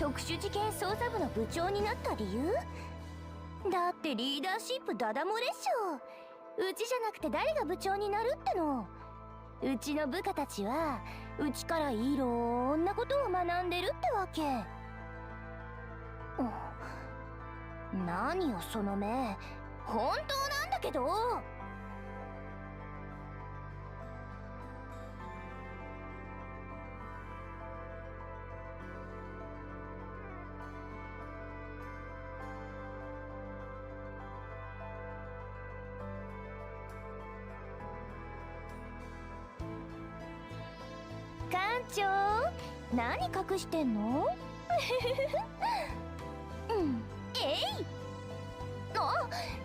特殊事件捜査部の部長になった理由？だってリーダーシップダダ漏れっしょ。うちじゃなくて誰が部長になるっての。うちの部下たちはうちからいろんなことを学んでるってわけ。何よその目、本当なんだけど。館長、何隠してんの？えい！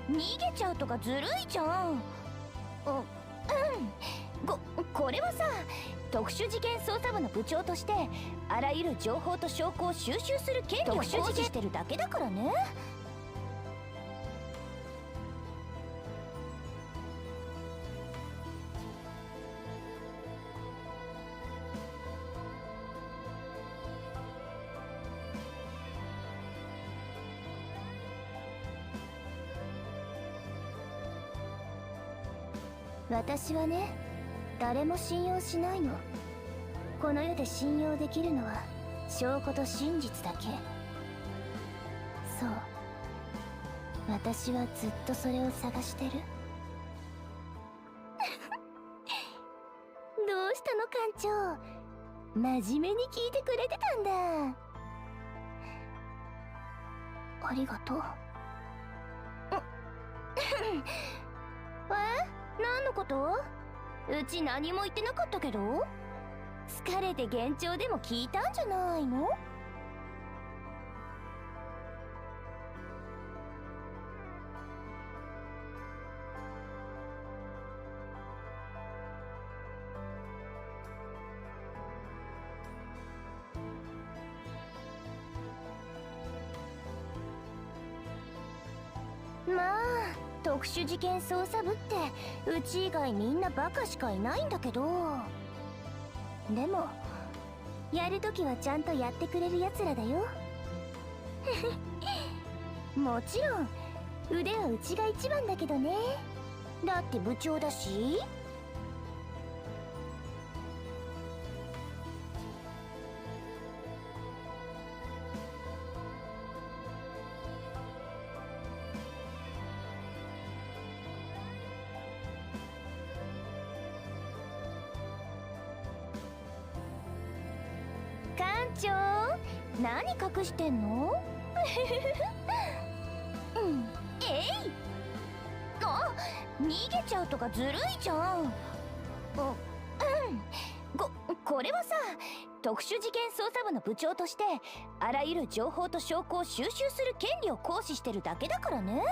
逃げちゃうとかずるいじゃん。これはさ、特殊事件捜査部の部長としてあらゆる情報と証拠を収集する権利を行使してるだけだからね。私はね、誰も信用しないの。この世で信用できるのは証拠と真実だけ。そう、私はずっとそれを探してる。どうしたの館長、真面目に聞いてくれてたんだ。ありがとう。何のこと？うち何も言ってなかったけど。疲れて幻聴でも聞いたんじゃないの？まあ特殊事件捜査部ってうち以外みんなバカしかいないんだけど、でもやるときはちゃんとやってくれるやつらだよ。もちろん腕はうちが一番だけどね。だって部長だし。館長、何隠してんの？えい！逃げちゃうとかずるいじゃん。これはさ、特殊事件捜査部の部長としてあらゆる情報と証拠を収集する権利を行使してるだけだからね。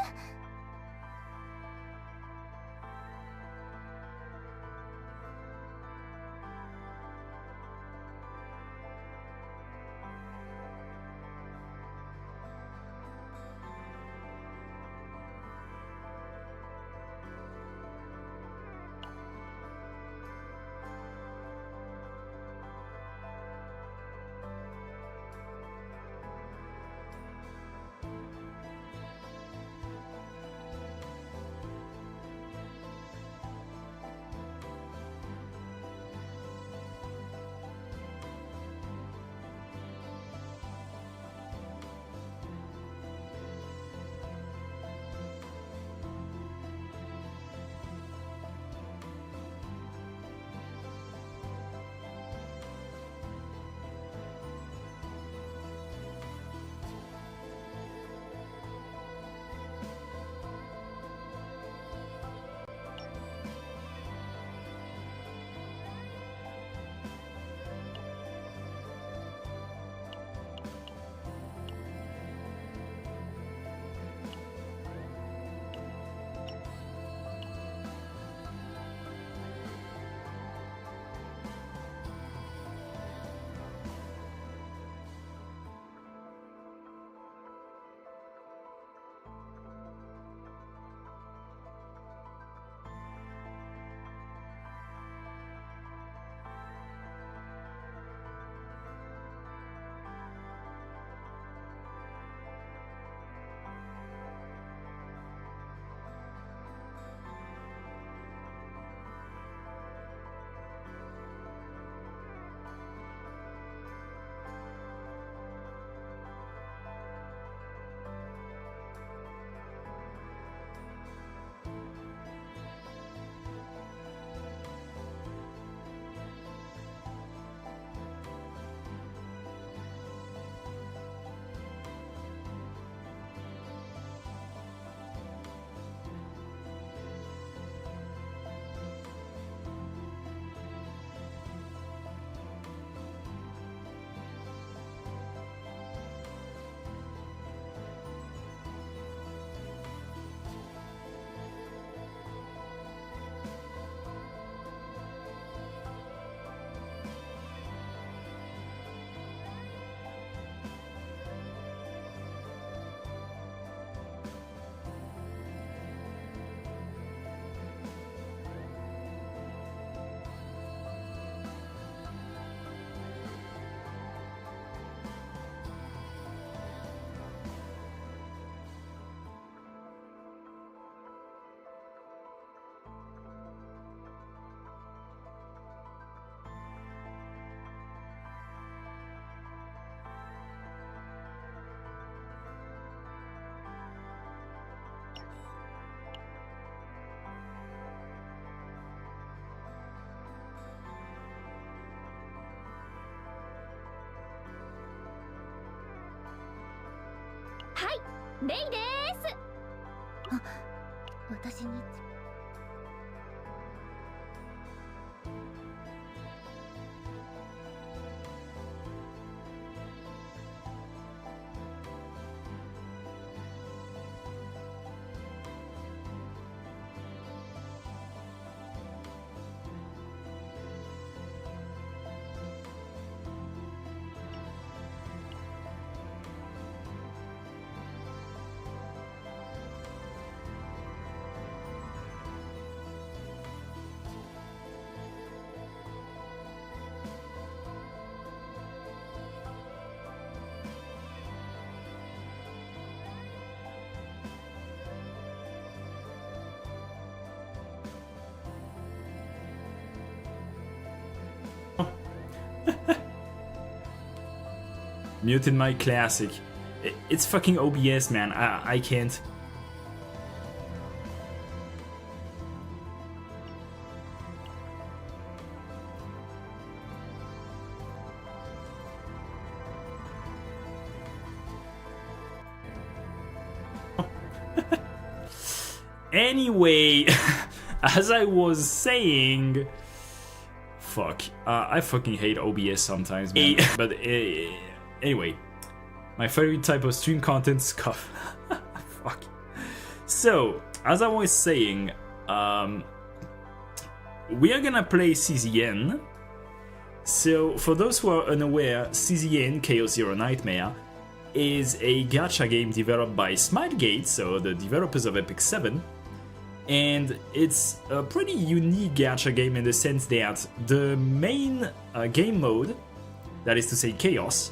レイです。あ、私に。Muted my classic. It's fucking OBS, man. I can't. Anyway, as I was saying, fuck, I fucking hate OBS sometimes, man. But anyway, my favorite type of stream content scuff. Fuck. So, as I was saying, we are gonna play CZN. So, for those who are unaware, CZN, Chaos Zero Nightmare, is a gacha game developed by Smilegate, so the developers of Epic 7. And it's a pretty unique gacha game in the sense that the main game mode, that is to say Chaos,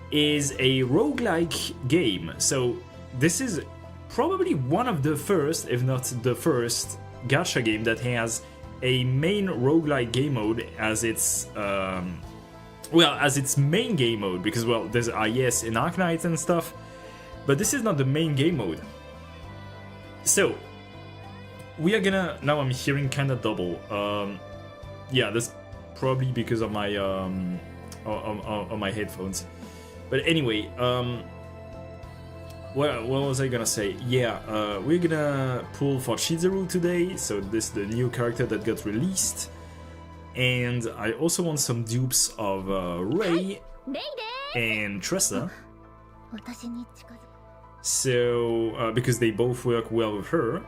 is a roguelike game. So this is probably one of the first, if not the first, gacha game that has a main roguelike game mode as its as its main game mode, because well, there's IS in Arknights and stuff, but this is not the main game mode. So we are gonna, now I'm hearing kinda double. Yeah, that's probably because of my on my headphones. But anyway, what was I gonna say? Yeah, we're gonna pull for Chizuru today, so this is the new character that got released. And I also want some dupes of Rei and Tressa. So, because they both work well with her.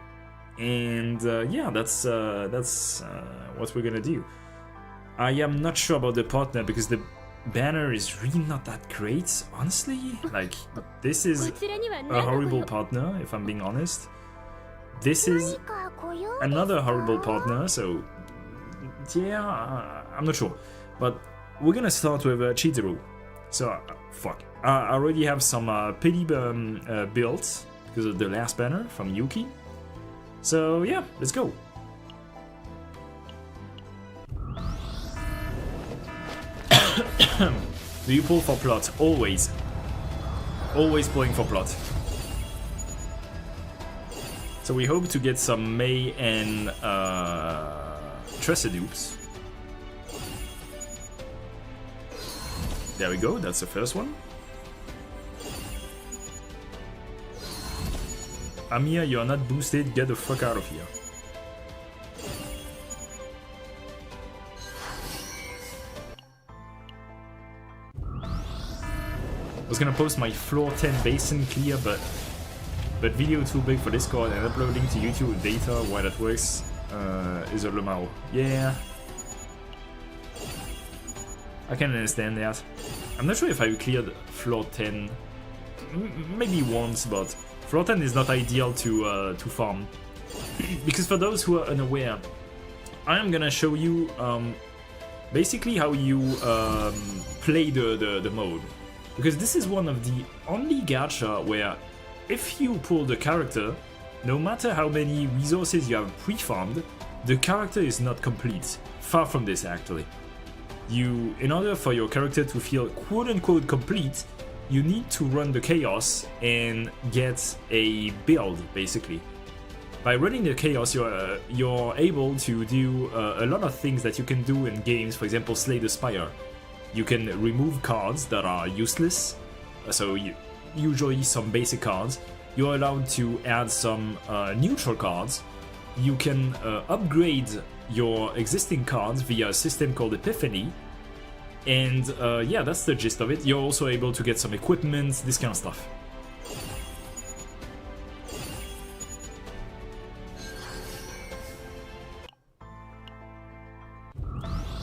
And yeah, that's what we're gonna do. I am not sure about the partner because the banner is really not that great, honestly. Like, this is a horrible partner, if I'm being honest. This is another horrible partner, so yeah, I'm not sure. But we're gonna start with Chizuru. So, fuck. I already have some pity built because of the last banner from Yuki. So yeah, let's go. Do you pull for plot? Always. Always pulling for plot. So we hope to get some Mei and Tressa dupes. There we go, that's the first one. Amir, you are not boosted, get the fuck out of here. I was gonna post my floor 10 basin clear, but video too big for Discord and uploading to YouTube with data while that works is a lemao. Yeah. I can understand that. I'm not sure if I cleared floor 10. Maybe once, but floor 10 is not ideal to farm. Because for those who are unaware, I am gonna show you basically how you play the mode. Because this is one of the only gacha where if you pull the character, no matter how many resources you have pre-farmed, the character is not complete. Far from this, actually. In order for your character to feel quote-unquote complete, you need to run the chaos and get a build, basically. By running the chaos, you're able to do a lot of things that you can do in games. For example, Slay the Spire. You can remove cards that are useless. So usually some basic cards. You're allowed to add some neutral cards. You can upgrade your existing cards via a system called Epiphany. And yeah, that's the gist of it. You're also able to get some equipment, this kind of stuff.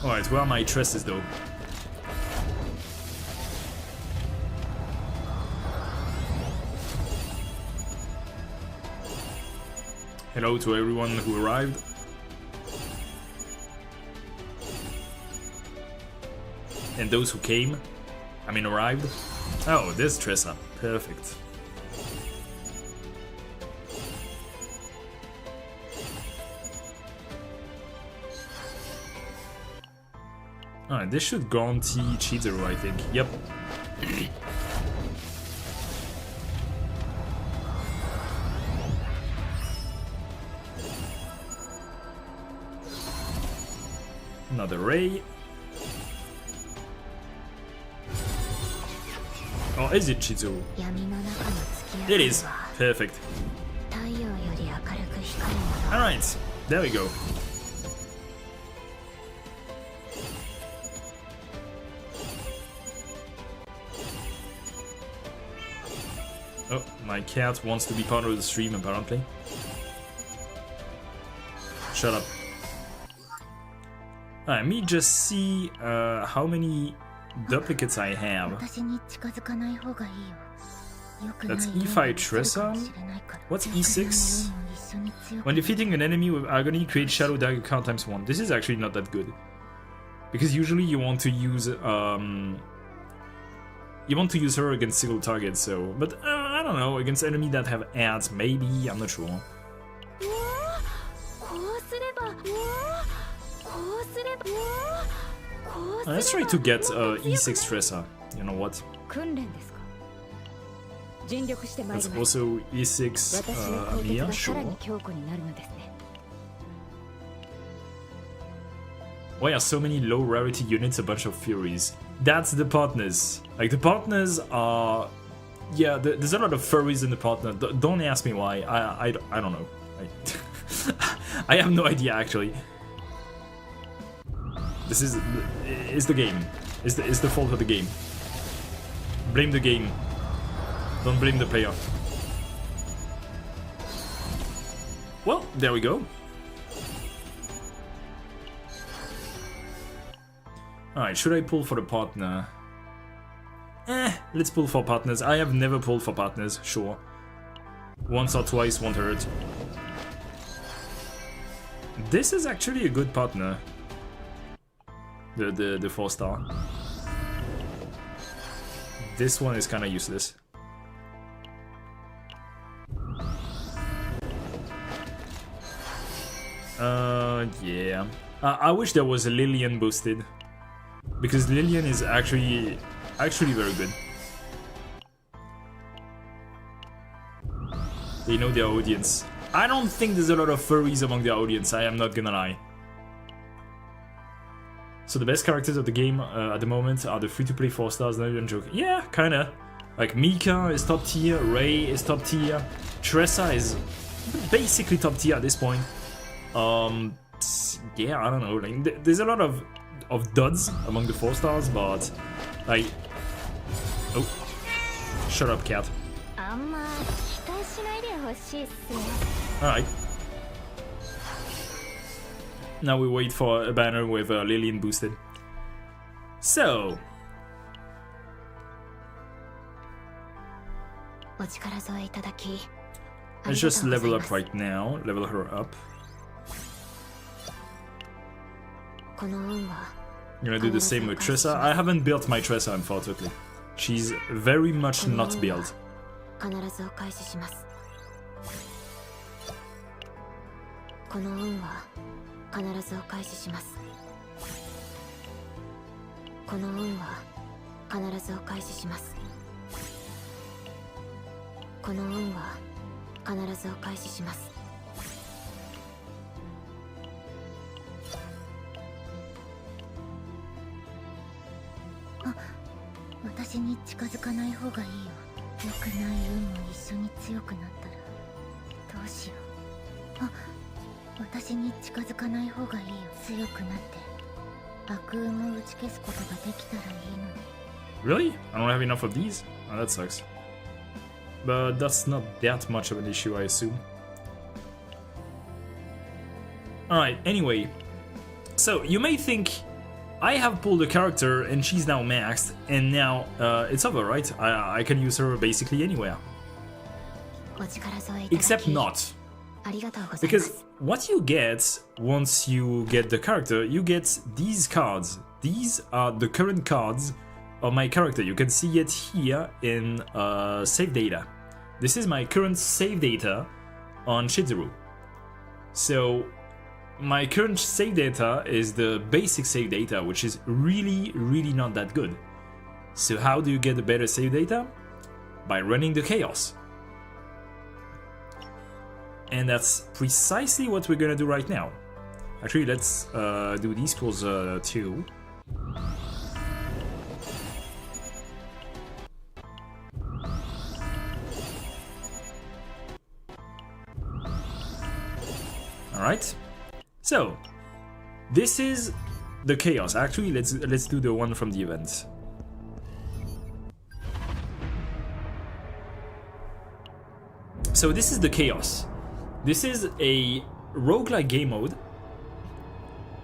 Alright, where are my tresses though? Hello to everyone who arrived. And those who came, arrived. Oh, there's Tressa. Perfect. Alright, this should guarantee Chizuru, I think. Yep. Another ray. Oh, is it Chizuru? It is. Perfect. Alright, there we go. Oh, my cat wants to be part of the stream apparently. Shut up. Let me just see how many duplicates I have. That's E5 Tressa. What's E6? When defeating an enemy with Agony, create Shadow Dagger count ×1. This is actually not that good. Because usually you want to use her against single targets, so... But I don't know, against enemies that have ads, maybe, I'm not sure. Let's try to get E6 Tressa. You know what? That's also E6 Mia, sure. Why are so many low rarity units a bunch of Furies? That's the partners. Like, the partners are... Yeah, there's a lot of furries in the partner. Don't ask me why. I don't know. I have no idea, actually. This is the game. It's the fault of the game. Blame the game. Don't blame the player. Well, there we go. Alright, should I pull for the partner? Let's pull for partners. I have never pulled for partners, sure. Once or twice won't hurt. This is actually a good partner. The 4-star. This one is kinda useless. Yeah. I wish there was a Lillian boosted. Because Lillian is actually very good. They know their audience. I don't think there's a lot of furries among their audience, I am not gonna lie. So the best characters of the game at the moment are the free-to-play 4-stars, not even joking. Yeah, kinda. Like Mika is top tier, Ray is top tier, Tressa is basically top tier at this point. Yeah, I don't know. Like, there's a lot of duds among the 4-stars, but like, oh, shut up, cat. All right. Now we wait for a banner with Lillian boosted. So. Let's just level up right now. Level her up. I'm gonna do the same with Tressa. I haven't built my Tressa, unfortunately. She's very much not built. 良くない運も一緒に強くなったらどうしよう。あ、私に近づかない方がいいよ。強くなって悪運も打ち消すことができたらいいのに。 Really? I don't have enough of these? Oh, that sucks. But that's not that much of an issue, I assume. Alright, anyway. So, you may think I have pulled a character and she's now maxed, and now it's over, right? I can use her basically anywhere. Except not. Because what you get once you get the character, you get these cards. These are the current cards of my character. You can see it here in save data. This is my current save data on Chizuru. So my current save data is the basic save data, which is really not that good. So how do you get the better save data? By running the chaos. And that's precisely what we're gonna do right now. Actually, let's do these tools too. Alright, so this is the chaos. Actually, let's do the one from the event. So this is the chaos. This is a roguelike game mode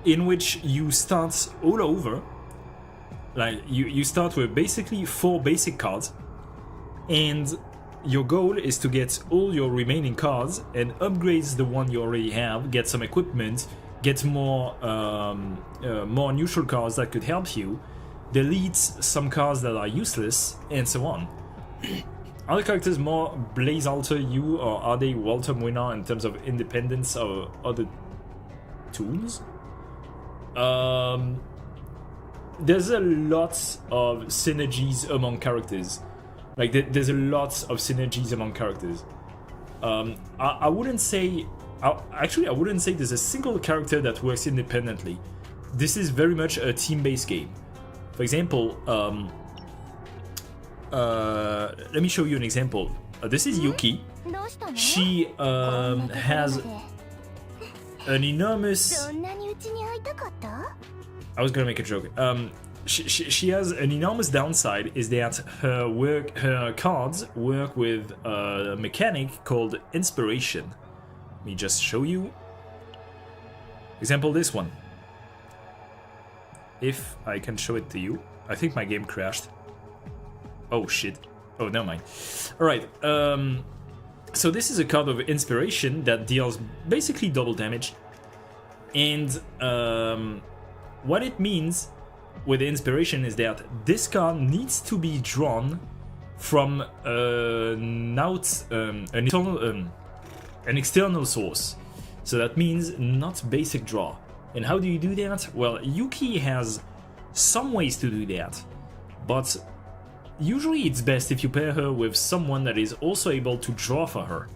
in which you start all over. Like you start with basically 4 basic cards, and your goal is to get all your remaining cards and upgrade the one you already have, get some equipment, get more neutral cards that could help you, delete some cards that are useless, and so on. Are the characters more Blaze Alter you, or are they Walter Winner in terms of independence or other tools? There's a lot of synergies among characters. Like, there's a lot of synergies among characters. I wouldn't say... Actually, I wouldn't say there's a single character that works independently. This is very much a team-based game. For example, let me show you an example. This is Yuki. She has an enormous... I was gonna make a joke. She has an enormous downside, is that her cards work with a mechanic called inspiration. Let me just show you. Example, this one. If I can show it to you. I think my game crashed. Oh shit. Oh, never mind. Alright, so this is a card of inspiration that deals basically double damage. And what it means with the inspiration is that this card needs to be drawn from an external source. So that means not basic draw. And how do you do that? Well, Yuki has some ways to do that, but usually it's best if you pair her with someone that is also able to draw for her.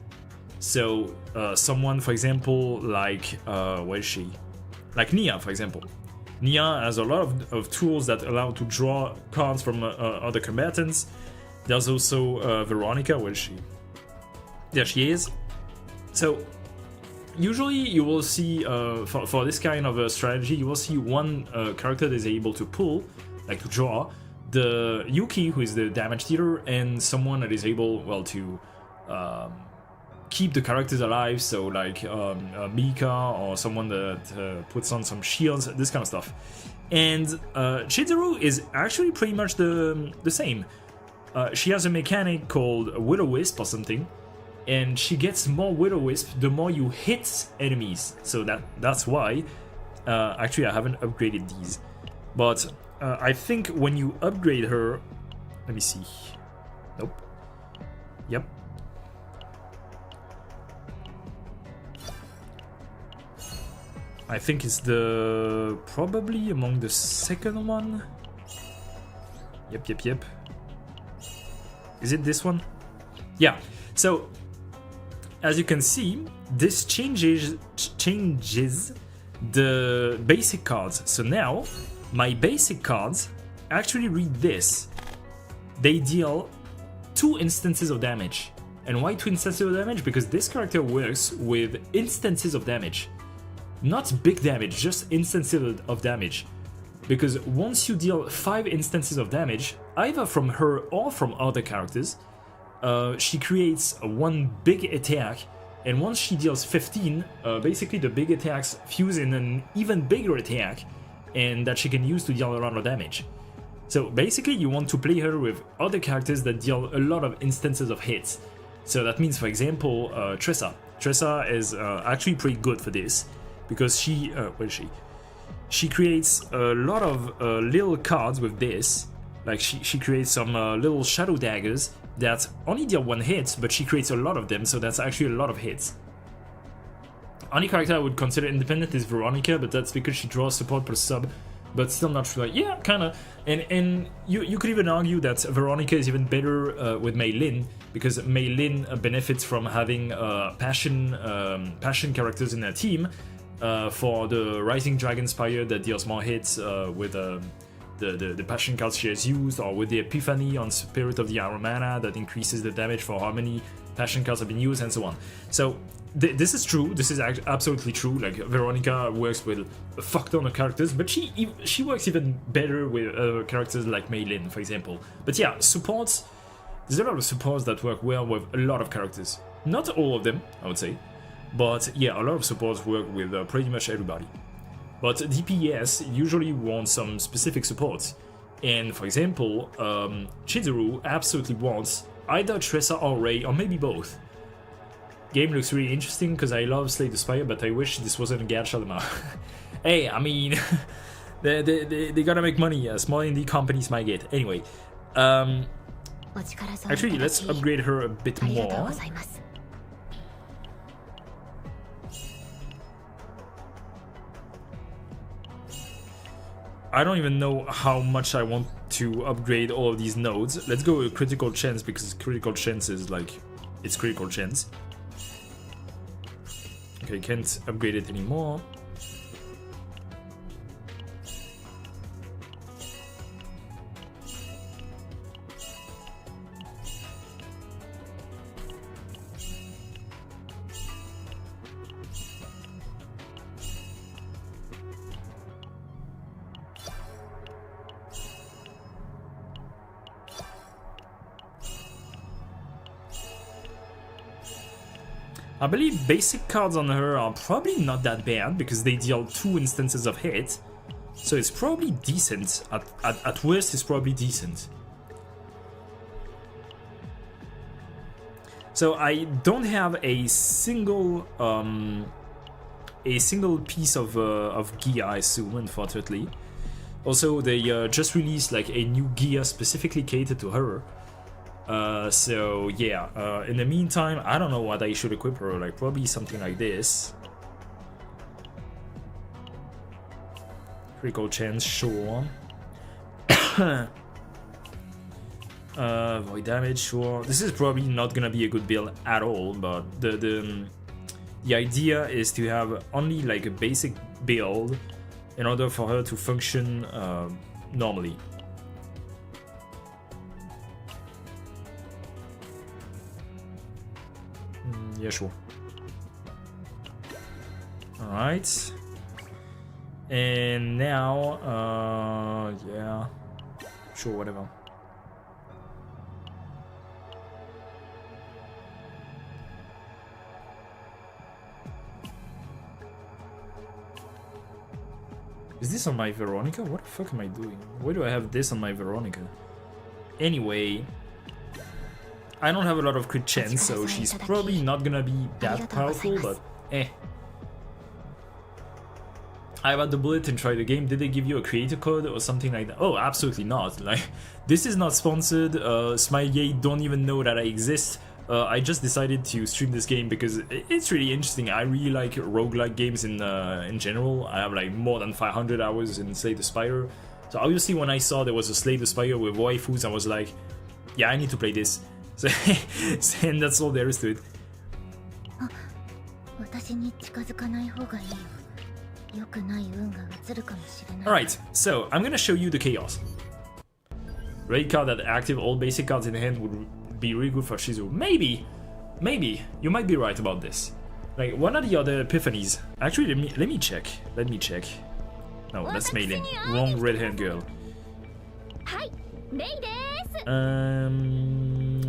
So someone, for example, like where is she? Like Nia, for example. Nia has a lot of tools that allow to draw cards from other combatants. There's also Veronica, where is she? There she is. So usually you will see, for this kind of a strategy, you will see one character that is able to pull, like to draw, the Yuki, who is the damage dealer, and someone that is able, well, to keep the characters alive, so like Mika, or someone that puts on some shields, this kind of stuff. And Chizuru is actually pretty much the same. She has a mechanic called Will-O-Wisp or something, and she gets more Will-O-Wisp the more you hit enemies. So that's why. Actually, I haven't upgraded these, but I think when you upgrade her, let me see. Nope. Yep. I think it's probably among the second one. Yep. Is it this one? Yeah. So as you can see, this changes the basic cards. So now my basic cards actually read this. They deal 2 instances of damage. And why 2 instances of damage? Because this character works with instances of damage. Not big damage, just instances of damage. Because once you deal 5 instances of damage, either from her or from other characters, she creates one big attack, and once she deals 15, basically the big attacks fuse in an even bigger attack, and that she can use to deal a lot of damage. So basically you want to play her with other characters that deal a lot of instances of hits. So that means, for example, Tressa. Tressa is actually pretty good for this, because she, where is she? She creates a lot of little cards with this. Like she creates some little shadow daggers that only deal 1 hit, but she creates a lot of them, so that's actually a lot of hits. Only character I would consider independent is Veronica, but that's because she draws support per sub, but still not true. Like, yeah, kinda. And you could even argue that Veronica is even better with Mei Lin, because Mei Lin benefits from having passion characters in her team for the Rising Dragon Spire that deals more hits with the passion cards she has used, or with the Epiphany on Spirit of the Aromana that increases the damage for how many passion cards have been used, and so on. So this is true, this is absolutely true. Like, Veronica works with a fuck ton of characters, but she works even better with characters like Mei Lin, for example. But yeah, supports, there's a lot of supports that work well with a lot of characters. Not all of them, I would say, but yeah, a lot of supports work with pretty much everybody. But DPS usually wants some specific supports, and for example, Chizuru absolutely wants either Tressa or Rei, or maybe both. Game looks really interesting because I love Slay the Spire, but I wish this wasn't a gacha. Hey, I mean, they gotta make money. Small indie companies might get. Anyway, actually, let's upgrade her a bit more. I don't even know how much I want to upgrade all of these nodes. Let's go with critical chance, because critical chance is like, it's critical chance. Okay, can't upgrade it anymore. I believe basic cards on her are probably not that bad, because they deal 2 instances of hit, so it's probably decent. At worst, it's probably decent. So I don't have a single piece of gear, I assume, unfortunately. Also, they just released like a new gear specifically catered to her. So yeah, in the meantime, I don't know what I should equip her, like probably something like this. Critical chance, sure. Void damage, sure. This is probably not gonna be a good build at all, but the idea is to have only like a basic build in order for her to function normally. Yeah, sure. Alright. And now, yeah. Sure, whatever. Is this on my Veronica? What the fuck am I doing? Why do I have this on my Veronica? Anyway, I don't have a lot of crit chance, so she's probably not gonna be that powerful, but eh. I bought the bullet and tried the game. Did they give you a creator code or something like that? Oh, absolutely not. Like, this is not sponsored. Smilegate don't even know that I exist. I just decided to stream this game because it's really interesting. I really like roguelike games in general. I have like more than 500 hours in Slay the Spire. So obviously when I saw there was a Slay the Spire with waifus, I was like, yeah, I need to play this. So, and that's all there is to it. Alright, so I'm gonna show you the chaos. Raid card that active, all basic cards in hand would be really good for Chizuru. Maybe, you might be right about this. Like, what are the other epiphanies? Actually, let me check. No, that's Meilin. Wrong red-haired girl.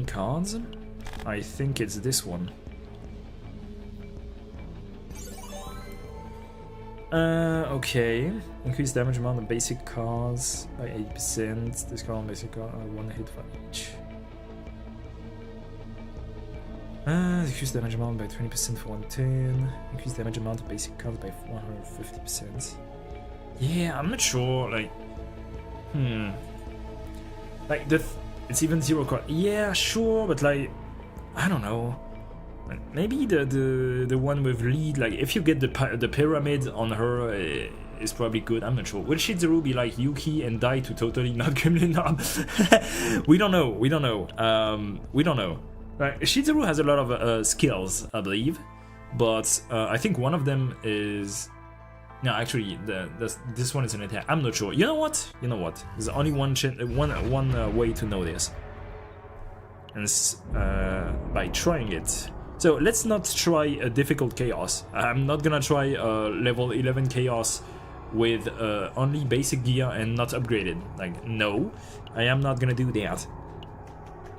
Cards? I think it's this one. Okay. Increase damage amount of basic cards by 8%. Discard on basic card, 1 hit for each. Increase damage amount by 20% for 110. Increase damage amount of basic cards by 150%. Yeah, I'm not sure, like... Like, it's even 0 card. Yeah, sure, but like... I don't know. Like, maybe the one with lead, like, if you get the pyramid on her, is probably good. I'm not sure. Will Chizuru be like Yuki and die to totally not Gremlin Arm? We don't know. We don't know. Like, Chizuru has a lot of skills, I believe, but I think one of them is... No, actually, this one is an attack. I'm not sure. You know what? There's only one way to know this, and it's by trying it. So let's not try a difficult chaos. I'm not gonna try level 11 chaos with only basic gear and not upgraded. Like, no, I am not gonna do that.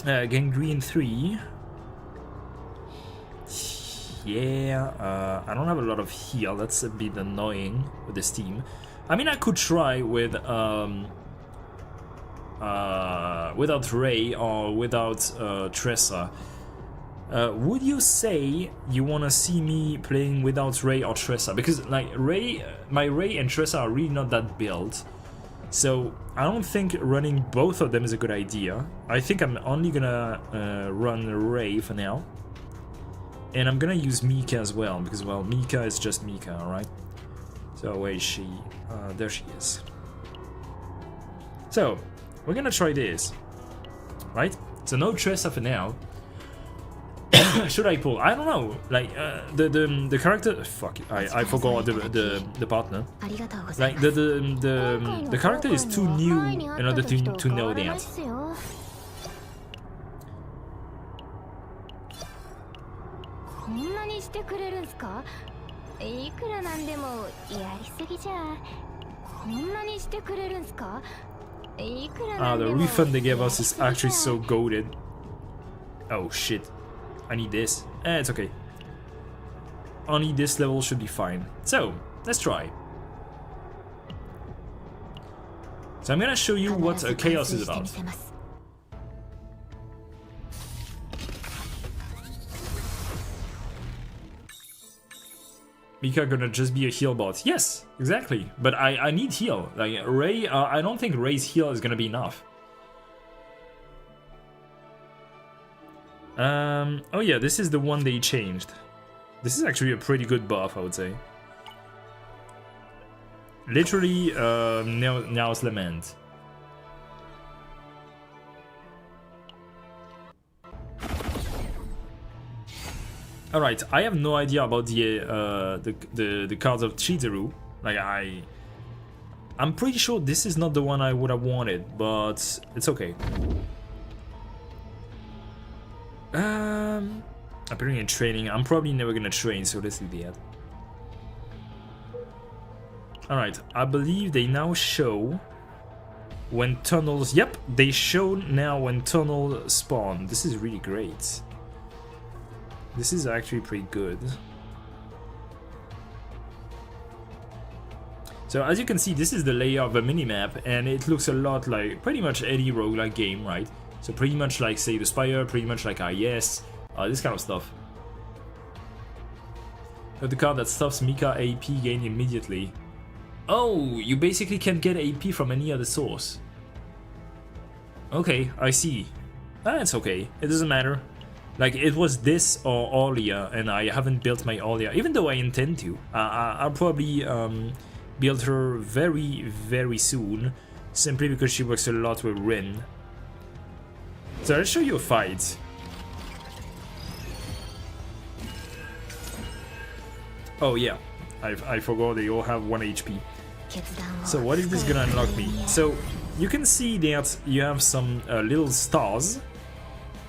Gangrene 3. Yeah, I don't have a lot of heal. That's a bit annoying with this team. I mean, I could try with without Ray or without Tressa. Would you say you wanna see me playing without Ray or Tressa? Because like my Ray and Tressa are really not that built. So I don't think running both of them is a good idea. I think I'm only gonna run Ray for now. And I'm gonna use Mika as well, because, well, Mika is just Mika, alright? So, where is she? There she is. So, we're gonna try this. Right? So, no Tressa for now. Should I pull? I don't know. Like, the character... Fuck it, I forgot the partner. Like, the character is too new in order to know that. The refund they gave us is actually so goated. Oh shit. I need this. It's okay. Only this level should be fine. So, let's try. So I'm gonna show you what chaos is about. Mika gonna just be a heal bot. Yes, exactly. But I need heal. Like Ray, I don't think Ray's heal is gonna be enough. Oh yeah, this is the one they changed. This is actually a pretty good buff, I would say. Literally, Now's Lament. Alright, I have no idea about the cards of Chizuru. Like, I'm pretty sure this is not the one I would have wanted, but it's okay. Appearing in training, I'm probably never gonna train, so let's do that. Alright, I believe they now show when tunnels... Yep, they show now when tunnels spawn. This is really great. This is actually pretty good. So as you can see, this is the layout of a minimap, and it looks a lot like pretty much any roguelike game, right? So pretty much like, say, the Spire, pretty much like IS, this kind of stuff. But the card that stops Mika AP gain immediately. Oh, you basically can get AP from any other source. Okay, I see. That's okay, it doesn't matter. Like, it was this or Aulia, and I haven't built my Aulia, even though I intend to. I'll probably build her very, very soon, simply because she works a lot with Rin. So I'll show you a fight. Oh yeah, I forgot they all have 1 HP. So what is this gonna unlock me? So you can see that you have some little stars.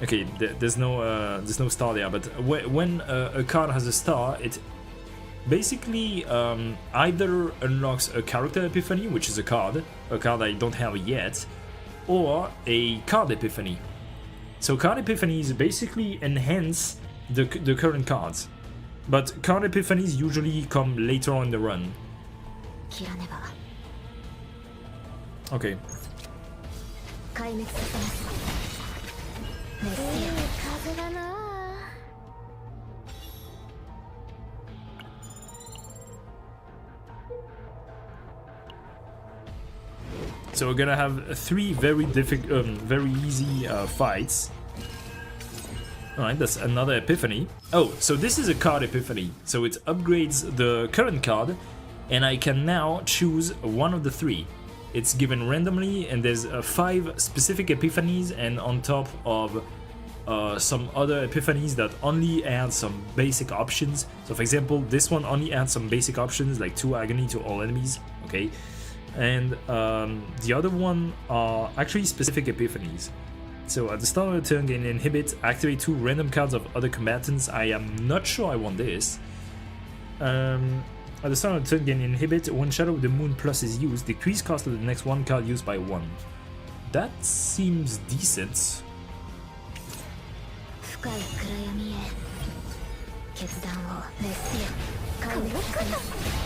Okay, there's no star there, but when a card has a star, it basically either unlocks a character epiphany, which is a card I don't have yet, or a card epiphany. So card epiphanies basically enhance the current cards, but card epiphanies usually come later on in the run. Okay. So we're gonna have 3 very very easy fights. Alright, that's another epiphany. Oh, so this is a card epiphany. So it upgrades the current card, and I can now choose one of the 3. It's given randomly, and there's 5 specific epiphanies, and on top of some other epiphanies that only add some basic options. So for example, this one only adds some basic options like 2 agony to all enemies, okay? And the other one are actually specific epiphanies. So at the start of the turn, gain inhibit, activate 2 random cards of other combatants. I am not sure I want this. At the start of the turn, gain inhibit, when Shadow of the Moon Plus is used, decrease cost of the next 1 card used by 1. That seems decent.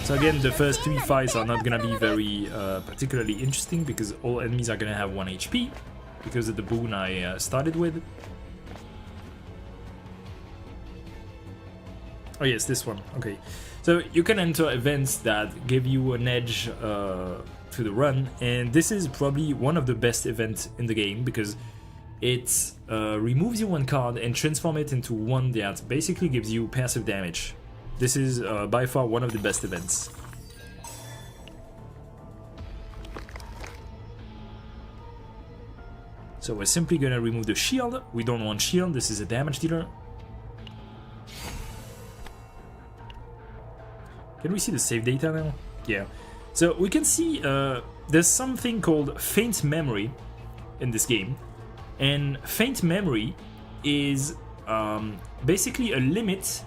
So again, the first 3 fights are not gonna be very particularly interesting because all enemies are gonna have 1 HP because of the boon I started with. Oh yes, this one, okay. So you can enter events that give you an edge to the run, and this is probably one of the best events in the game because it removes you 1 card and transforms it into one that basically gives you passive damage. This is by far one of the best events. So we're simply gonna remove the shield. We don't want shield, this is a damage dealer. Can we see the save data now? Yeah. So we can see there's something called faint memory in this game. And faint memory is basically a limit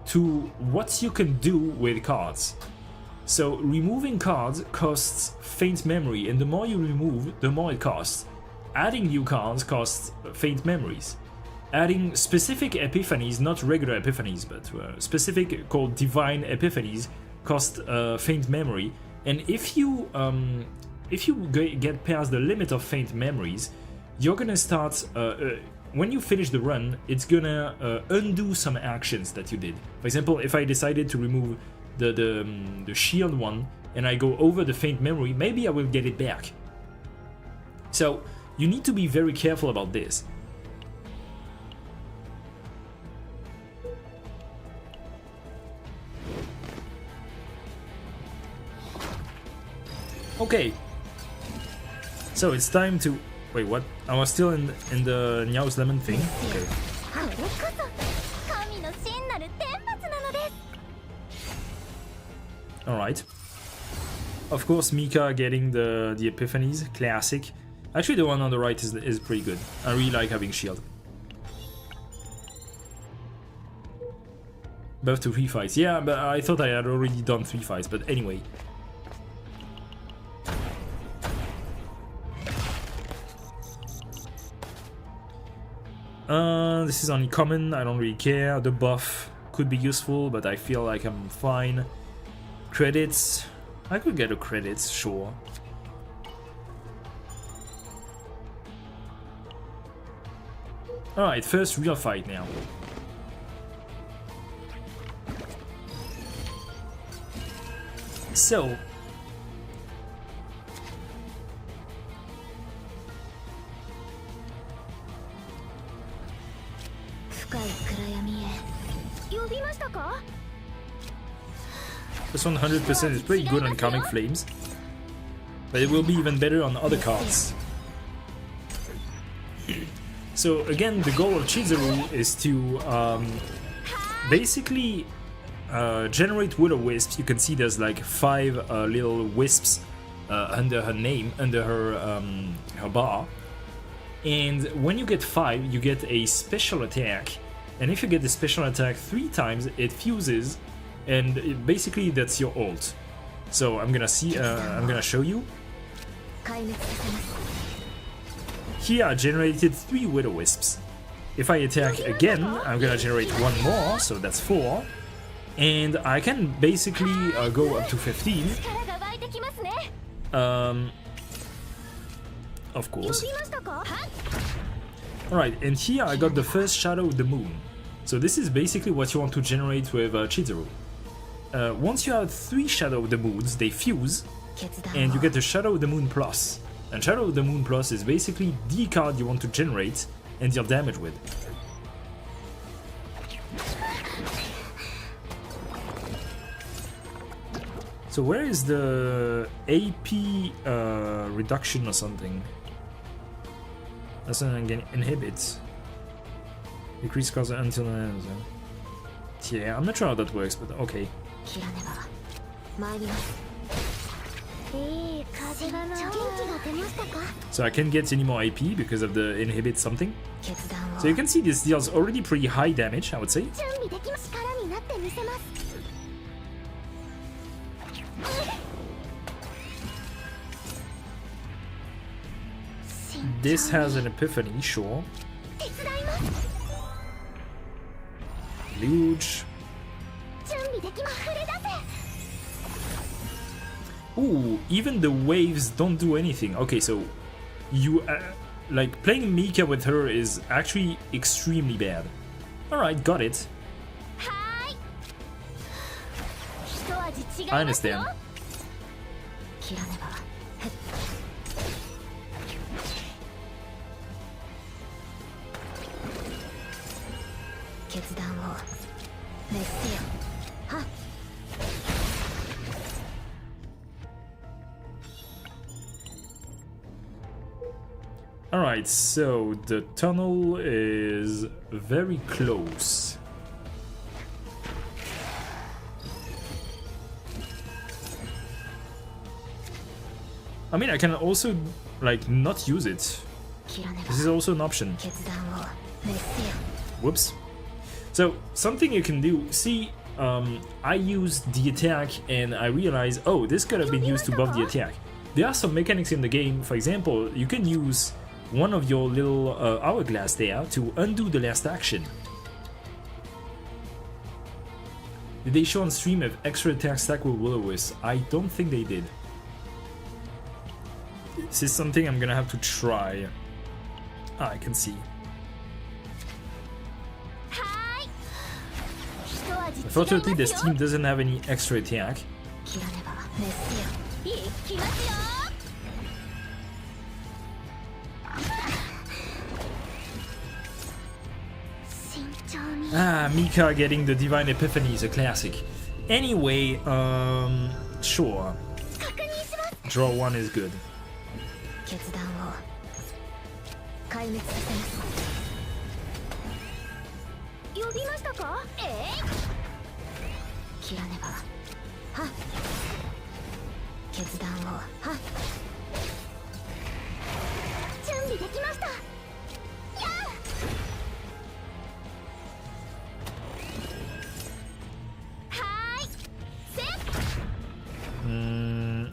to what you can do with cards. So removing cards costs faint memory, and the more you remove, the more it costs. Adding new cards costs faint memories. Adding specific epiphanies, not regular epiphanies, but specific called divine epiphanies, cost faint memory. And if you get past the limit of faint memories, you're gonna start. When you finish the run, it's gonna undo some actions that you did. For example, if I decided to remove the shield one and I go over the faint memory, maybe I will get it back. So you need to be very careful about this. Okay, so it's time to... Wait, what? I was still in the Niao's Lemon thing? Okay. Alright. Of course, Mika getting the epiphanies, classic. Actually, the one on the right is pretty good. I really like having shield. Buff to 3 fights. Yeah, but I thought I had already done 3 fights, but anyway. This is only common, I don't really care. The buff could be useful, but I feel like I'm fine. Credits. I could get a credits, sure. Alright, first real fight now. So... This 100% is pretty good on Calming Flames, but it will be even better on other cards. So again, the goal of Chizuru is to basically generate will-o-wisps. You can see there's like 5 little wisps under her name, under her bar. And when you get 5, you get a special attack. And if you get the special attack 3 times, it fuses, and basically that's your ult. So I'm gonna show you. Here I generated 3 Will-O-Wisps. If I attack again, I'm gonna generate 1 more, so that's 4. And I can basically go up to 15. Of course. Alright, and here I got the first Shadow of the Moon. So this is basically what you want to generate with Chizuru. Once you have 3 Shadow of the Moons, they fuse, and you get the Shadow of the Moon Plus. And Shadow of the Moon Plus is basically the card you want to generate and deal damage with. So where is the AP reduction or something? That's an inhibit. Decrease cost until yeah, I'm not sure how that works, but okay. So I can't get any more AP because of the inhibit something. So you can see this deals already pretty high damage, I would say. This has an epiphany, sure. Huge. Ooh, even the waves don't do anything. Okay, so you like playing Mika with her is actually extremely bad. Alright, got it. I understand. Alright, so the tunnel is very close. I mean, I can also, like, not use it. This is also an option. Whoops. So, something you can do, see, I used the attack and I realized, oh, this could have been used to buff the attack. There are some mechanics in the game, for example, you can use one of your little hourglass there to undo the last action. Did they show on stream if extra attack stack with Will-O-Wisp? I don't think they did. This is something I'm gonna have to try. Ah, I can see. Unfortunately, this team doesn't have any extra attack. Ah, Mika getting the Divine Epiphany is a classic. Anyway, sure. Draw 1 is good.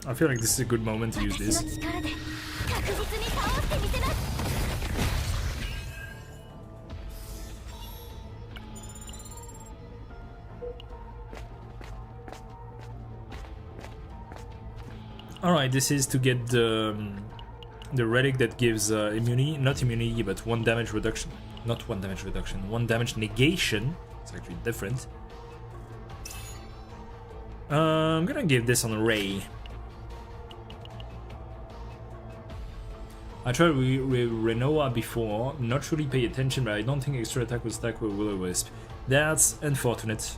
I feel like this is a good moment to use this. Alright, this is to get the relic that gives immunity, not immunity, but 1 damage reduction. Not 1 damage reduction, 1 damage negation. It's actually different. I'm gonna give this on a Ray. I tried with Renoa before, not really pay attention, but I don't think extra attack was stacked with Will-O-Wisp. That's unfortunate.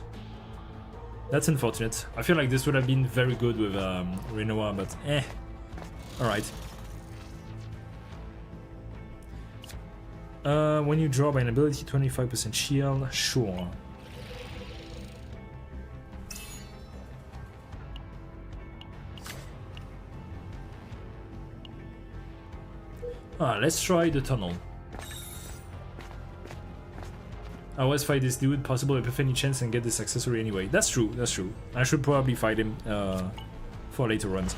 That's unfortunate. I feel like this would have been very good with Renoa, but eh. Alright. When you draw by an ability, 25% shield, sure. Let's try the tunnel. I always fight this dude, possible epiphany chance and get this accessory anyway. That's true, that's true. I should probably fight him for later runs.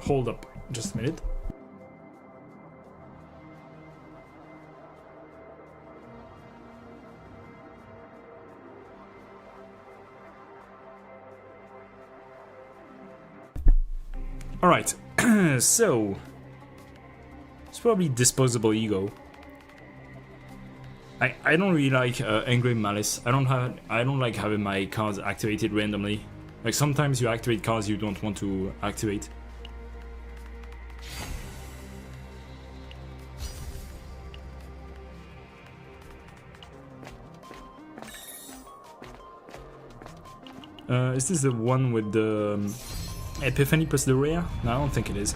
Hold up, just a minute. Alright, so it's probably disposable ego. I don't really like Angry Malice. I don't like having my cards activated randomly. Like sometimes you activate cards you don't want to activate. Is this the one with the Epiphany plus the rare? No, I don't think it is.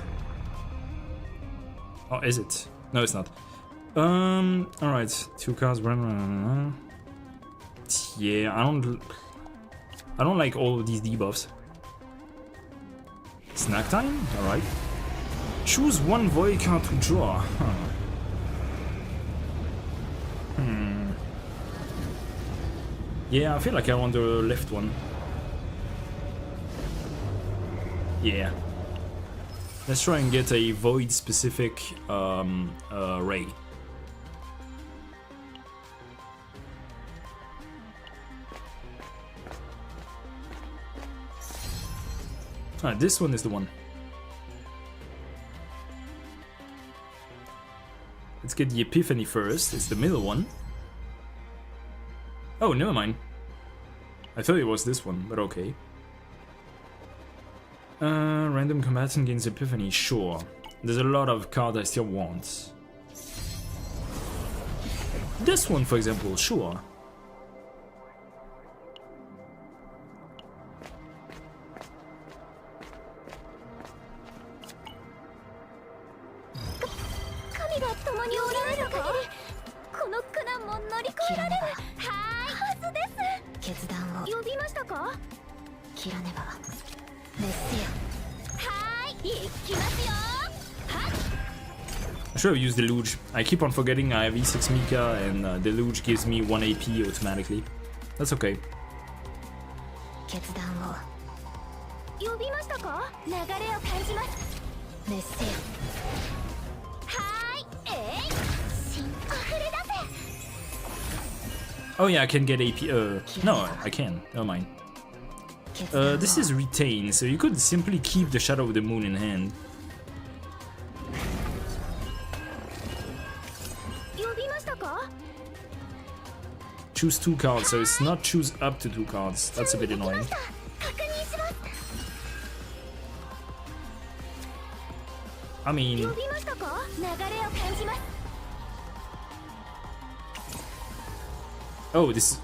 Oh, is it? No, it's not. Alright, 2 cards. Yeah, I don't like all of these debuffs. Snack time? Alright. Choose 1 void card to draw. Huh. Yeah, I feel like I want the left one. Yeah. Let's try and get a void specific ray. Alright, this one is the one. Let's get the Epiphany first. It's the middle one. Oh, never mind. I thought it was this one, but okay. Random combatant gains Epiphany, sure. There's a lot of cards I still want. This one, for example, sure. I should have used the Luge. I keep on forgetting I have E6 Mika and the Luge gives me 1 AP automatically. That's okay. Oh yeah, I can get AP. No, I can. Never mind. This is Retain, so you could simply keep the Shadow of the Moon in hand. Choose 2 cards, so it's not choose up to 2 cards. That's a bit annoying. I mean... Oh, this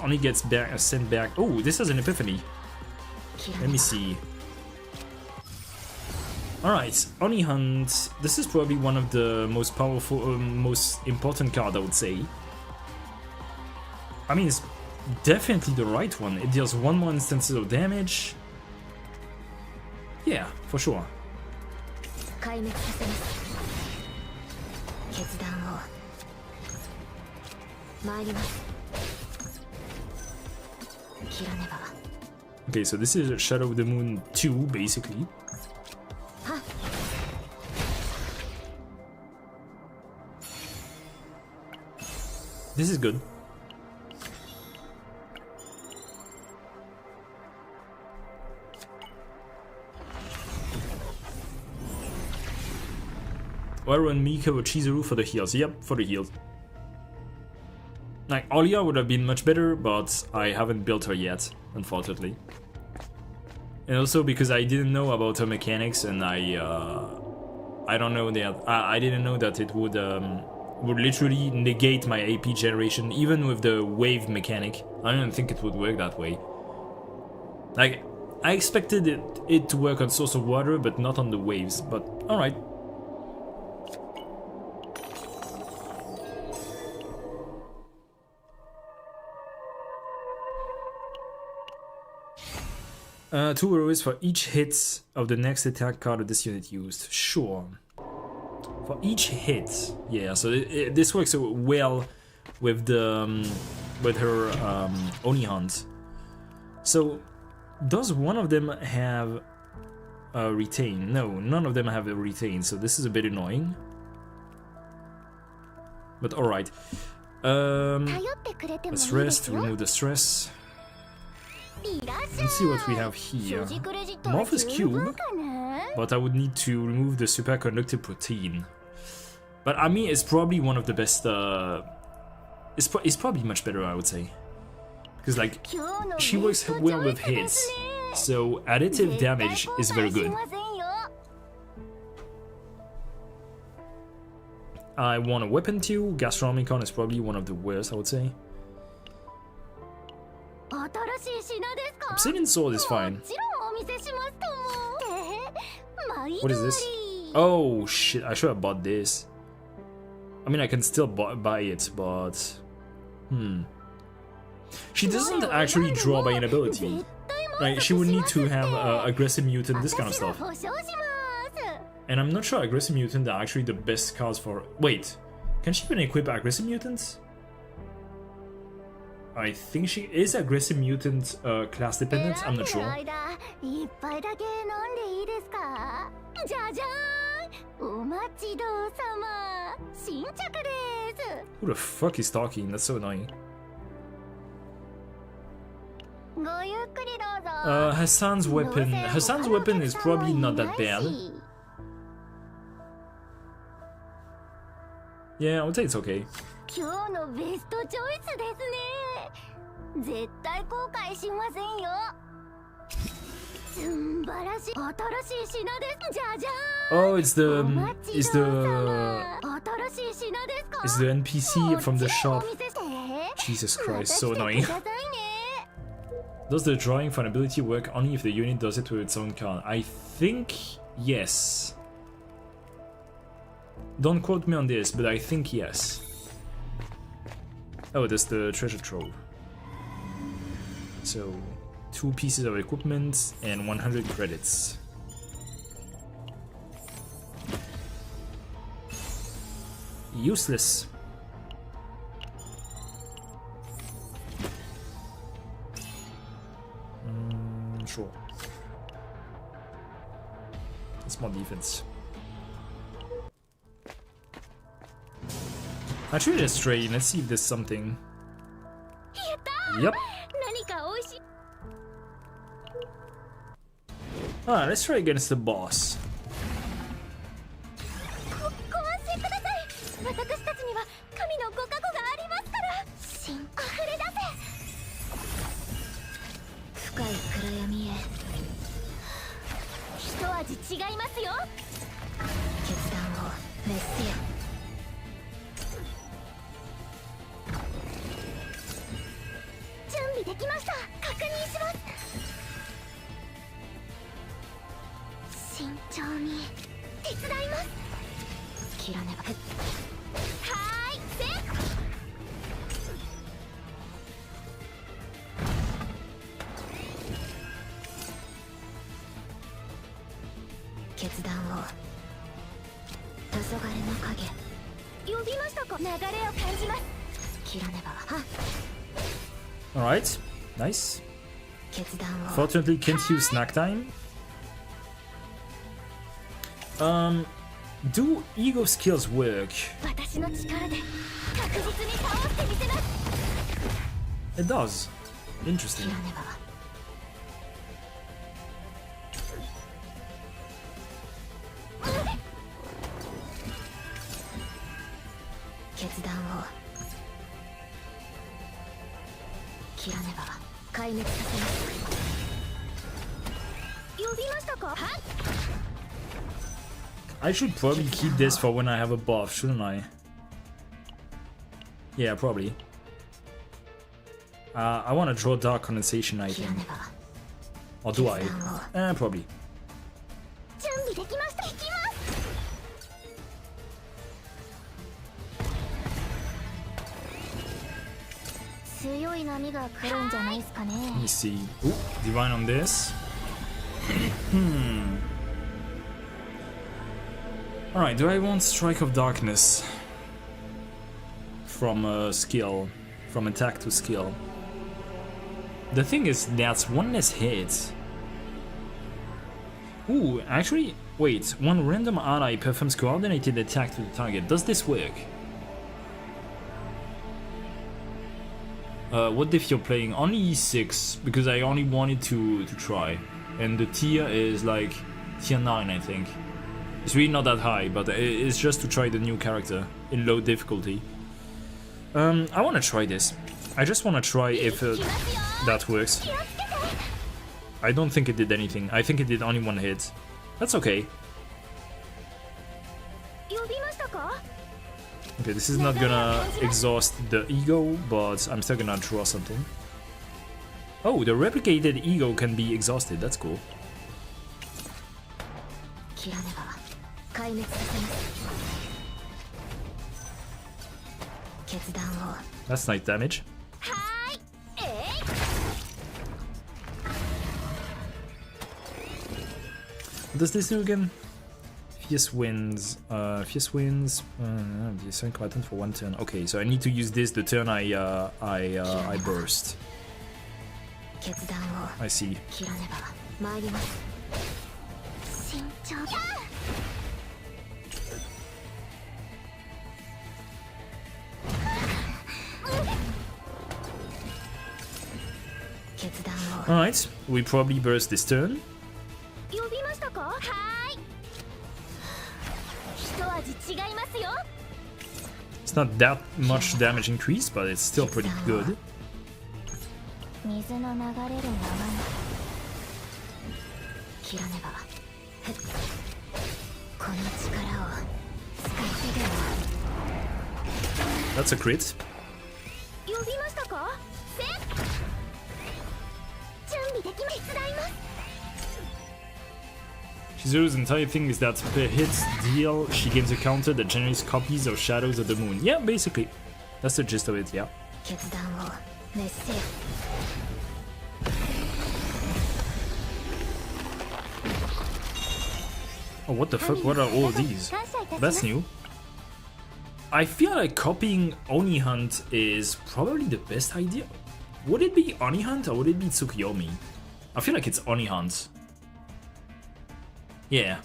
only gets back, sent back. Oh, this has an Epiphany. Let me see. Alright, Oni Hunt. This is probably one of the most powerful, most important cards, I would say. I mean, it's definitely the right one. It deals 1 more instances of damage. Yeah, for sure. Okay, so this is Shadow of the Moon 2, basically. This is good. Or run Mika or Chizuru for the heals. Yep, for the heals. Like, Alia would have been much better, but I haven't built her yet, unfortunately. And also because I didn't know about her mechanics, and I don't know that I didn't know that it would literally negate my AP generation, even with the wave mechanic. I don't think it would work that way. Like, I expected it to work on Source of Water, but not on the waves. But all right. 2 arrows for each hit of the next attack card of this unit used. Sure. For each hit, yeah. So this works well with the with her Oni hunt. So does one of them have a retain? No, none of them have a retain. So this is a bit annoying. But all right. Let's rest. Remove the stress. Let's see what we have here. Morphous Cube, but I would need to remove the superconductive protein. But I mean, it's probably one of the best. It's probably much better, I would say, because like she works well with hits, so additive damage is very good. I want a weapon too. Gastronomicon is probably one of the worst, I would say. Obsidian sword is fine. What is this? Oh shit, I should have bought this. I mean, I can still buy it, but... She doesn't actually draw by an ability. Like, she would need to have aggressive mutant, this kind of stuff. And I'm not sure aggressive mutant are actually the best cards for... Wait, can she even equip aggressive mutants? I think she is aggressive mutant class dependent, I'm not sure. Who the fuck is talking? That's so annoying. Hassan's weapon. Hassan's weapon is probably not that bad. Yeah, I would say it's okay. Oh, it's the NPC from the shop. Jesus Christ, so annoying. Does the drawing for an ability work only if the unit does it with its own card? I think yes. Don't quote me on this, but I think yes. Oh, that's the treasure trove. So, 2 pieces of equipment and 100 credits. Useless. Sure. It's more defense. Actually, let's trade. Let's see if there's something. Yep. Alright, let's try against the boss. Alright, nice. Fortunately, can't use snack time. Do ego skills work? It does. Interesting. I should probably keep this for when I have a buff, shouldn't I? Yeah, probably. I want to draw dark condensation item. Or do I? Probably. Let me see. Ooh, divine on this. Alright, do I want Strike of Darkness? From skill, from attack to skill. The thing is, that's one less hit. Ooh, actually, wait, one random ally performs coordinated attack to the target. Does this work? What if you're playing? Only E6, because I only wanted to try. And the tier is like tier 9, I think. It's really not that high, but it's just to try the new character in low difficulty. I want to try this. I just want to try if that works. I don't think it did anything. I think it did only one hit. That's okay. Okay, this is not gonna exhaust the ego, but I'm still gonna draw something. Oh, the replicated ego can be exhausted. That's cool. That's nice damage. What does this do again? Fierce winds. Discern combatant for 1 turn. Okay, so I need to use this the turn I burst. I see. Alright, we probably burst this turn. It's not that much damage increase, but it's still pretty good. That's a crit. Chizuru's entire thing is that per hit deal, she gains a counter that generates copies of Shadows of the Moon. Yeah, basically. That's the gist of it, yeah. Oh, what the fuck? What are all of these? That's new. I feel like copying Oni Hunt is probably the best idea. Would it be Oni Hunt or would it be Tsukuyomi? I feel like it's Oni Hunt. Yeah.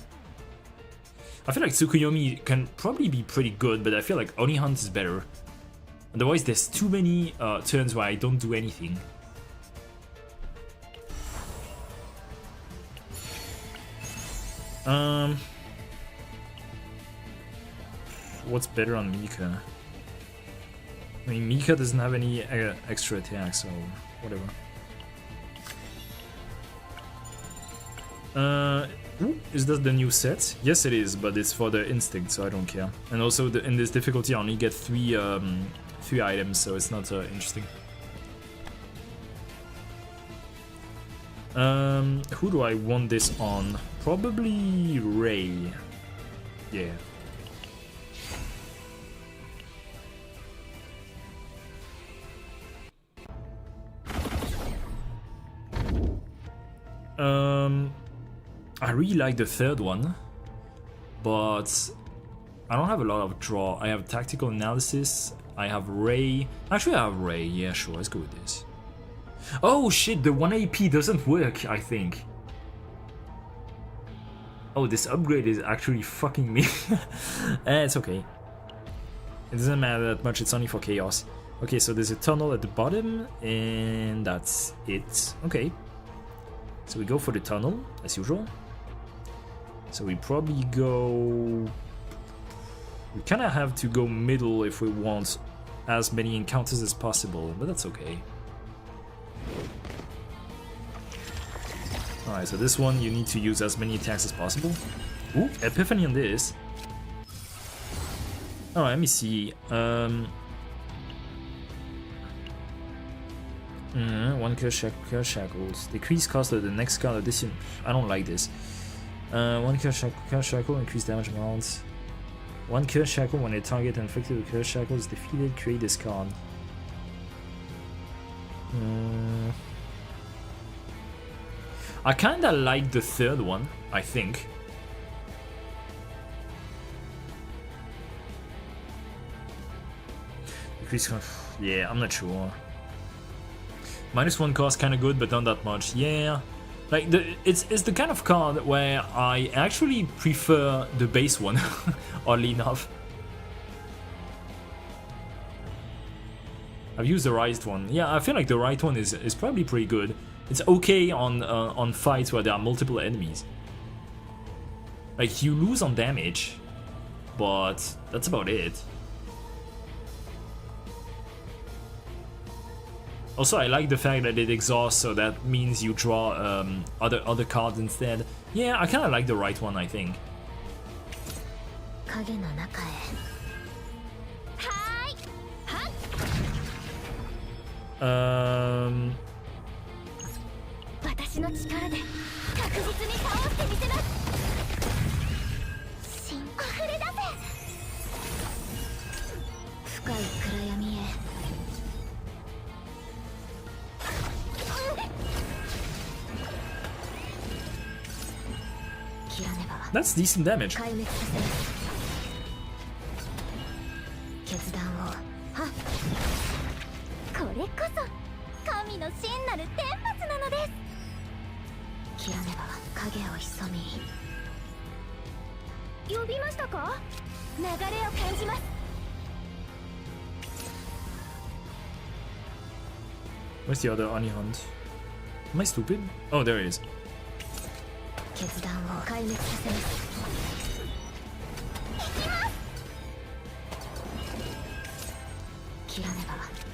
I feel like Tsukuyomi can probably be pretty good, but I feel like Oni Hunt is better. Otherwise, there's too many turns where I don't do anything. What's better on Mika? I mean, Mika doesn't have any extra attacks, so whatever. Ooh, is that the new set? Yes, it is, but it's for the instinct, so I don't care. And also, in this difficulty, I only get three items, so it's not interesting. Who do I want this on? Probably Ray. Yeah. I really like the third one, but I don't have a lot of draw. I have tactical analysis, I have Ray. Actually, I have Ray. Yeah, sure, let's go with this. Oh shit, the 1 AP doesn't work, I think. Oh, this upgrade is actually fucking me. It's okay. It doesn't matter that much, it's only for chaos. Okay, so there's a tunnel at the bottom, and that's it. Okay. So we go for the tunnel, as usual. So we probably go... We kinda have to go middle if we want as many encounters as possible, but that's okay. Alright, so this one you need to use as many attacks as possible. Ooh, Epiphany on this. Alright, let me see. One curse shackles. Decrease cost of the next card addition. I don't like this. One curse shackle, increase damage amount. One curse shackle when a target inflicted with curse shackle is defeated, create this card. I kinda like the third one, I think. Yeah, I'm not sure. -1 cost kinda good, but not that much. Yeah. Like, it's the kind of card where I actually prefer the base one, oddly enough. I've used the right one. Yeah, I feel like the right one is probably pretty good. It's okay on fights where there are multiple enemies. Like, you lose on damage, but that's about it. Also, I like the fact that it exhausts, so that means you draw other cards instead. Yeah, I kind of like the right one, I think. Um. 私の力で確実に倒してみせます。芯溢れ出せ。深い暗闇へ。切らねば。That's decent damage. 壊滅させます。決断を。はっ。これこそ神の真なる天罰なのです。切らねば影を潜み。呼びましたか？流れを感じます。 Where's the other Ani Hunt? Am I stupid? Oh, there it is. 決断を壊滅させます。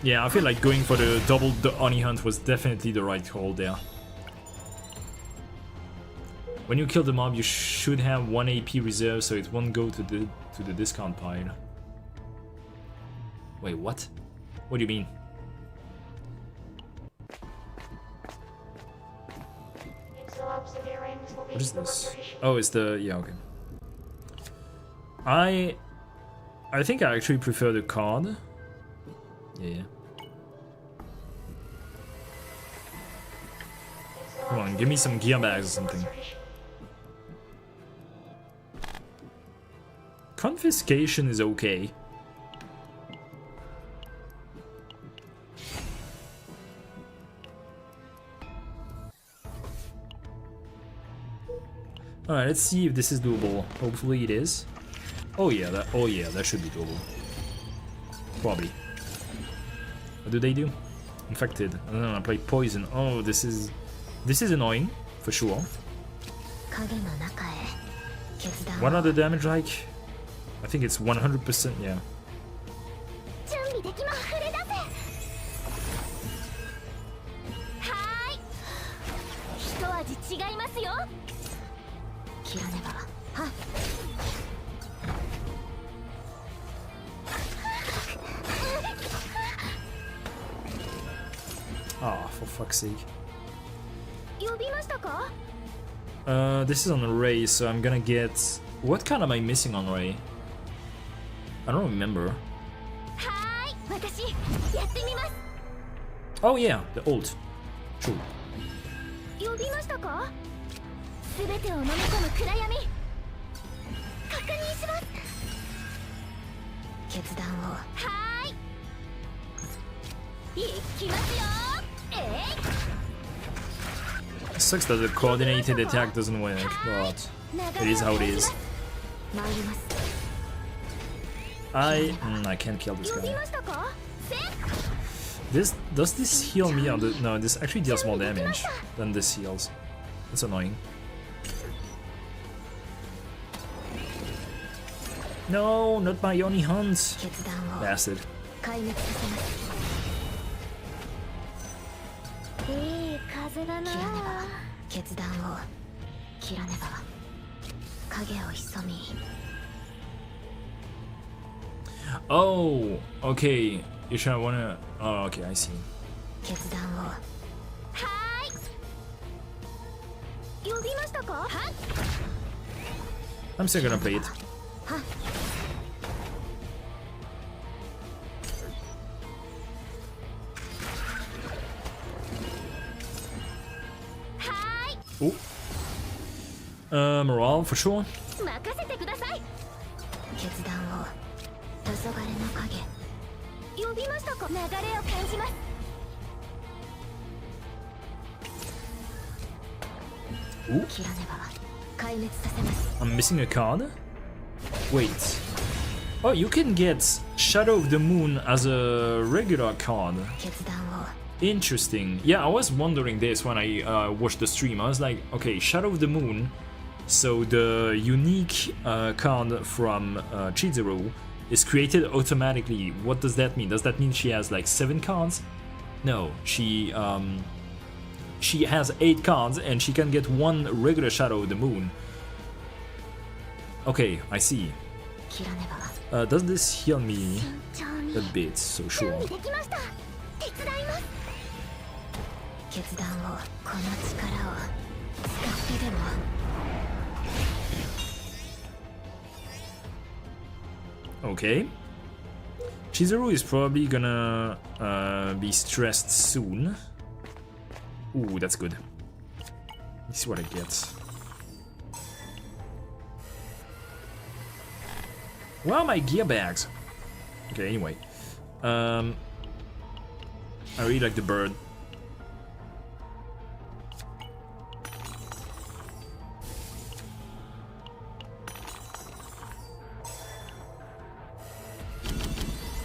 Yeah, I feel like going for the double Oni Hunt was definitely the right call there. When you kill the mob, you should have 1 AP reserve, so it won't go to the discount pile. Wait, what? What do you mean? What is this? Oh, it's the... yeah, okay. I think I actually prefer the card. Yeah. Come on, give me some gear bags or something. Confiscation is okay. Alright, let's see if this is doable. Hopefully it is. Oh yeah, that should be doable. Probably. What do they do? Infected. I don't know, I play poison. Oh, this is annoying, for sure. What are the damage like? I think it's 100%, yeah. Ah, for fuck's sake. This is on Ray, so I'm gonna get... What card am I missing on Ray? I don't remember. Oh yeah, the ult. True. It sucks that the coordinated attack doesn't work, but it is how it is. I can't kill this guy. Does this heal me or no? This actually deals more damage than this heals. That's annoying. No, not my Oni Hunt. Bastard. Oh, okay. You should wanna. Oh, okay, I see. I'm still gonna play it. Oh. Morale for sure. 任せてください。決断を黄昏の影。呼びましたか。流れを感じます。切らねば壊滅させます。 I'm missing a card. Wait. Oh, you can get Shadow of the Moon as a regular card. 決断を Interesting. Yeah, I was wondering this when I watched the stream. I was like, okay, Shadow of the Moon. So the unique card from Chizuru is created automatically. What does that mean? Does that mean she has like 7 cards? No, she has 8 cards and she can get 1 regular Shadow of the Moon. Okay, I see. 切らねば Does this heal me 慎重に a bit? So 準 sure. 備できました。手伝います。決断をこの力を使ってでも Okay. Chizuru is probably gonna be stressed soon. Ooh, that's good. Let's see what I get. Where are my gear bags? Okay, anyway. I really like the bird.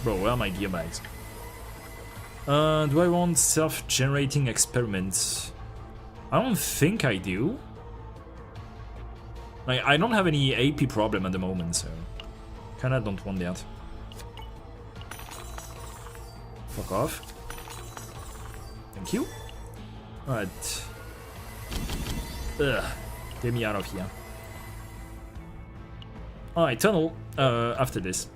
Bro, where are my gear bags? Do I want self-generating experiments? I don't think I do. Like, I don't have any AP problem at the moment, so kinda don't want that. Fuck off. Thank you. Alright. Ugh. Get me out of here. Alright, tunnel. After this.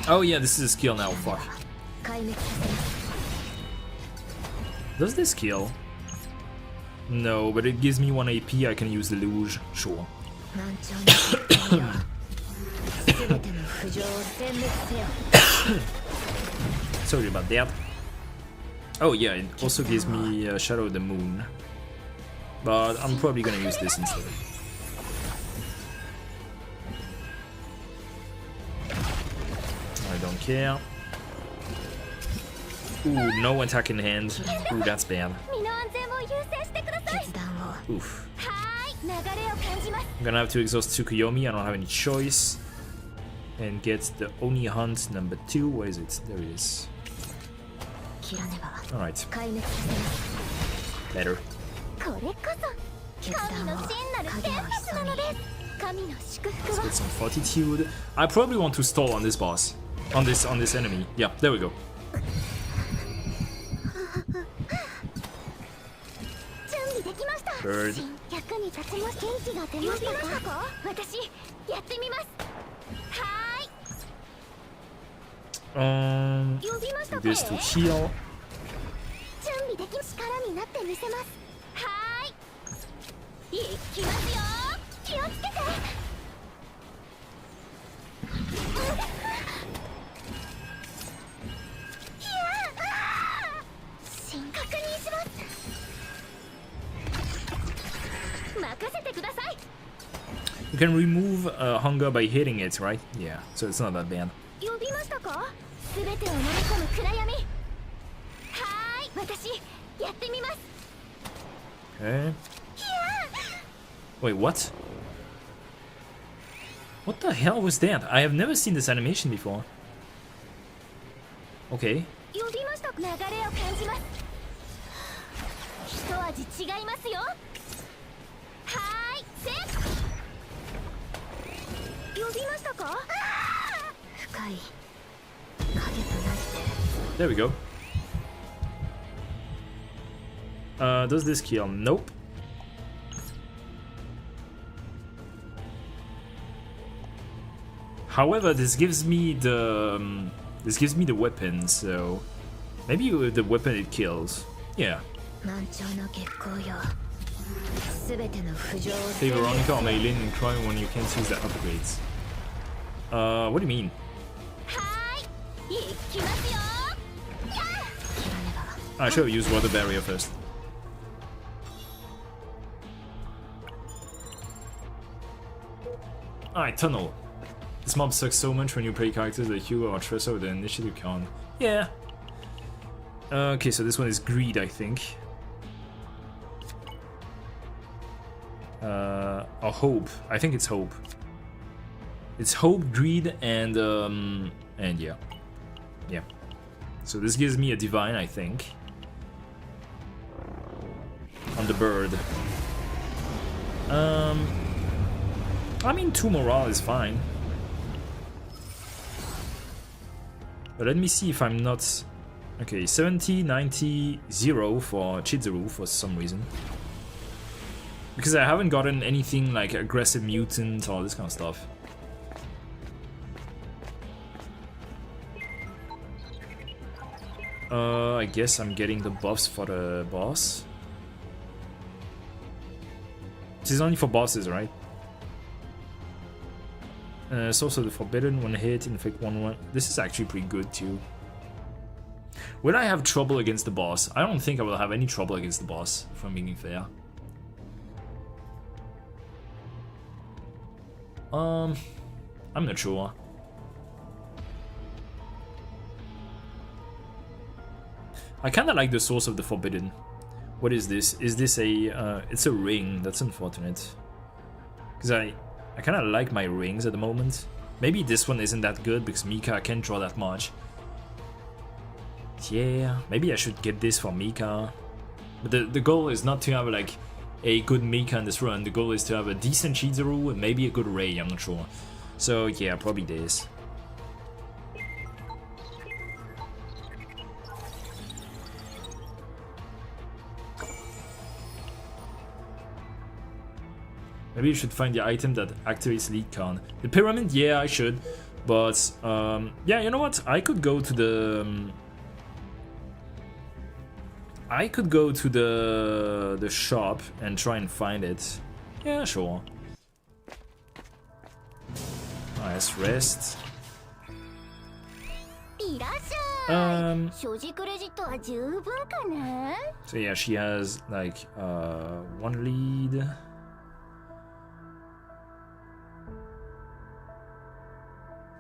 Oh yeah, this is a skill now, fuck. Does this kill? No, but it gives me 1 AP, I can use the luge, sure. Sorry about that. Oh yeah, it also gives me Shadow of the Moon. But I'm probably gonna use this instead. I don't care. Ooh, no attack in hand. Ooh, that's bad. Oof. I'm gonna have to exhaust Tsukuyomi, I don't have any choice. And get the Oni Hunt number 2. Where is it? There it is. Alright. Better. Let's get some fortitude. I probably want to stall on this boss. On this enemy. Yeah, there we go. Bird. This to heal. You can remove hunger by hitting it, right? Yeah, so it's not that bad. Okay. Wait, what? What the hell was that? I have never seen this animation before. Okay. There we go. Does this kill? Nope. However, this gives me the weapon, so maybe with the weapon it kills. Yeah. Hey Veronica or Maylin and cry when you can't use the upgrades. What do you mean? はーい、行きますよ。 I should have used water barrier first. Alright, tunnel. This mob sucks so much when you play characters like Hugo or Tressa with the initiative count. Yeah. Okay, so this one is greed, I think. Or hope. I think it's hope. It's hope, greed, and yeah. Yeah. So this gives me a divine, I think. On the bird. I mean, 2 morale is fine. But let me see if I'm not... Okay, 70, 90, 0 for Chizuru for some reason. Because I haven't gotten anything like aggressive mutant or this kind of stuff. I guess I'm getting the buffs for the boss. This is only for bosses, right? It's also the forbidden, 1 hit, inflict 1/1. This is actually pretty good too. Will I have trouble against the boss? I don't think I will have any trouble against the boss, if I'm being fair. I'm not sure. I kinda like the source of the forbidden. What is this? Is this a, it's a ring, that's unfortunate. Because I kinda like my rings at the moment. Maybe this one isn't that good because Mika can't draw that much. Yeah, maybe I should get this for Mika. But the goal is not to have like a good Mika in this run, the goal is to have a decent Chizuru and maybe a good Ray, I'm not sure. So yeah, probably this. Maybe you should find the item that activates lead con. The pyramid, yeah, I should. But, yeah, you know what? I could go to the... I could go to the shop and try and find it. Yeah, sure. Nice rest. So yeah, she has like 1 lead.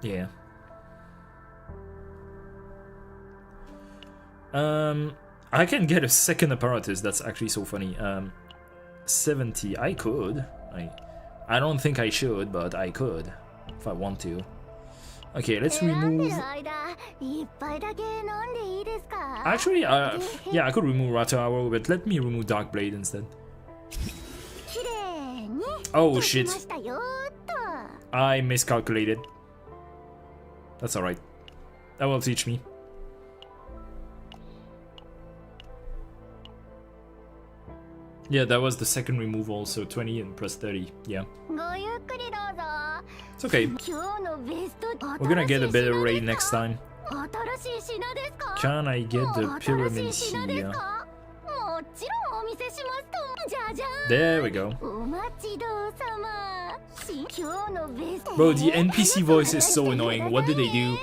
Yeah. I can get a second apparatus. That's actually so funny. 70. I could. I don't think I should, but I could if I want to. Okay, let's remove. Actually, yeah, I could remove Rata Hour, but let me remove Dark Blade instead. Oh shit! I miscalculated. That's alright. That will teach me. Yeah, that was the second removal, so 20 and plus 30. Yeah. It's okay. We're gonna get a better raid next time. Can I get the pyramids here? There we go. Bro, the NPC voice is so annoying. What did they do?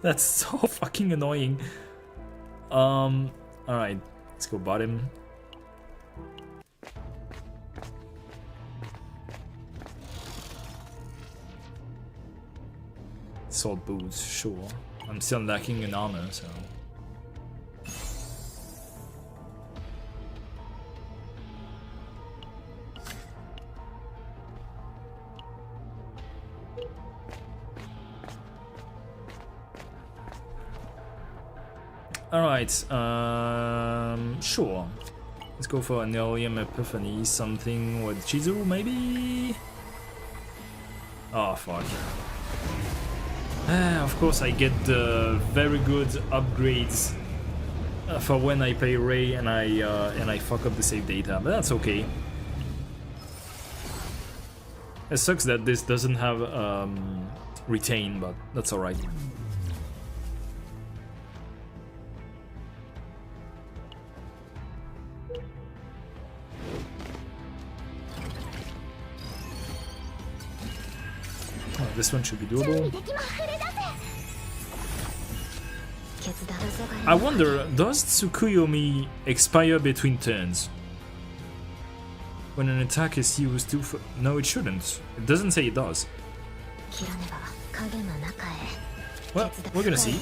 That's so fucking annoying. Alright, let's go bottom. Sword boots, sure. I'm still lacking in armor, so. Alright, sure. Let's go for an Ilium Epiphany, something with Chizuru, maybe? Oh, fuck. Of course I get the very good upgrades for when I play Ray and I fuck up the save data, but that's okay. It sucks that this doesn't have retain, but that's alright. this one should be doable. I wonder, does Tsukuyomi expire between turns? When an attack is used to... No, it shouldn't. It doesn't say it does. Well, we're gonna see.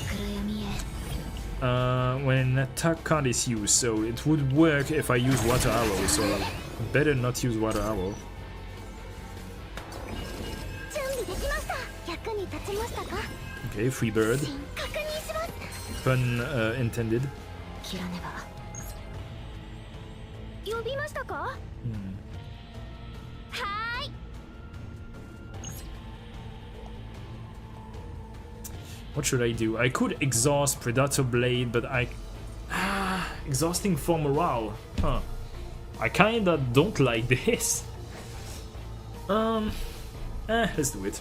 When an attack card is used, so it would work if I use Water Arrow, so better not use Water Arrow. Okay, free bird. Pun intended. What should I do? I could exhaust Predator Blade, but I... exhausting for morale. Huh. I kinda don't like this. Let's do it.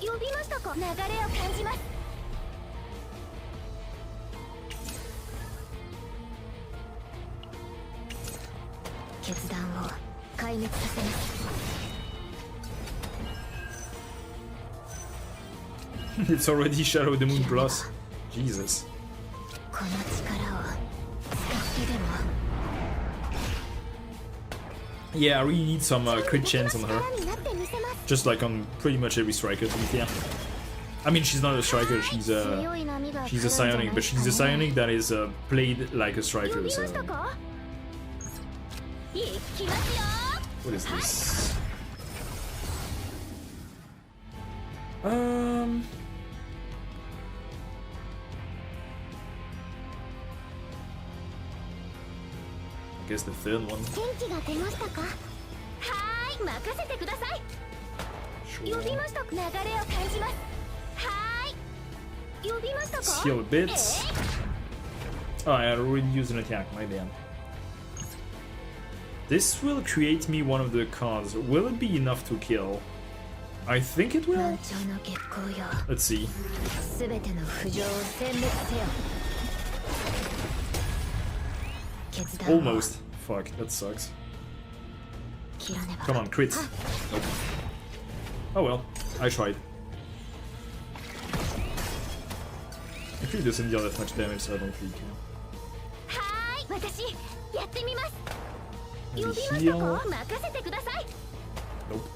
It's already Shadow the Moon Plus. Jesus. Yeah, I really need some crit chance on her. Just like on pretty much every striker, to be fair. I mean, she's not a striker, she's a psionic, but she's a psionic that is played like a striker, so... What is this? I guess the third one. Sure. Let's heal a bit. Oh, I already used an attack, my bad. This will create me one of the cards. Will it be enough to kill? I think it will. Let's see. Almost. Fuck, that sucks. Come on, crit. Nope. Oh well, I tried. It really doesn't deal that much damage, so I don't really care. Maybe heal? Nope.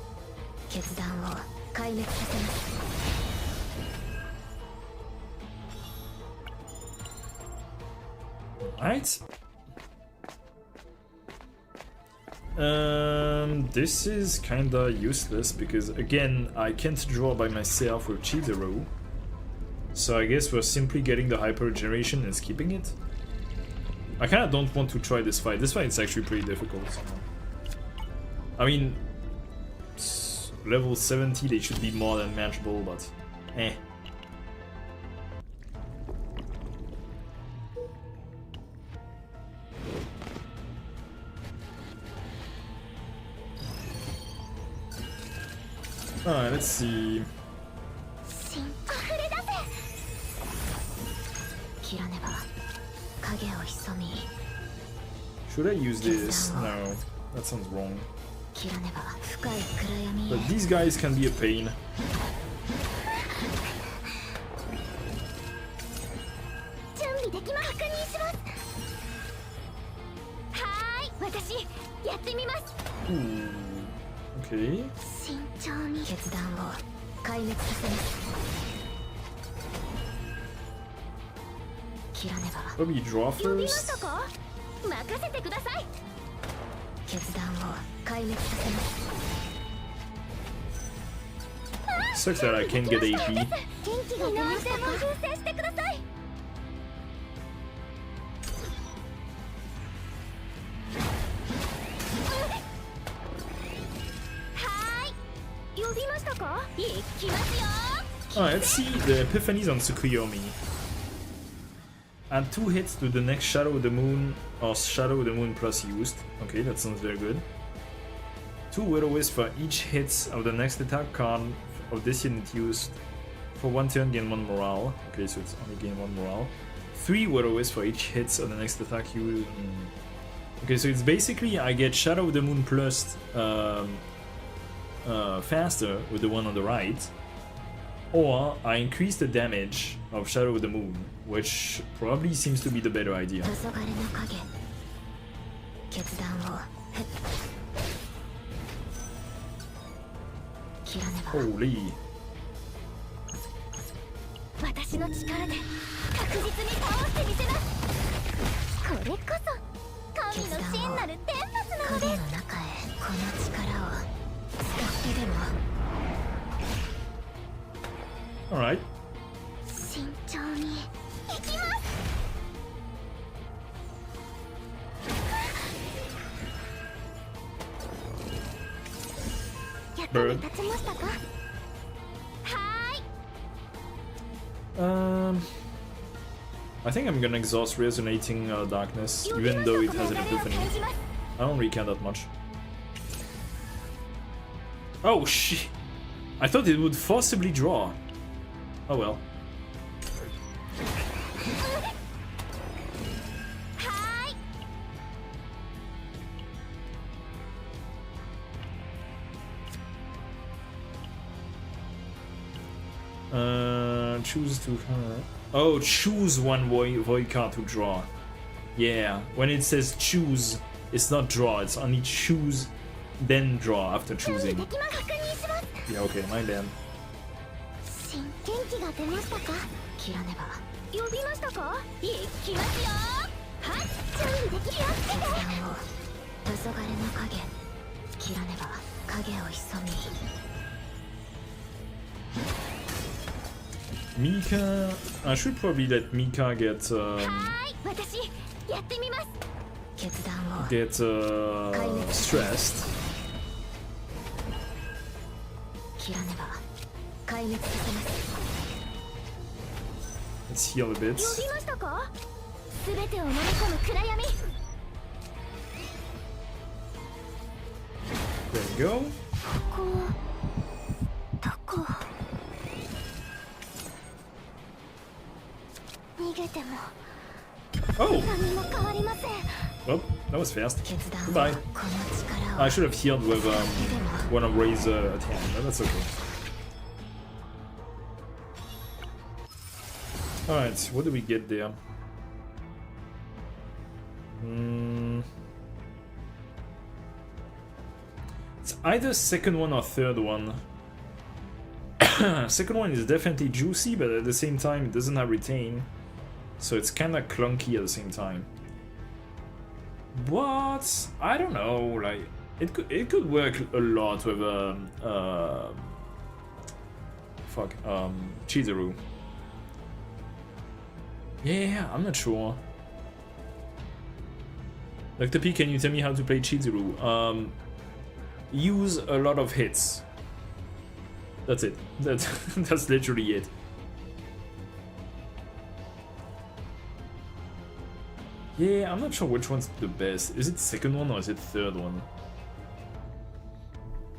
Alright. This is kinda useless because again I can't draw by myself with Chizuru. So I guess we're simply getting the hyper regeneration and skipping it. I kinda don't want to try this fight. This fight is actually pretty difficult. So. I mean, level 70 they should be more than matchable, but eh. Alright, let's see. Should I use this? No, that sounds wrong. But these guys can be a pain. Ooh, okay. Probably draw first. Sucks that I can't get AP. Alright, let's see the epiphanies on Tsukuyomi. Add 2 hits to the next Shadow of the Moon or Shadow of the Moon plus used. Okay, that sounds very good. 2 Will-O-Wisp for each hit of the next attack card of this unit used. For 1 turn, gain 1 morale. Okay, so it's only gain 1 morale. 3 Will-O-Wisp for each hit of the next attack used. Okay, so it's basically I get Shadow of the Moon plus faster with the one on the right. or I increase the damage of Shadow of the Moon, which probably seems to be the better idea. 黄昏の影決断を切らねば Holy. 私の力で確実に倒してみせますこれこそ神の真なる天罰なのです影の中へこの力を使ってでも Alright. 慎重に行きます役に立ちましたかはーい I think I'm gonna exhaust Resonating Darkness, even though it has an epiphany. I don't really care that much. Oh shit! I thought it would forcibly draw. Oh well. はーい Choose to... Oh, choose one void card to draw. Yeah, when it says choose, it's not draw, it's only choose, then draw after 準備 choosing. できます確認します Yeah, okay, my bad. 元気が出ましたか切らねば呼びましたか行きますよはい準備できるよ決断を黄昏の影切らねば影を潜み Mika... I should probably let Mika get... はーい私やってみます決断を get stressed. 切らねば壊滅させます Let's heal a bit. 呼びましたか全てを飲み込む暗闇 There we go. ここどこ逃げても Oh! 何も変わりません Well, that was fast. 決断を Goodbye. この力を I should have healed with one of Ray's attack, but that's okay. Alright, what do we get there? It's either second one or third one. Second one is definitely juicy, but at the same time it doesn't have retain. So it's kinda clunky at the same time. But I don't know, like it could work a lot with Chizuru. Yeah, I'm not sure. Dr. P, can you tell me how to play Chizuru? Use a lot of hits. That's it. That's literally it. Yeah, I'm not sure which one's the best. Is it second one or is it third one?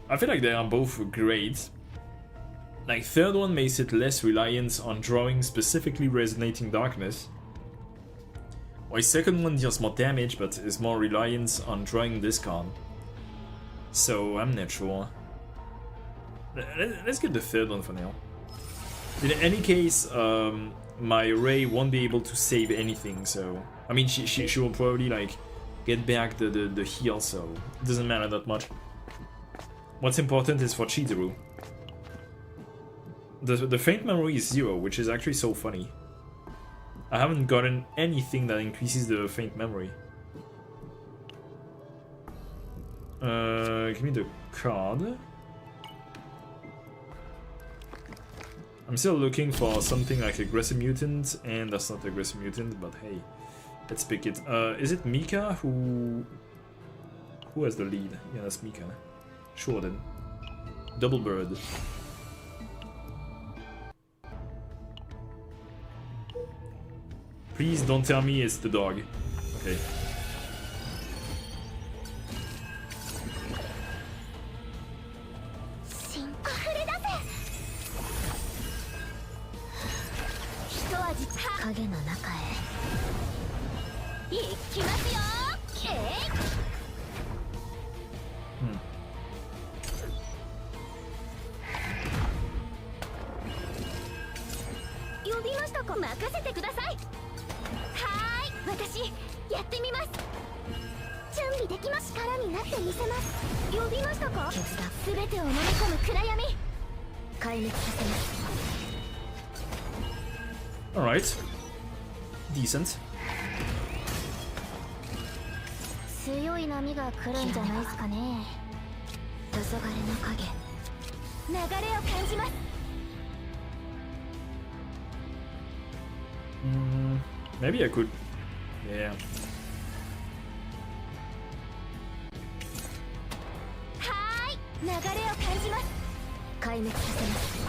I feel like they are both great. Like, third one makes it less reliant on drawing specifically Resonating Darkness. While second one deals more damage but is more reliant on drawing this card. So, I'm not sure. Let's get the third one for now. In any case, my Ray won't be able to save anything, so... I mean, she will probably, like, get back the heal, so it doesn't matter that much. What's important is for Chizuru. The faint memory is 0, which is actually so funny. I haven't gotten anything that increases the faint memory. Give me the card. I'm still looking for something like Aggressive Mutant, and that's not Aggressive Mutant, but hey, let's pick it. Is it Mika who has the lead? Yeah, that's Mika. Sure then. Double Bird. Please don't tell me it's the dog. Okay. こ任せてください。はーい、私やってみます。準備できます。力になってみせます。呼びましたか。決断。全てを飲み込む暗闇。壊滅させます。 Alright. Decent. 強い波が来るんじゃないですかね。黄昏の影。流れを感じます。Maybe I could. Yeah. はーい、流れを感じます。壊滅させます。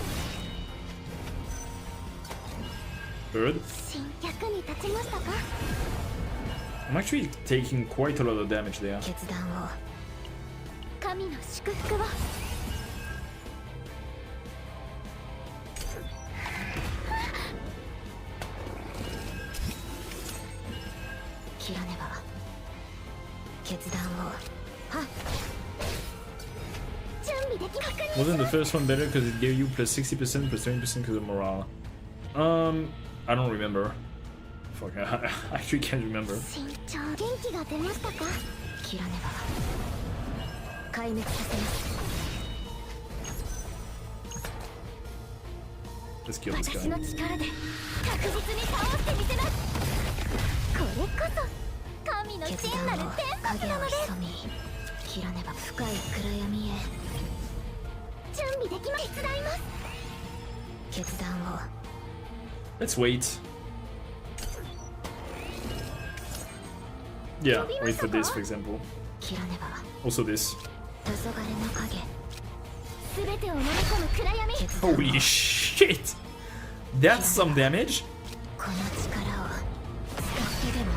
Heard. 新脚に立ちましたか。 I'm actually taking quite a lot of damage there. 決断を。神の祝福を。切らねば。決断を。はっ。準備できます。 Wasn't the first one better because it gave you plus 60%, plus 20% because of morale? I don't remember. Fuck, I actually can't remember. 身長元気が出ましたか。切らねば。壊滅させます。 Let's kill this 私の guy. 力で確実に倒してみせます。これこそ神の真なる天罰なのです。切らねば。深い暗闇へ。準備できます。手伝います。決断を。 Let's wait. Yeah, wait for this, for example. 切らねば。 Also this. 黄昏の影。全てを飲み込む暗闇。 Holy shit! That's some damage. この力を使ってでも。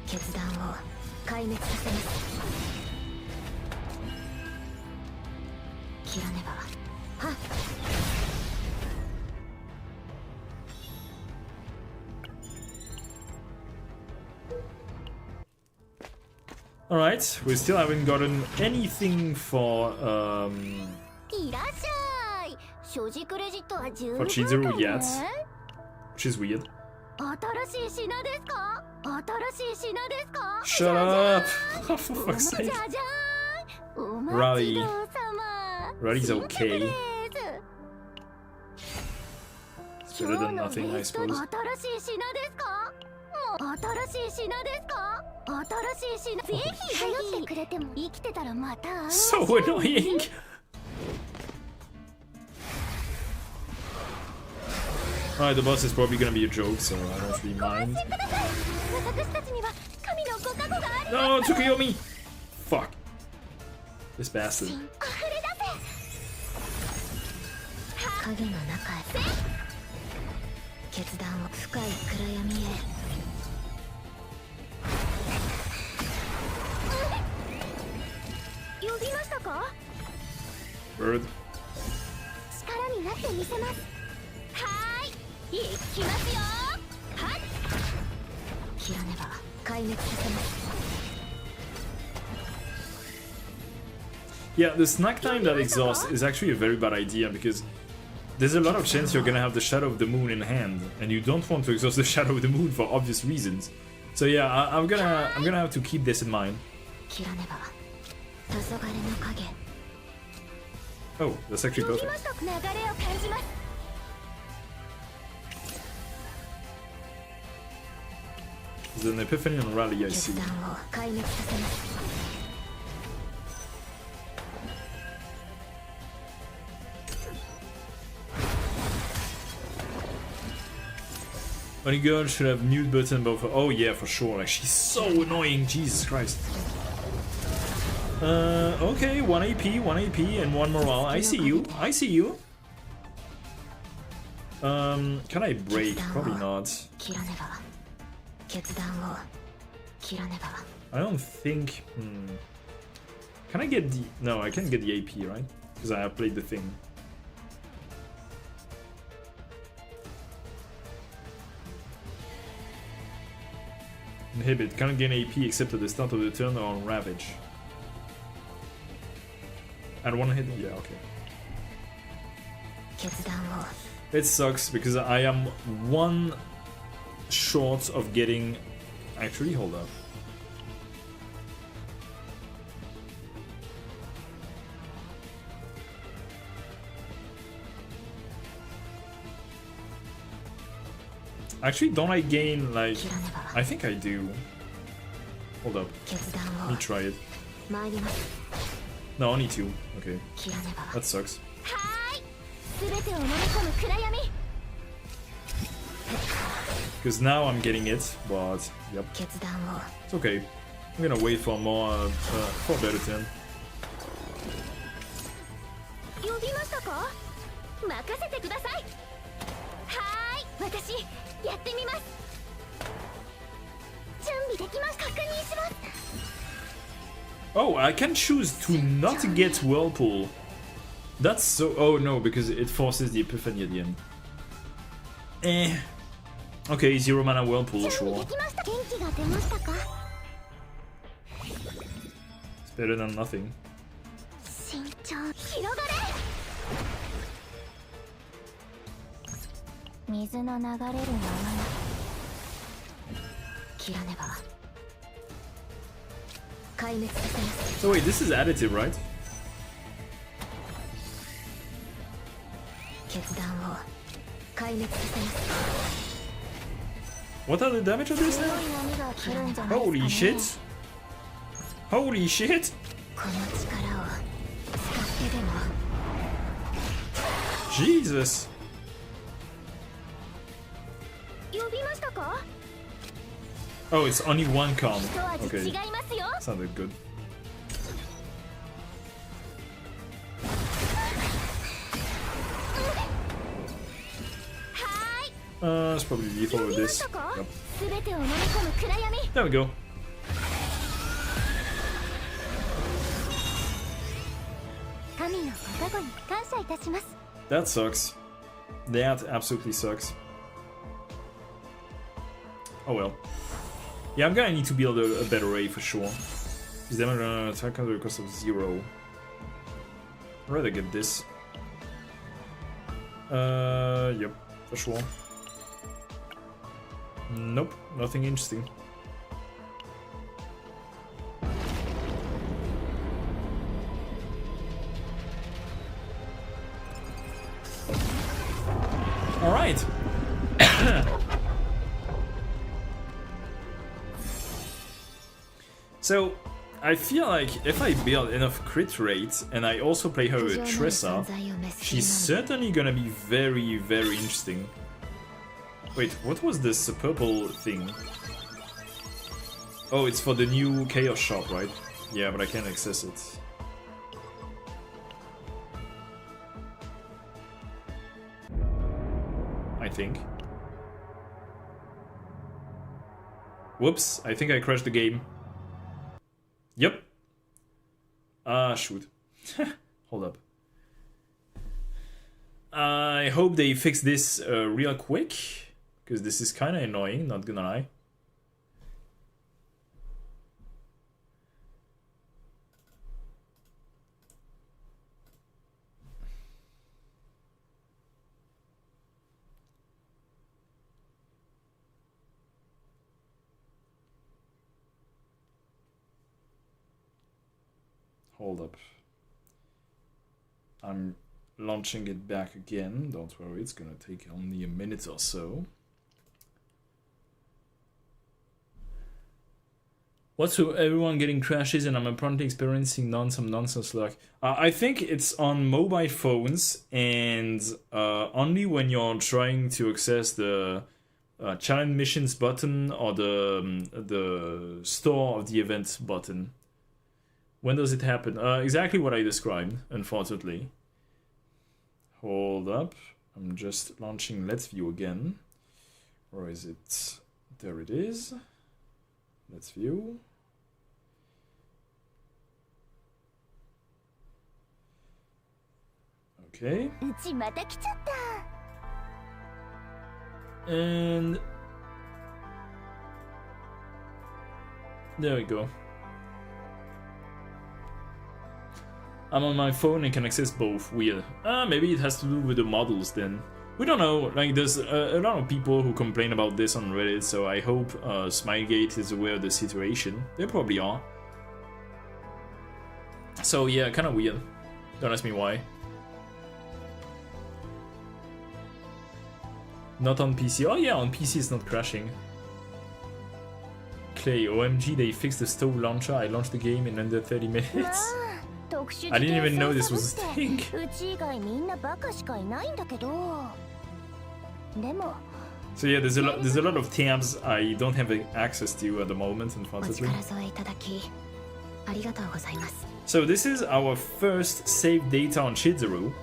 決断を壊滅させます。切らねば。はっ。 Alright, we still haven't gotten anything for いらっしゃい。所持クレジットは十分 for か Chizuru ね。 yet, which is weird. 新しい品ですか。新しい品ですか。 Shut up! For じ fuck's ゃじゃ sake. じゃーん。お待 Rally. ちどうさま。 Rally's 新 okay. 着です It's better than nothing, I suppose. 新しい品ですか。もう新しい品ですか。新しい品。ぜひ頼ってくれても生きてたらまた会いましょ So う。 annoying! Alright, the boss is probably gonna be a joke, so I don't really mind. 私たちには神のご加護があり。 No, Tsukuyomi! Fuck. This bastard. 溢れ出せ。影の中へ。決断を。深い暗闇へ。呼びましたか。 Bird. 力になってみせます。はーい、行きますよ。はっ。切らねば。壊滅させます。 Yeah, the snack time that exhausts is actually a very bad idea because there's a lot of chance you're gonna have the Shadow of the Moon in hand, and you don't want to exhaust the Shadow of the Moon for obvious reasons. So yeah, I'm gonna have to keep this in mind. 切らねば。黄昏の影。 Oh, that's actually 呼び perfect. ました。流れを感じます。 There's an epiphany on Rally, I 決 see. 断を壊滅させます。 Bunny girl should have mute button, but oh yeah, for sure. Like she's so annoying. Jesus Christ. Okay, 1 AP, 1 AP, and 1 morale. I see you. I see you. Can I break? Probably not. 切らねば。決断を切らねば。 I don't think. Can I get the? No, I can't get the AP, right? Because I have played the thing. Inhibit. Can't gain AP except at the start of the turn or on Ravage. At one hit? Yeah, okay. It sucks because I am one short of getting... Actually, hold up. Actually, don't I gain, like... I think I do. Hold up. Let me try it. No, only 2. Okay. That sucks. Because now I'm getting it, but... Yep. It's okay. I'm gonna wait for more... for a better turn. Oh, I can choose to not get Whirlpool. That's so... Oh no, because it forces the Epiphany at the end. Okay, 0 mana Whirlpool, sure. It's better than nothing. So wait, this is additive, right? What are the damage of this now? Holy shit! Holy shit! Jesus! Oh, it's only 1 comp. Okay. Sounded good. It's probably default with this. Yep. There we go. That sucks. That absolutely sucks. Oh well. Yeah, I'm gonna need to build a better array for sure. Is damage on attack under the cost of 0. I'd rather get this. Yep, for sure. Nope, nothing interesting. All right. So, I feel like if I build enough crit rate and I also play her with Tressa, she's certainly gonna be very, very interesting. Wait, what was this purple thing? Oh, it's for the new Chaos shop, right? Yeah, but I can't access it. I think. Whoops, I think I crashed the game. Yep. Ah, shoot. Hold up. I hope they fix this real quick, because this is kind of annoying, not gonna lie. Hold up. I'm launching it back again. Don't worry, it's gonna take only a minute or so. What's with everyone getting crashes and I'm apparently experiencing some nonsense luck? I think it's on mobile phones and only when you're trying to access the challenge missions button or the store of the event button. When does it happen? Exactly what I described, unfortunately. Hold up. I'm just launching Let's View again. Or is it? There it is. Let's View. Okay. And there we go. I'm on my phone and can access both. Weird. Maybe it has to do with the models then. We don't know. Like, there's a lot of people who complain about this on Reddit, so I hope Smilegate is aware of the situation. They probably are. So yeah, kind of weird. Don't ask me why. Not on PC. Oh yeah, on PC it's not crashing. Clay, OMG, they fixed the stove launcher. I launched the game in under 30 minutes. I didn't even know this was a thing. So yeah, there's a lot of tabs I don't have access to at the moment, unfortunately. So this is our first save data on Chizuru.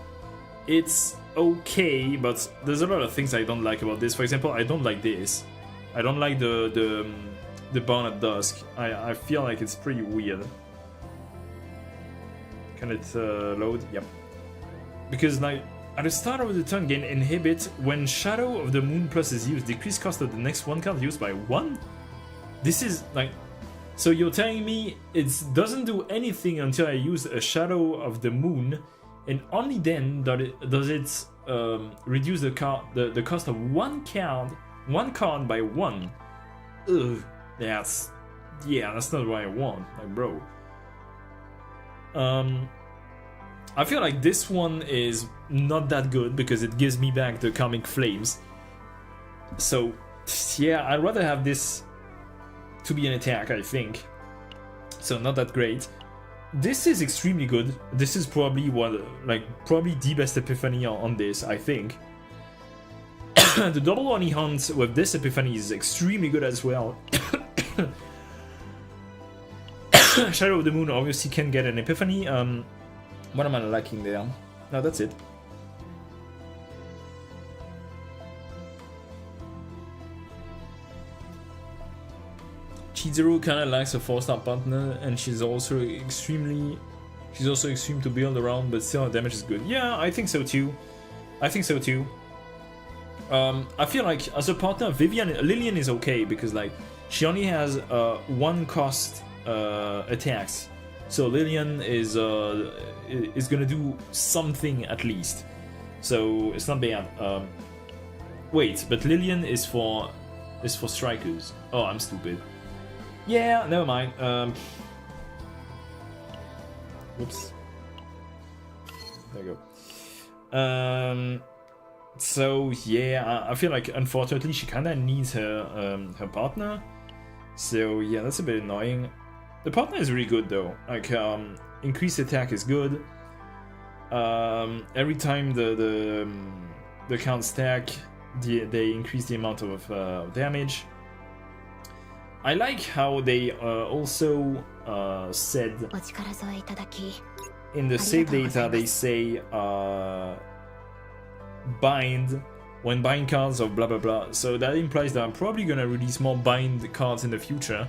It's okay, but there's a lot of things I don't like about this. For example, I don't like this. I don't like the barn at dusk. I feel like it's pretty weird. Can it load? Yep. Because like at the start of the turn, gain inhibit when Shadow of the Moon Plus is used. Decrease cost of the next one card used by 1. This is like, so you're telling me it doesn't do anything until I use a Shadow of the Moon, and only then does it reduce the cost of one card by 1. Ugh, that's not what I want, like, bro. I feel like this one is not that good because it gives me back the Karmic Flames. So yeah, I'd rather have this to be an attack, I think. So not that great. This is extremely good. This is probably probably the best Epiphany on this, I think. The double Oni Hunt with this Epiphany is extremely good as well. Shadow of the Moon obviously can get an Epiphany. What am I lacking there? No, that's it. Chizuru kinda lacks a 4-star partner, and she's also extreme to build around, but still her damage is good. Yeah, I think so too. I feel like as a partner, Lillian is okay because like she only has 1 cost attacks. So Lillian is gonna do something at least. So it's not bad. Wait, but Lillian is for strikers. Oh, I'm stupid. Yeah, never mind. Whoops. There you go. So yeah, I feel like unfortunately she kinda needs her partner. So yeah, that's a bit annoying. The partner is really good though. Like increased attack is good. Every time the count stack, they increase the amount of damage. I like how they also said in the save data they say bind when bind cards of blah blah blah. So that implies that I'm probably gonna release more bind cards in the future.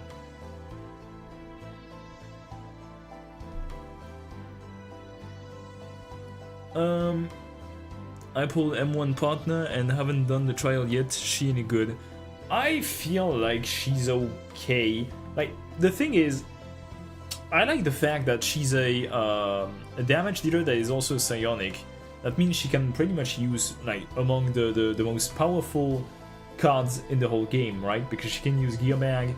I pulled M1 partner and haven't done the trial yet. She any good? I feel like she's okay. Like the thing is, I like the fact that she's a damage dealer that is also psionic. That means she can pretty much use like among the most powerful cards in the whole game, right? Because she can use Gearbag,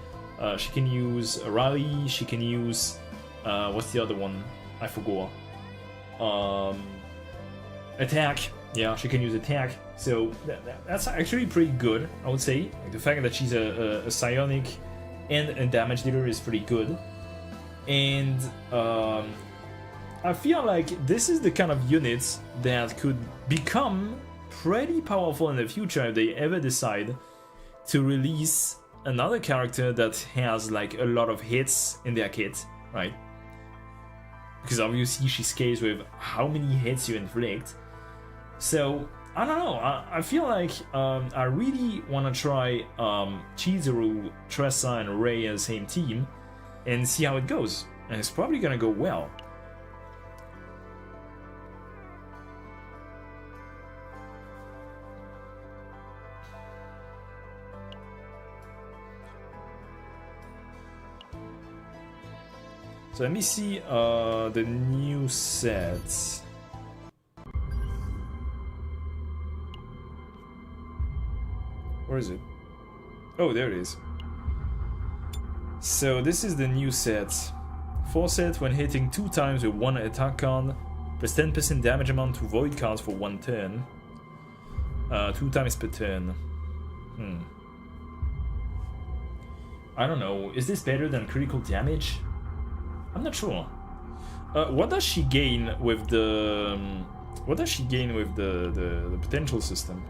she can use Rally, she can use what's the other one? I forgot. Attack. Yeah, she can use attack. So that's actually pretty good, I would say. Like, the fact that she's a psionic and a damage dealer is pretty good. And I feel like this is the kind of units that could become pretty powerful in the future if they ever decide to release another character that has like a lot of hits in their kit, right? Because obviously she scales with how many hits you inflict. So I don't know, I feel like I really want to try Chizuru, Tressa and Rei as the same team and see how it goes. And it's probably gonna go well. So let me see the new sets. Where is it? Oh, there it is. So this is the new set. 4 set when hitting 2 times with 1 attack card, plus 10% damage amount to void cards for 1 turn. 2 times per turn. I don't know. Is this better than critical damage? I'm not sure. What does she gain with the? What does she gain with the potential system?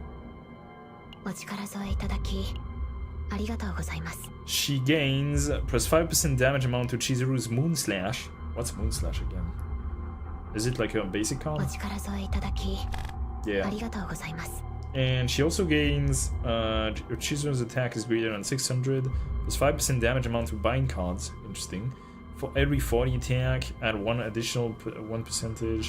She gains plus 5% damage amount to Chizuru's Moon Slash. What's Moon Slash again? Is it like a basic card? Yeah. And she also gains Chizuru's attack is greater than 600, plus 5% damage amount to bind cards. Interesting. For every 40 attack, add 1 additional 1% to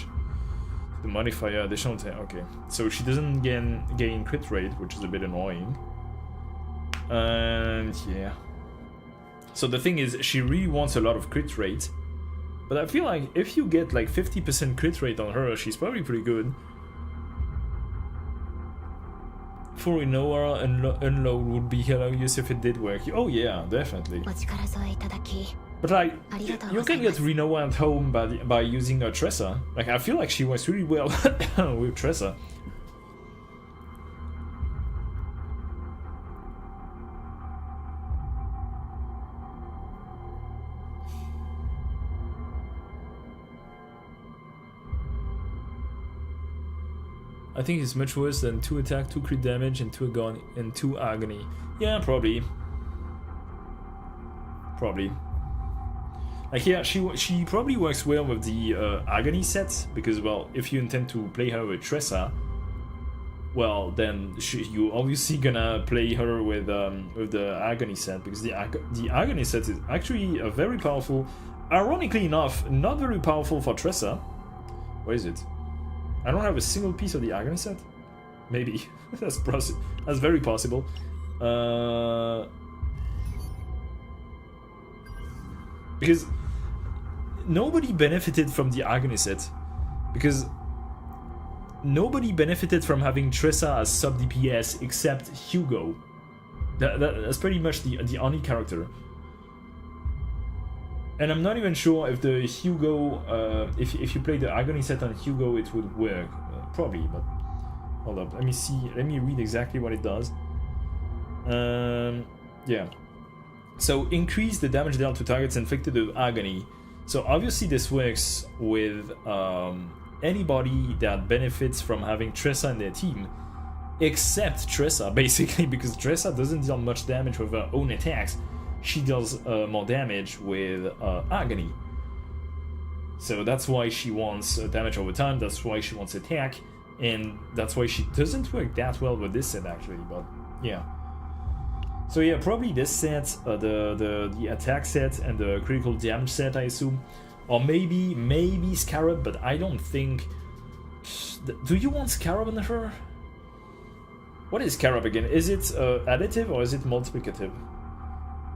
the modifier additional attack. Okay, so she doesn't gain crit rate, which is a bit annoying. And yeah. So the thing is, she really wants a lot of crit rate, but I feel like if you get like 50% crit rate on her, she's probably pretty good. For Inoa, unload would be hilarious if it did work. Oh yeah, definitely. But like, you can get Rinoa at home by using a Tressa. Like, I feel like she works really well with Tressa. I think it's much worse than 2 attack, 2 crit damage, and 2 agony. Yeah, probably. Probably. Like, yeah, she probably works well with the agony set, because, well, if you intend to play her with Tressa, well, then you obviously gonna play her with the agony set, because the agony set is actually a very powerful. Ironically enough, not very powerful for Tressa. Where is it? I don't have a single piece of the agony set. Maybe that's very possible. Because nobody benefited from the agony set. Because nobody benefited from having Tressa as sub DPS except Hugo. That's pretty much the only character. And I'm not even sure if the Hugo, if you play the agony set on Hugo, it would work. Probably, but hold up. Let me see. Let me read exactly what it does. Yeah. So increase the damage dealt to targets inflicted with agony. So obviously this works with anybody that benefits from having Tressa in their team, except Tressa, basically, because Tressa doesn't deal much damage with her own attacks. She does more damage with agony. So that's why she wants damage over time, that's why she wants attack, and that's why she doesn't work that well with this set actually, but yeah. So yeah, probably this set, the attack set and the critical damage set, I assume. Or maybe Scarab, but I don't think... Do you want Scarab on her? What is Scarab again? Is it additive or is it multiplicative?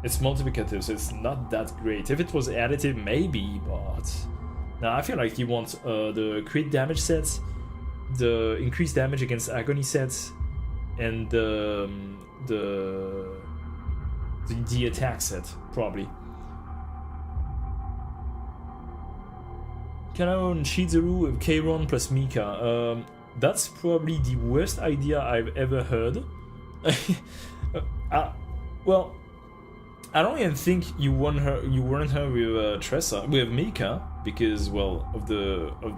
It's multiplicative, so it's not that great. If it was additive, maybe, but... Now, I feel like you want the crit damage sets, the increased damage against agony sets, and the attack set, probably. Can I own Chizuru with Keiron plus Mika? That's probably the worst idea I've ever heard. Well, I don't even think you won her with Tressa, with Mika, because, well,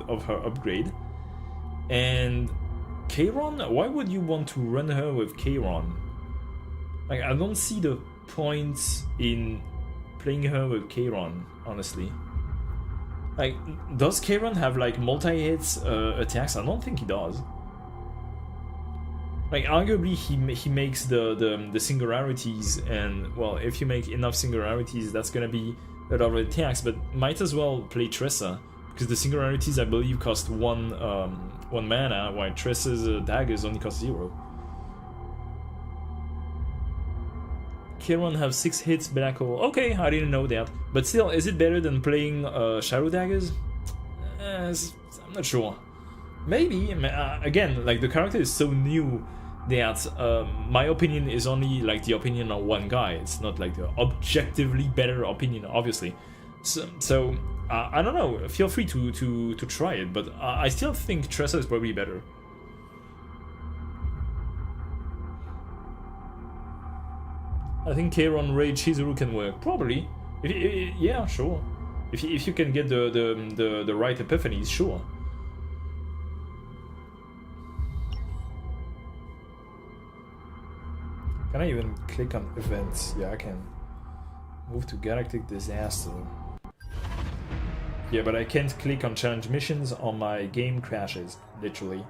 of her upgrade. And Keiron, why would you want to run her with Keiron? Like, I don't see the point in playing her with Keiron, honestly. Like, does Keiron have like multi-hits attacks? I don't think he does. Like, arguably he makes the singularities, and well, if you make enough singularities, that's gonna be a lot of attacks. But might as well play Tressa, because the singularities I believe cost one mana, while Tressa's daggers only cost 0. Kieran have 6 hits, black hole. Okay, I didn't know that. But still, is it better than playing Shadow Daggers? I'm not sure. Maybe. Again, like the character is so new that my opinion is only like the opinion of one guy. It's not like the objectively better opinion, obviously. So I don't know. Feel free to try it, but I still think Tressa is probably better. I think Keiron, Ray, Chizuru can work. Probably. Yeah, sure. If you can get the right epiphanies, sure. Can I even click on events? Yeah, I can. Move to Galactic Disaster. Yeah, but I can't click on challenge missions or my game crashes, literally.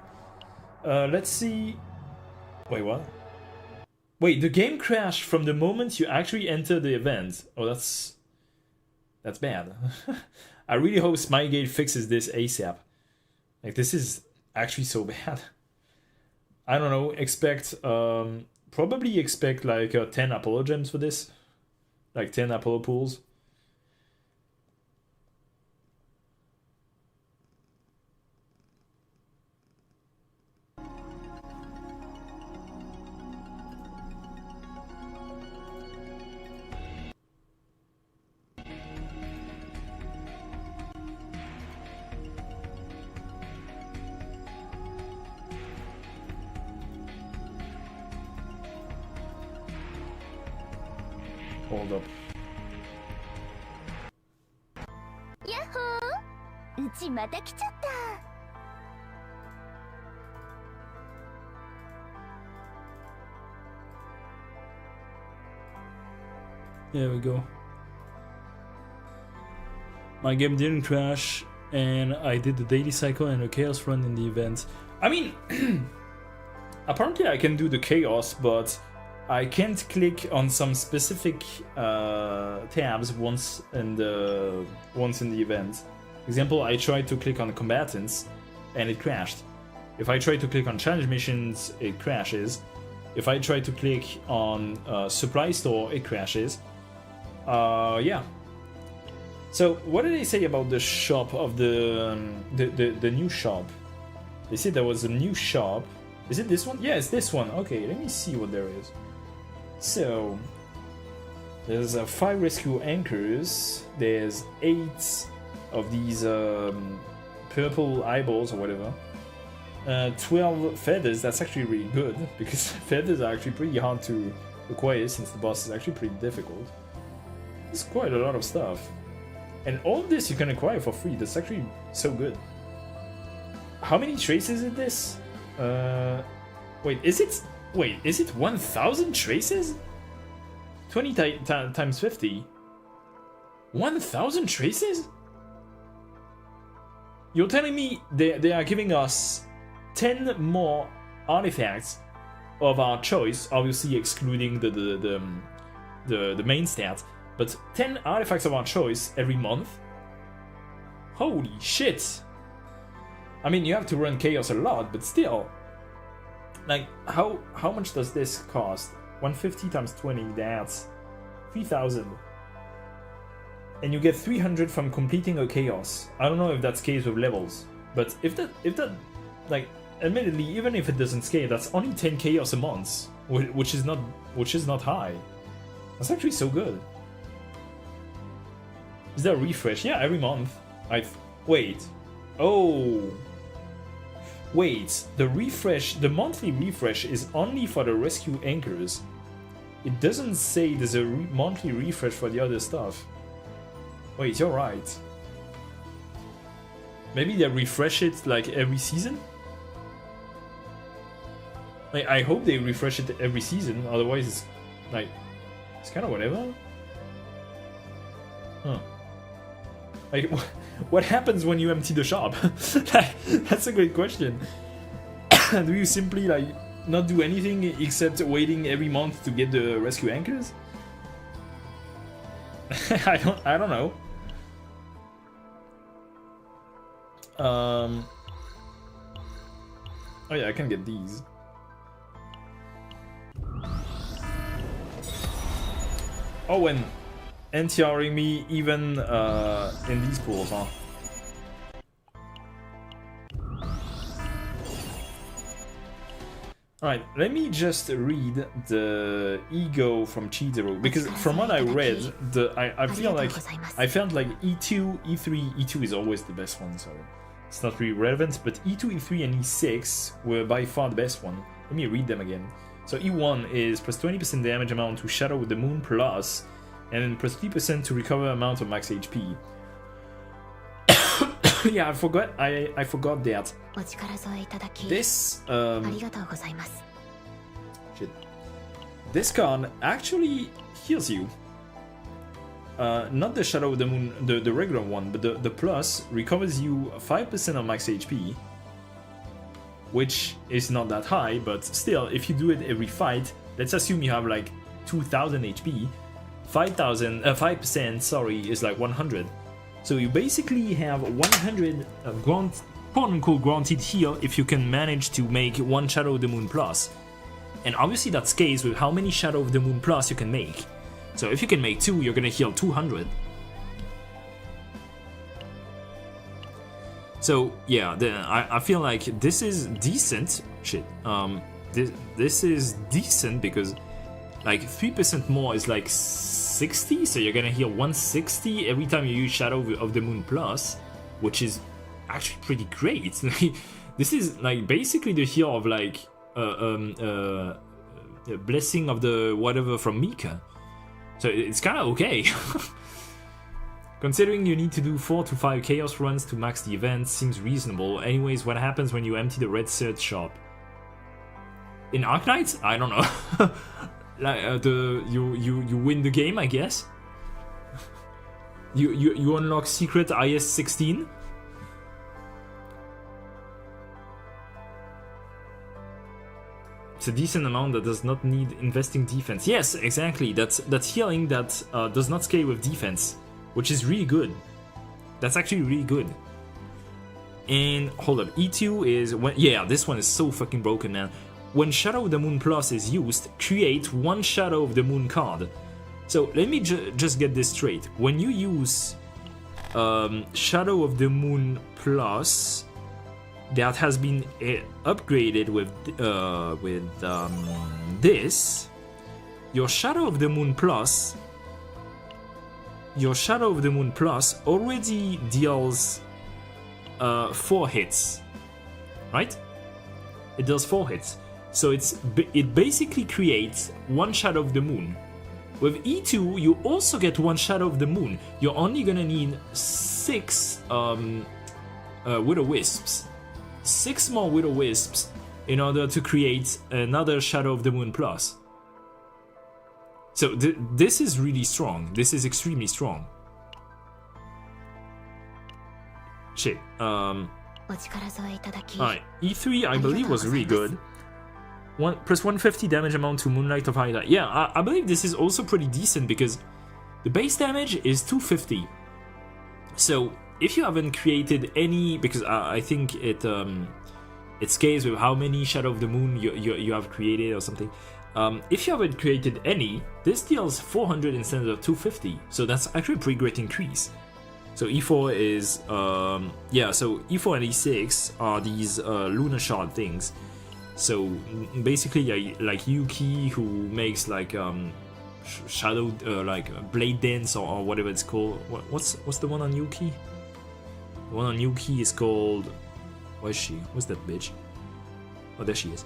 Let's see... Wait, what? Wait, the game crashed from the moment you actually enter the event. Oh, that's bad. I really hope Smilegate fixes this ASAP. Like, this is actually so bad. I don't know, probably expect like 10 Apollo gems for this. Like 10 Apollo pools. Hold up. Yahoo! うちまた来ちゃった。There we go. My game didn't crash, and I did the daily cycle and a chaos run in the event. I mean, apparently I can do the chaos, but I can't click on some specific tabs once in the event. Example, I tried to click on combatants, and it crashed. If I try to click on challenge missions, it crashes. If I try to click on supply store, it crashes. Yeah. So what did they say about the shop of the new shop? They said there was a new shop. Is it this one? Yeah, it's this one. Okay, let me see what there is. So there's 5 rescue anchors. There's 8 of these purple eyeballs or whatever. 12 feathers. That's actually really good because feathers are actually pretty hard to acquire since the boss is actually pretty difficult. It's quite a lot of stuff. And all this you can acquire for free. That's actually so good. How many traces is this? Wait, is it 1,000 traces? 20 times 50. 1,000 traces? You're telling me they are giving us 10 more artifacts of our choice, obviously excluding the main stats, but 10 artifacts of our choice every month? Holy shit! I mean, you have to run Chaos a lot, but still. Like, how much does this cost? 150 times 20, that's 3,000. And you get 300 from completing a Chaos. I don't know if that scales with levels, but if that, like, admittedly, even if it doesn't scale, that's only 10 Chaos a month, which is not high. That's actually so good. Is there a refresh? Yeah, every month. Wait. Oh. Wait, the monthly refresh is only for the rescue anchors. It doesn't say there's a monthly refresh for the other stuff. Wait, you're right. Maybe they refresh it like every season? Like, I hope they refresh it every season, otherwise it's like, it's kind of whatever. Huh. Like, what happens when you empty the shop? Like, that's a great question. Do you simply like not do anything except waiting every month to get the rescue anchors? I don't know. Oh yeah, I can get these. Oh, and NTRing me even in these pools, huh? Alright, let me just read the ego from Chizuru, because from what I read, I feel like I felt like E2, E3, E2 is always the best one, so it's not really relevant, but E2, E3, and E6 were by far the best one. Let me read them again. So E1 is plus 20% damage amount to Shadow of the Moon plus, and then plus 3% to recover amount of max HP. Yeah, I forgot that. This shit. This card actually heals you. Not the Shadow of the Moon, the regular one, but the plus recovers you 5% of max HP, which is not that high, but still, if you do it every fight, let's assume you have like 2000 HP, 5%, sorry, is like 100. So you basically have 100 quote-unquote granted heal if you can manage to make one Shadow of the Moon plus. And obviously that scales with how many Shadow of the Moon plus you can make. So if you can make 2, you're gonna heal 200. So yeah, I feel like this is decent. Shit. This is decent because like 3% more is like 60, so you're gonna heal 160 every time you use Shadow of the Moon plus, which is actually pretty great. This is like basically the heal of like the blessing of the whatever from Mika. So it's kind of okay. Considering you need to do 4 to 5 chaos runs to max the event, seems reasonable. Anyways, what happens when you empty the red search shop? In Arknight? I don't know. Like you win the game, I guess. You unlock secret IS-16. It's a decent amount that does not need investing defense. Yes, exactly. That's healing that does not scale with defense, which is really good. That's actually really good. And hold up, E2 is when, yeah, this one is so fucking broken, man. When Shadow of the Moon Plus is used, create one Shadow of the Moon card. So let me just get this straight. When you use Shadow of the Moon Plus, that has been upgraded with this, your Shadow of the Moon Plus already deals 4 hits, right? It does 4 hits. So it basically creates one Shadow of the Moon. With E2, you also get one Shadow of the Moon. You're only gonna need 6 Will-O-Wisps. 6 more Will-O-Wisps in order to create another Shadow of the Moon plus. So this is really strong. This is extremely strong. Shit. Alright, E3 I believe was really good. Plus 150 damage amount to Moonlight of Highlight. Yeah, I believe this is also pretty decent because the base damage is 250. So if you haven't created any, because I think it scales with how many Shadow of the Moon you have created or something. If you haven't created any, this deals 400 instead of 250. So that's actually a pretty great increase. So E4 is yeah. So E4 and E6 are these lunar shard things. So basically, yeah, like Yuki, who makes like shadow, like blade dance or whatever it's called. What's the one on Yuki? The one on Yuki is called. Where is she? Where's that bitch? Oh, there she is.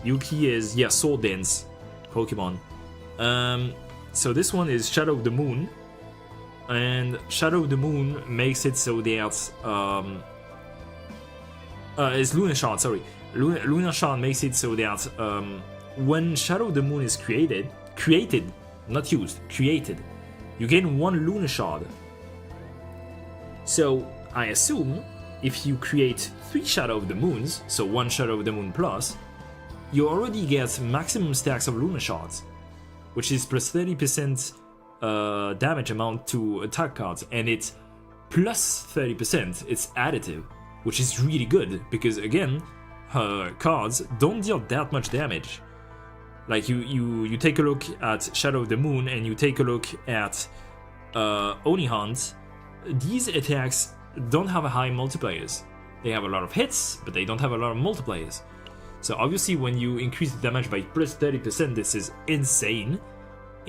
Yuki is, yeah, sword dance Pokemon. So this one is Shadow of the Moon, and Shadow of the Moon makes it so that it's Lunar Shard. Sorry. Lunar Shard makes it so that when Shadow of the Moon is created, not used, created, you gain 1 Lunar Shard. So I assume if you create 3 Shadow of the Moons, so 1 Shadow of the Moon plus, you already get maximum stacks of Lunar Shards, which is plus 30% damage amount to attack cards, and it's plus 30%, it's additive, which is really good, because again, her cards don't deal that much damage. Like you take a look at Shadow of the Moon and you take a look at Oni Hunt, these attacks don't have a high multipliers. They have a lot of hits, but they don't have a lot of multipliers. So obviously when you increase the damage by plus 30%, this is insane.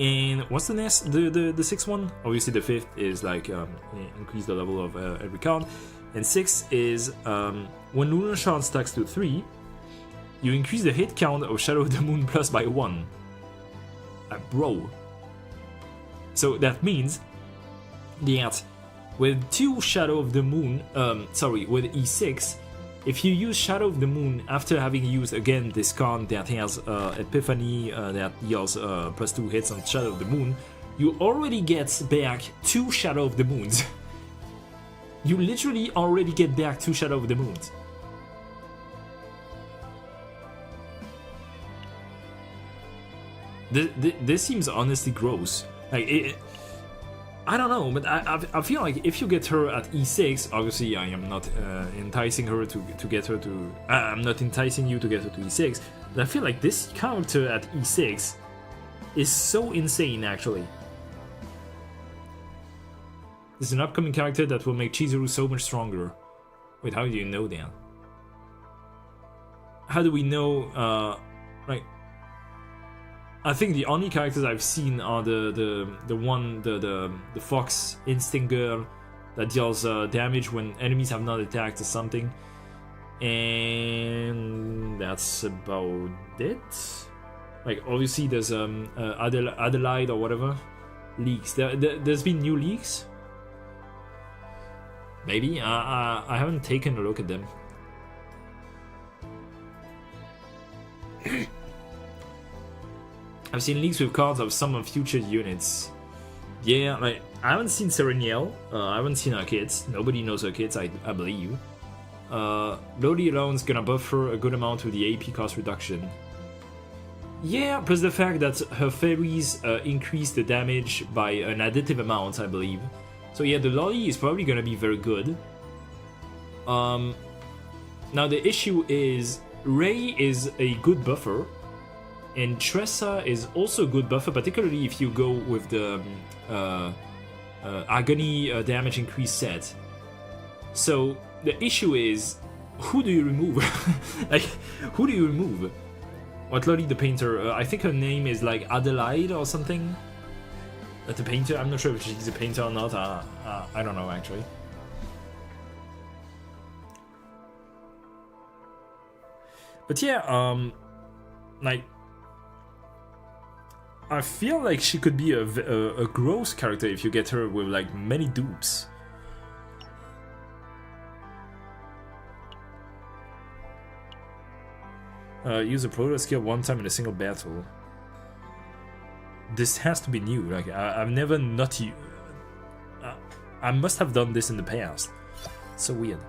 And what's the next, the sixth one? Obviously the fifth is like increase the level of every card. And 6 is when Lunar Shard stacks to 3, you increase the hit count of Shadow of the Moon plus by 1. Bro. So that means that with 2 Shadow of the Moon, with E6, if you use Shadow of the Moon after having used again this card that has Epiphany that deals plus 2 hits on Shadow of the Moon, you already get back 2 Shadow of the Moons. You literally already get back 2 Shadow of the Moons. This seems honestly gross. Like, I don't know, but I feel like if you get her at E6, obviously I am not enticing her to get her to... I'm not enticing you to get her to E6, but I feel like this character at E6 is so insane, actually. This is an upcoming character that will make Chizuru so much stronger. Wait, how do you know that? How do we know, like... I think the only characters I've seen are the Fox Instinct Girl that deals damage when enemies have not attacked or something, and that's about it. Like obviously there's Adelaide or whatever leaks. There's been new leaks. Maybe I haven't taken a look at them. I've seen leaks with cards of some of future units. Yeah, like, I haven't seen Sereniel, I haven't seen her kids. Nobody knows her kids, I believe. Lodi alone's gonna buffer a good amount with the AP cost reduction. Yeah, plus the fact that her fairies increase the damage by an additive amount, I believe. So yeah, the Loli is probably gonna be very good. Now the issue is, Ray is a good buffer. And Tressa is also a good buffer, particularly if you go with the Agony damage increase set. So the issue is, who do you remove? Like, who do you remove? What Loli the Painter? I think her name is like Adelaide or something. The Painter. I'm not sure if she's a painter or not. I don't know actually. But yeah, like. I feel like she could be a gross character if you get her with like many dupes. Use a proto skill one time in a single battle. This has to be new. Like I've never not. I must have done this in the past. So weird.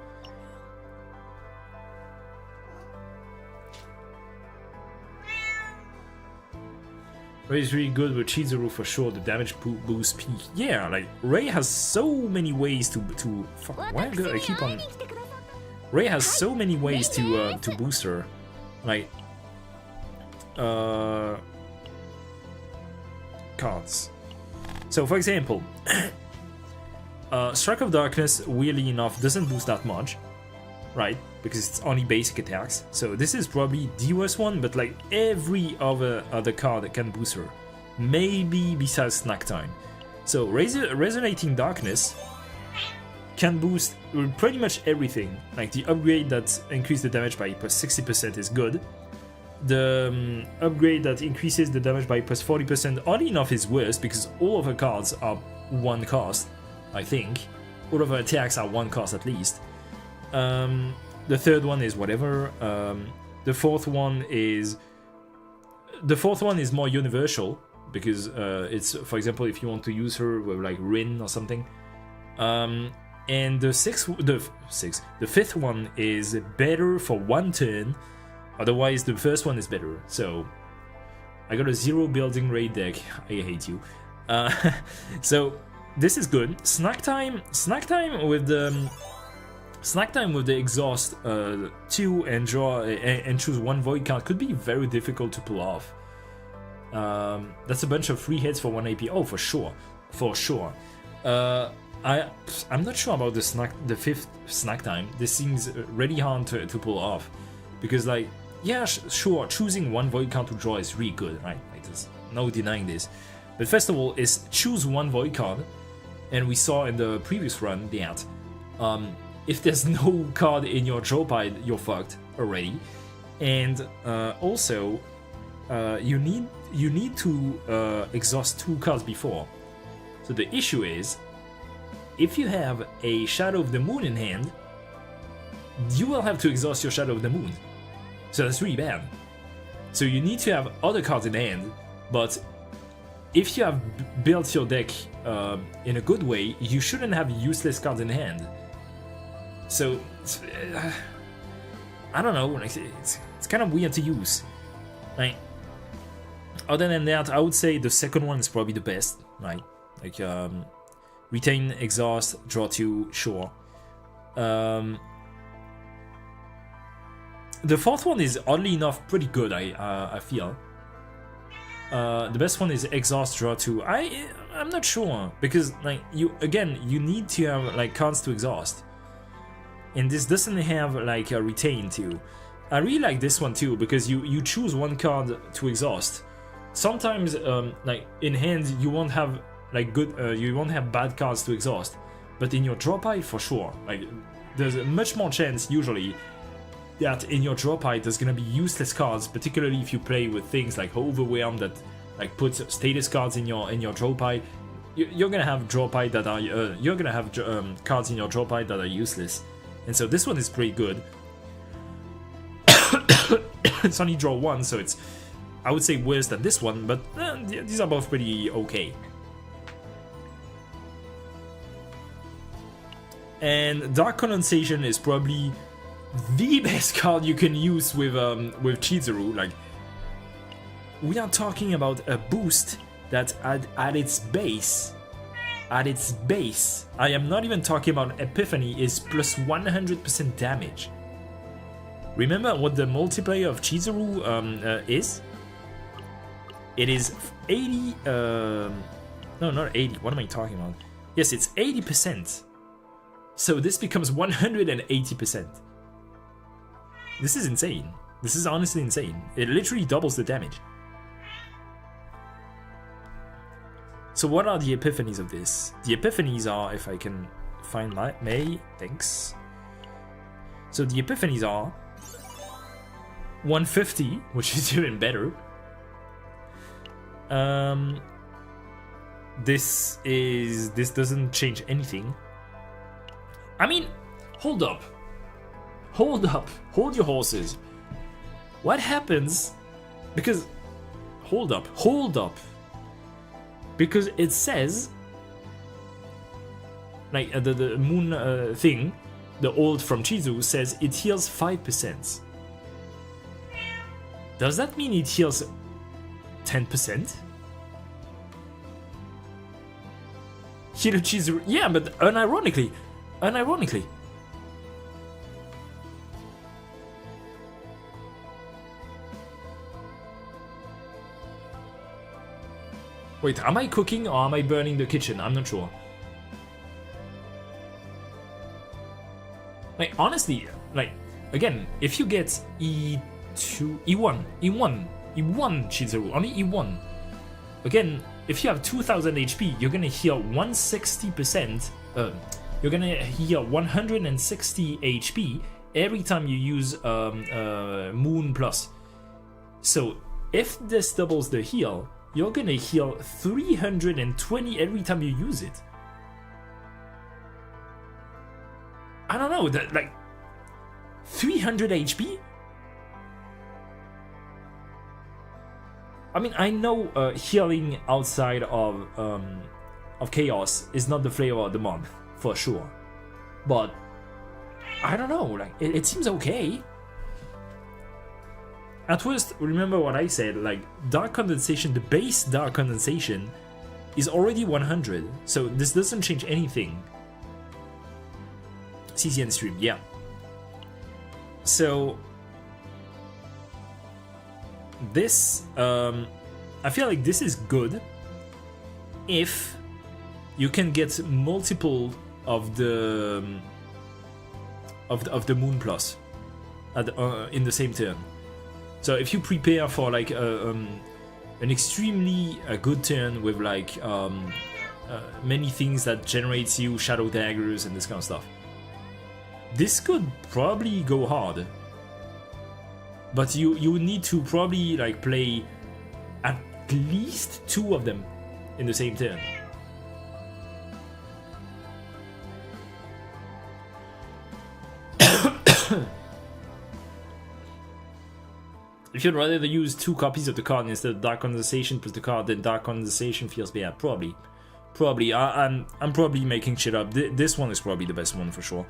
Ray is really good with Chizuru for sure, the damage boost peak. Yeah, like, Ray has so many ways to fuck, why do I keep on... Ray has so many ways to boost her. Like... cards. So, for example... Strike of Darkness, weirdly enough, doesn't boost that much. Right? Because it's only basic attacks. So this is probably the worst one, but like every other card that can boost her. Maybe besides Snack Time. So Resonating Darkness can boost pretty much everything. Like the upgrade that increases the damage by plus 60% is good. The upgrade that increases the damage by plus 40%, oddly enough, is worse because all of her cards are 1 cost, I think. All of her attacks are 1 cost at least. The third one is whatever. The fourth one is more universal because it's, for example, if you want to use her with like Rin or something. And the fifth one is better for 1 turn. Otherwise, the first one is better. So I got a 0 building raid deck. I hate you. So this is good. Snack time with the. Snack time with the exhaust 2 and draw and choose 1 void card could be very difficult to pull off. That's a bunch of free hits for 1 AP. Oh, for sure. For sure. I'm not sure about the fifth snack time. This seems really hard to pull off. Because, like, yeah, sure, choosing one void card to draw is really good, right? Like, there's no denying this. But first of all, is choose one void card. And we saw in the previous run that if there's no card in your draw pile, you're fucked already. And also, you need to exhaust 2 cards before. So the issue is, if you have a Shadow of the Moon in hand, you will have to exhaust your Shadow of the Moon. So that's really bad. So you need to have other cards in hand, but if you have built your deck in a good way, you shouldn't have useless cards in hand. So, I don't know, it's kind of weird to use. Like, other than that, I would say the second one is probably the best, right? Like, retain, exhaust, draw 2, sure. The fourth one is oddly enough pretty good, I feel. The best one is exhaust, draw 2. I'm not sure, because like you need to have like cards to exhaust, and this doesn't have like a retain too. I really like this one too, because you choose one card to exhaust. Sometimes like in hand you won't have like you won't have bad cards to exhaust, but in your draw pile for sure, like there's a much more chance usually that in your draw pile there's gonna be useless cards, particularly if you play with things like Overwhelm that like puts status cards in your draw pile. You're gonna have draw pile that are you're gonna have cards in your draw pile that are useless, and so this one is pretty good. It's only draw 1, so it's, I would say, worse than this one, but these are both pretty okay. And Dark Condensation is probably the best card you can use with Chizuru. Like, we are talking about a boost that at its base, I am not even talking about Epiphany, is plus 100% damage. Remember what the multiplayer of Chizuru is? It is 80, no, not 80, what am I talking about? Yes, it's 80%. So this becomes 180%. This is insane. This is honestly insane. It literally doubles the damage. So what are the epiphanies of this? The epiphanies are, if I can find May, thanks. So the epiphanies are 150, which is even better. This doesn't change anything. I mean, hold up, hold your horses. What happens? Because, hold up, because it says, like the moon thing, the old from Chizuru says it heals 5%. Does that mean it heals 10%? Hiro Chizuru, yeah, but unironically. Wait, am I cooking or am I burning the kitchen? I'm not sure. Like, honestly, like, again, if you get E2, E1 Chizuru, only E1. Again, if you have 2000 HP, you're gonna heal 160%, you're gonna heal 160 HP every time you use Moon Plus. So, if this doubles the heal, you're gonna heal 320 every time you use it. I don't know, that, like, 300 HP? I mean, I know healing outside of Chaos is not the flavor of the month, for sure. But, I don't know, like, it seems okay. At first, remember what I said, like, Dark Condensation, the base Dark Condensation is already 100, so this doesn't change anything. CCN stream, yeah. So, this I feel like this is good if you can get multiple of the Moon Plus in the same turn. So if you prepare for like an extremely good turn with like many things that generates you shadow daggers and this kind of stuff, this could probably go hard. But you need to probably like play at least 2 of them in the same turn. If you'd rather use 2 copies of the card instead of Dark Condensation plus the card, then Dark Condensation feels bad. Probably. I'm probably making shit up. This one is probably the best one for sure.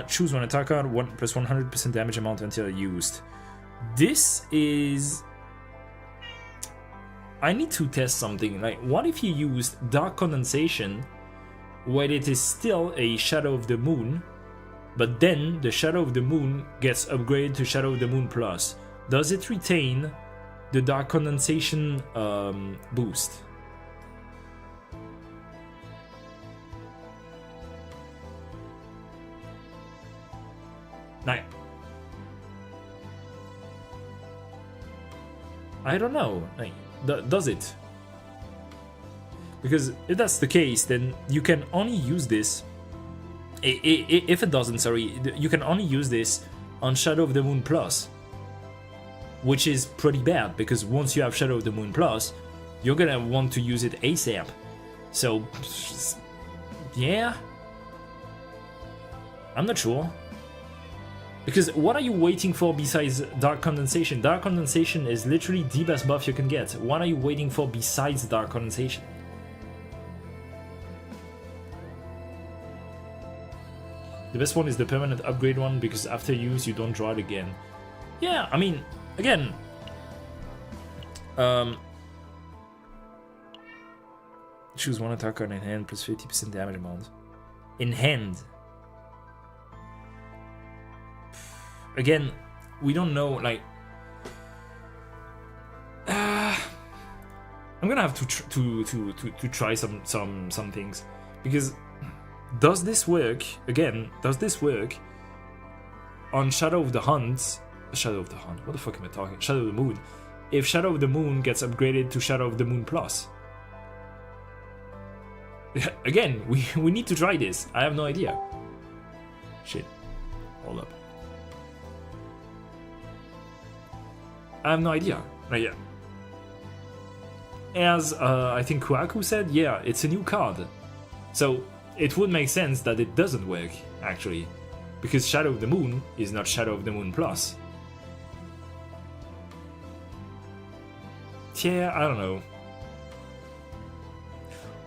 Choose one attack card, plus 100% damage amount until used. This is... I need to test something. Like, what if you used Dark Condensation when it is still a Shadow of the Moon, but then the Shadow of the Moon gets upgraded to Shadow of the Moon Plus? Does it retain the Dark Condensation boost? Like, I don't know. Like, does it? Because if that's the case, then you can only use this. If it doesn't, sorry, you can only use this on Shadow of the Moon Plus, which is pretty bad because once you have Shadow of the Moon Plus, you're gonna want to use it ASAP. So, yeah, I'm not sure. Because what are you waiting for besides Dark Condensation? Dark Condensation is literally the best buff you can get. What are you waiting for besides Dark Condensation? The best one is the permanent upgrade one because after use you don't draw it again. Yeah, I mean, again, choose one attack card in hand plus 50% damage amount. In hand. Again, we don't know, like... I'm gonna have to try some things. Because does this work, again, does this work on Shadow of the Hunt? Shadow of the Hunt, what the fuck am I talking? Shadow of the Moon. If Shadow of the Moon gets upgraded to Shadow of the Moon Plus. Again, we need to try this. I have no idea. Shit. Hold up. I have no idea. Like, yeah. As I think Kuaku said, yeah, it's a new card. So it would make sense that it doesn't work, actually. Because Shadow of the Moon is not Shadow of the Moon Plus. Yeah, I don't know.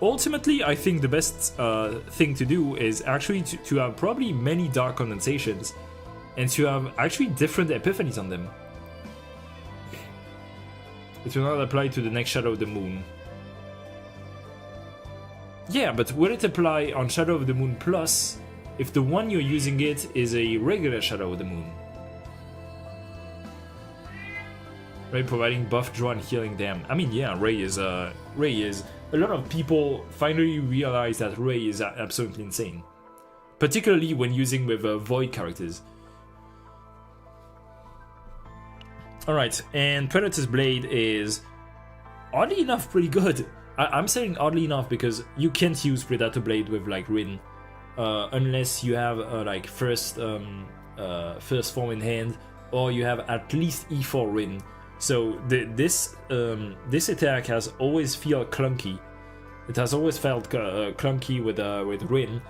Ultimately, I think the best thing to do is actually to have probably many Dark Condensations and to have actually different epiphanies on them. It will not apply to the next Shadow of the Moon. Yeah, but will it apply on Shadow of the Moon Plus if the one you're using it is a regular Shadow of the Moon? Ray providing buff, draw, and healing them. I mean, yeah, Ray is. A lot of people finally realize that Ray is absolutely insane, particularly when using with Void characters. Alright, and Predator's Blade is, oddly enough, pretty good. I'm saying oddly enough because you can't use Predator Blade with like Rin, unless you have like first form in hand, or you have at least E4 Rin. So this attack has always felt clunky. It has always felt clunky with Rin,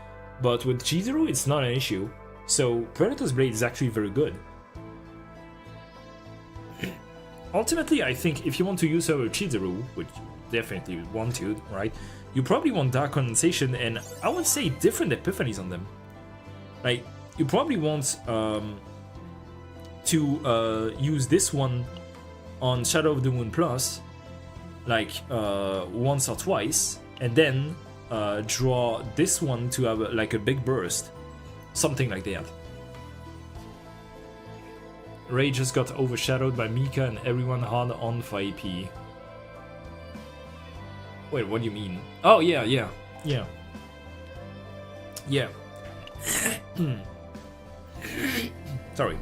but with Chizuru it's not an issue. So Predator's Blade is actually very good. Ultimately, I think if you want to use her with Chizuru, which you definitely want to, right? You probably want Dark Condensation and I would say different epiphanies on them. Like, you probably want to use this one on Shadow of the Moon Plus, like once or twice, and then draw this one to have like a big burst, something like that. Ray just got overshadowed by Mika and everyone hard on for AP. Wait, what do you mean? Oh, yeah. Sorry.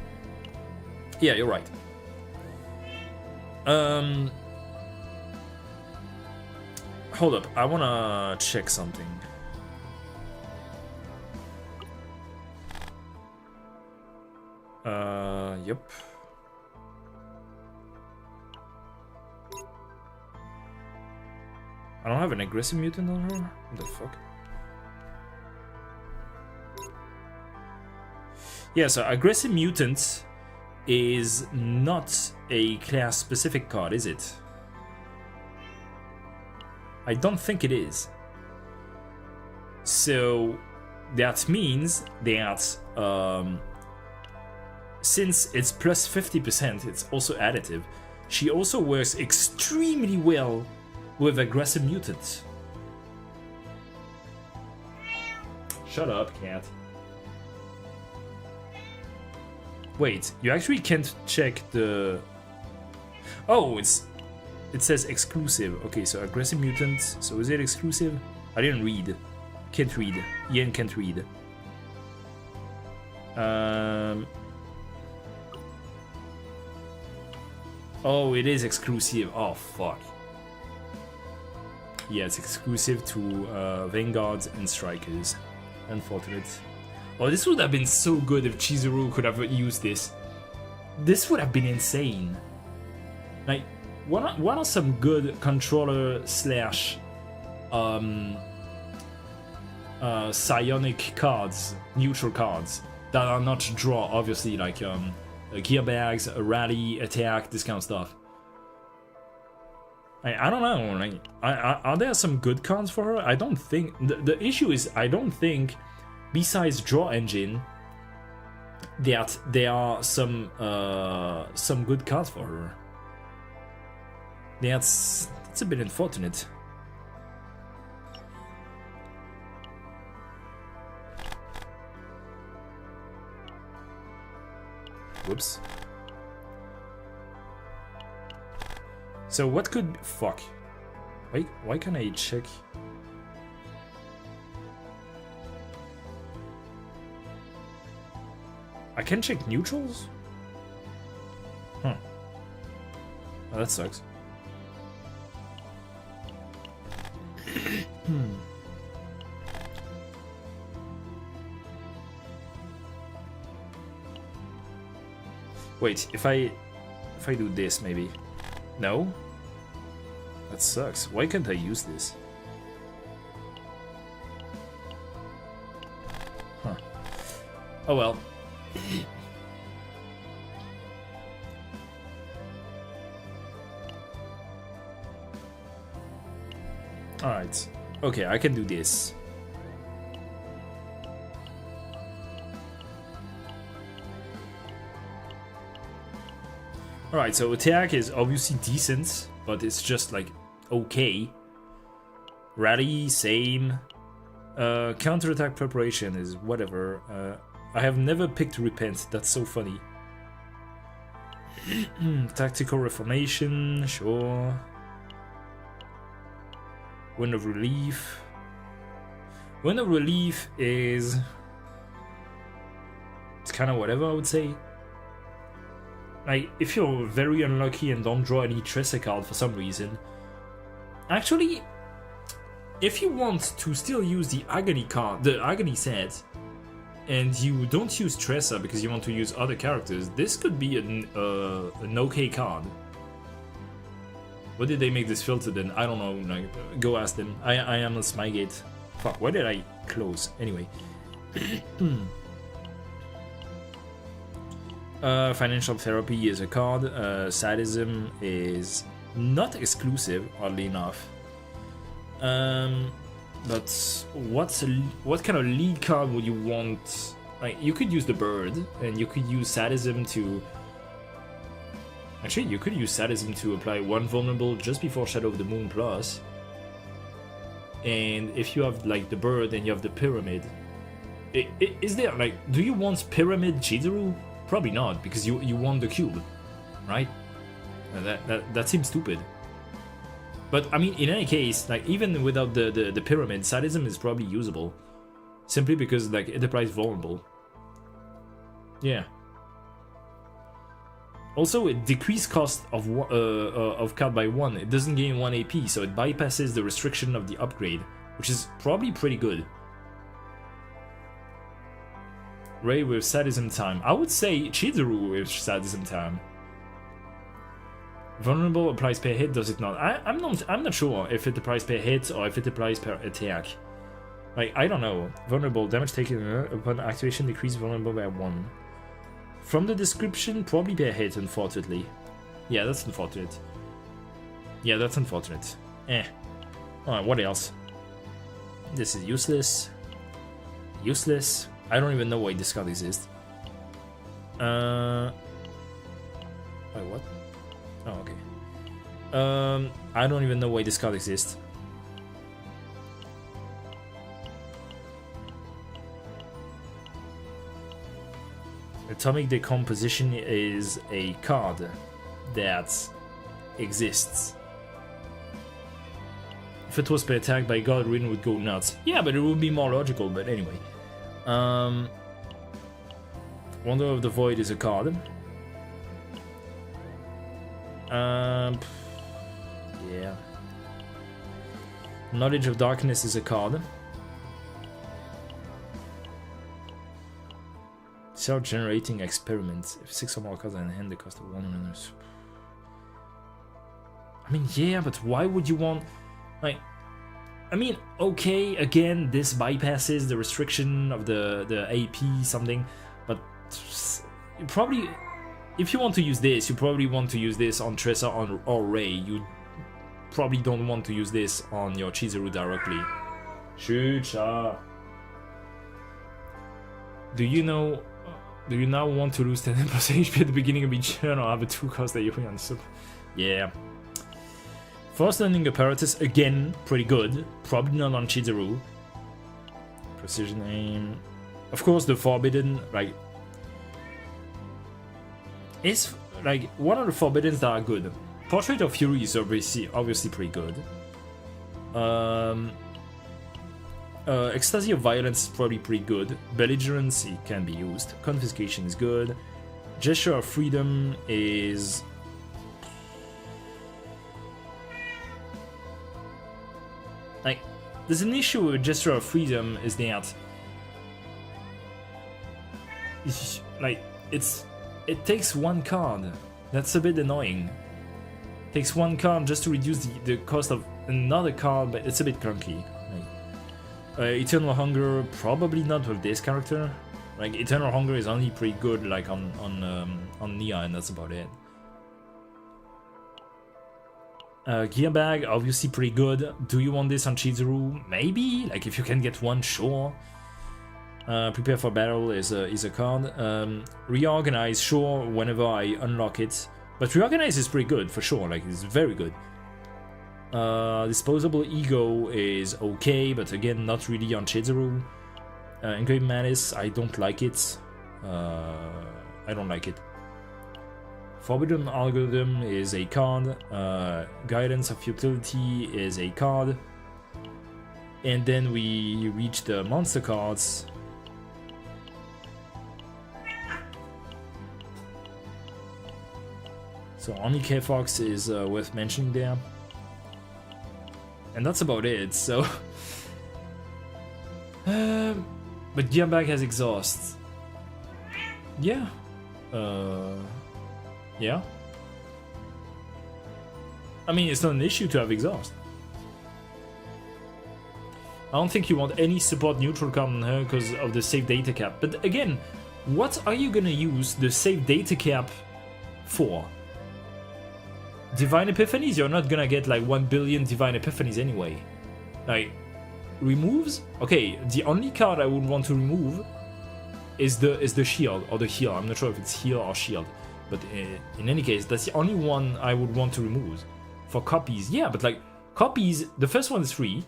Yeah, you're right. Hold up, I wanna check something. Yep. I don't have an aggressive mutant on her? What the fuck? Yeah, so aggressive mutant is not a class specific card, is it? I don't think it is. So that means that since it's plus 50%, it's also additive. She also works extremely well with aggressive mutants. Shut up, cat. Wait, you actually can't check the... Oh, it says exclusive. Okay, so aggressive mutants. So is it exclusive? I didn't read. Can't read. Ian can't read. Oh, it is exclusive. Oh, fuck. Yeah, it's exclusive to Vanguards and Strikers. Unfortunate. Oh, this would have been so good if Chizuru could have used this. This would have been insane. Like, what are some good controller slash psionic cards, neutral cards that are not draw, obviously, like gear bags, a rally, attack, this kind of stuff. I don't know. Like, are there some good cards for her? I don't think. The issue is I don't think, besides draw engine, that there are some good cards for her. That's a bit unfortunate. Whoops. So what could... Fuck. Why can't I check? I can check neutrals? Huh. Oh, that sucks. Wait, if I do this, maybe. No? That sucks. Why can't I use this? Huh. Oh well. Alright. Okay, I can do this. Alright, so attack is obviously decent, but it's just like okay. Rally, same. Counterattack preparation is whatever. I have never picked Repent, that's so funny. Tactical Reformation, sure. Wind of Relief. Wind of Relief is... It's kind of whatever, I would say. Like, if you're very unlucky and don't draw any Tracer card for some reason... Actually, if you want to still use the Agony card, the Agony set, and you don't use Tracer because you want to use other characters, this could be an okay card. What did they make this filter then? I don't know, like, go ask them. I am on Smygate. Fuck, why did I close? Anyway. Financial Therapy is a card. Sadism is not exclusive, oddly enough. But what kind of lead card would you want? Like, you could use the bird, and you could use Sadism to... Actually, you could use Sadism to apply one vulnerable just before Shadow of the Moon plus. And if you have, like, the bird and you have the pyramid... Is there, like, do you want Pyramid Chizuru? Probably not, because you want the cube, right? That seems stupid. But I mean, in any case, like even without the pyramid, sadism is probably usable, simply because like Enterprise vulnerable. Yeah. Also, it decreased cost of card by 1. It doesn't gain 1 AP, so it bypasses the restriction of the upgrade, which is probably pretty good. Ray with sadism time. I would say Chizuru with sadism time. Vulnerable applies per hit, does it not? I'm not sure if it applies per hit or if it applies per attack. Like, I don't know. Vulnerable, damage taken upon activation decreased vulnerable by 1. From the description, probably per hit, unfortunately. Yeah, that's unfortunate. Yeah, that's unfortunate. Alright, what else? This is useless. Useless. I don't even know why this card exists. Wait, what? Oh, okay. I don't even know why this card exists. Atomic Decomposition is a card that exists. If it was per attack by God, Rin would go nuts. Yeah, but it would be more logical, but anyway. Wonder of the Void is a card. Yeah. Knowledge of Darkness is a card. Self-generating experiment. If 6 or more cards are in hand, the cost of 1 another. I mean, yeah, but why would you want... Like... I mean, okay, again, this bypasses the restriction of the AP something, but you probably... If you want to use this, you probably want to use this on Tressa or Ray. You probably don't want to use this on your Chizuru directly. Shucha. Do you now want to lose 10% HP at the beginning of each turn or have a 2-cost that you put on super? Yeah. Fast landing apparatus, again, pretty good. Probably not on Chizuru. Precision aim. Of course, the forbidden, like... It's, like, one of the forbiddens that are good. Portrait of Fury is obviously pretty good. Ecstasy of Violence is probably pretty good. Belligerence, it can be used. Confiscation is good. Gesture of Freedom is... Like, there's an issue with Gesture of Freedom is that... It takes 1 card. That's a bit annoying. It takes 1 card just to reduce the cost of another card, but it's a bit clunky. Eternal Hunger, probably not with this character. Like, Eternal Hunger is only pretty good, like, on Nia, and that's about it. Gear Bag, obviously pretty good. Do you want this on Chizuru? Maybe? Like, if you can get 1, sure. Prepare for Battle is a card. Reorganize, sure, whenever I unlock it. But Reorganize is pretty good, for sure. Like, it's very good. Disposable Ego is okay, but again, not really on Chizuru. Engraved Malice, I don't like it. I don't like it. Forbidden Algorithm is a card. Guidance of Futility is a card. And then we reach the monster cards. So only K-Fox is worth mentioning there. And that's about it, so... but Gear Bag has Exhaust. Yeah. Yeah. I mean, it's not an issue to have Exhaust. I don't think you want any support neutral card on her because of the save data cap. But again, what are you gonna use the save data cap for? Divine Epiphanies? You're not gonna get like 1 billion Divine Epiphanies anyway. Like, removes? Okay, the only card I would want to remove is the shield, or the heal. I'm not sure if it's heal or shield. But in any case, that's the only one I would want to remove. For copies, yeah, but like, copies, the first one is free,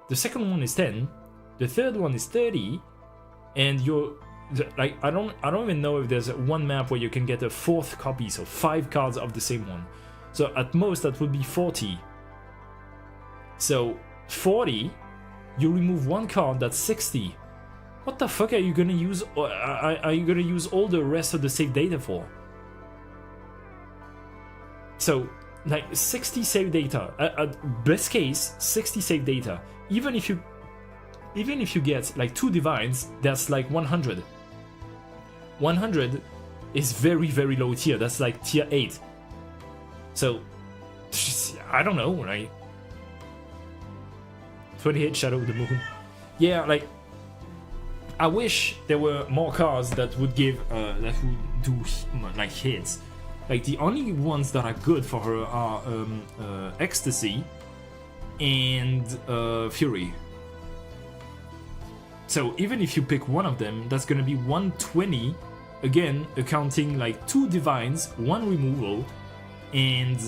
the second one is 10, the third one is 30, and you're... Like, I don't even know if there's one map where you can get a 4th copy, so 5 cards of the same one. So at most that would be 40. So 40, you remove one card, that's 60. What the fuck are you gonna use? Are you gonna use all the rest of the save data for? So, like 60 save data. At best case, 60 save data. Even if you get like 2 divines, that's like 100. 100 is very, very low tier. That's like tier 8. So, I don't know, right? 28 Shadow of the Moon. Yeah, like, I wish there were more cards that would give, that would do like hits. Like the only ones that are good for her are Ecstasy and Fury. So even if you pick one of them, that's gonna be 120. Again, accounting like 2 divines, 1 removal, and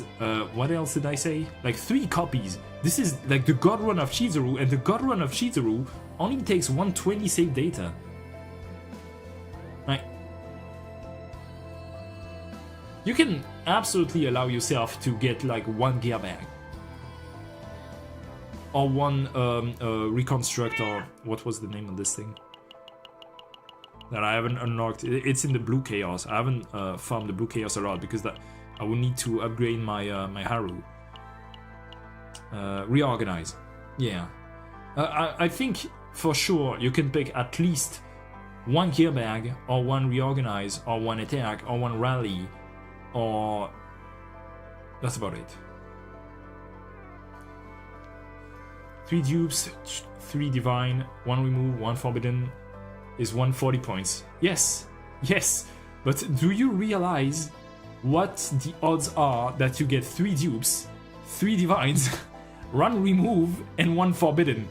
what else did I say? Like 3 copies. This is like the God Run of Chizuru, and the God Run of Chizuru only takes 120 save data. Right? You can absolutely allow yourself to get like 1 gear bag. Or 1 reconstruct, or what was the name of this thing? That I haven't unlocked. It's in the Blue Chaos. I haven't farmed the Blue Chaos a lot because that I will need to upgrade my my Haru. Reorganize. Yeah. I think for sure you can pick at least 1 gear bag, or 1 reorganize, or 1 attack, or 1 rally, or that's about it. 3 dupes, 3 divine, 1 remove, 1 forbidden is 140 points. Yes, yes, but do you realize what the odds are that you get 3 dupes, 3 divines, 1 remove, and 1 forbidden?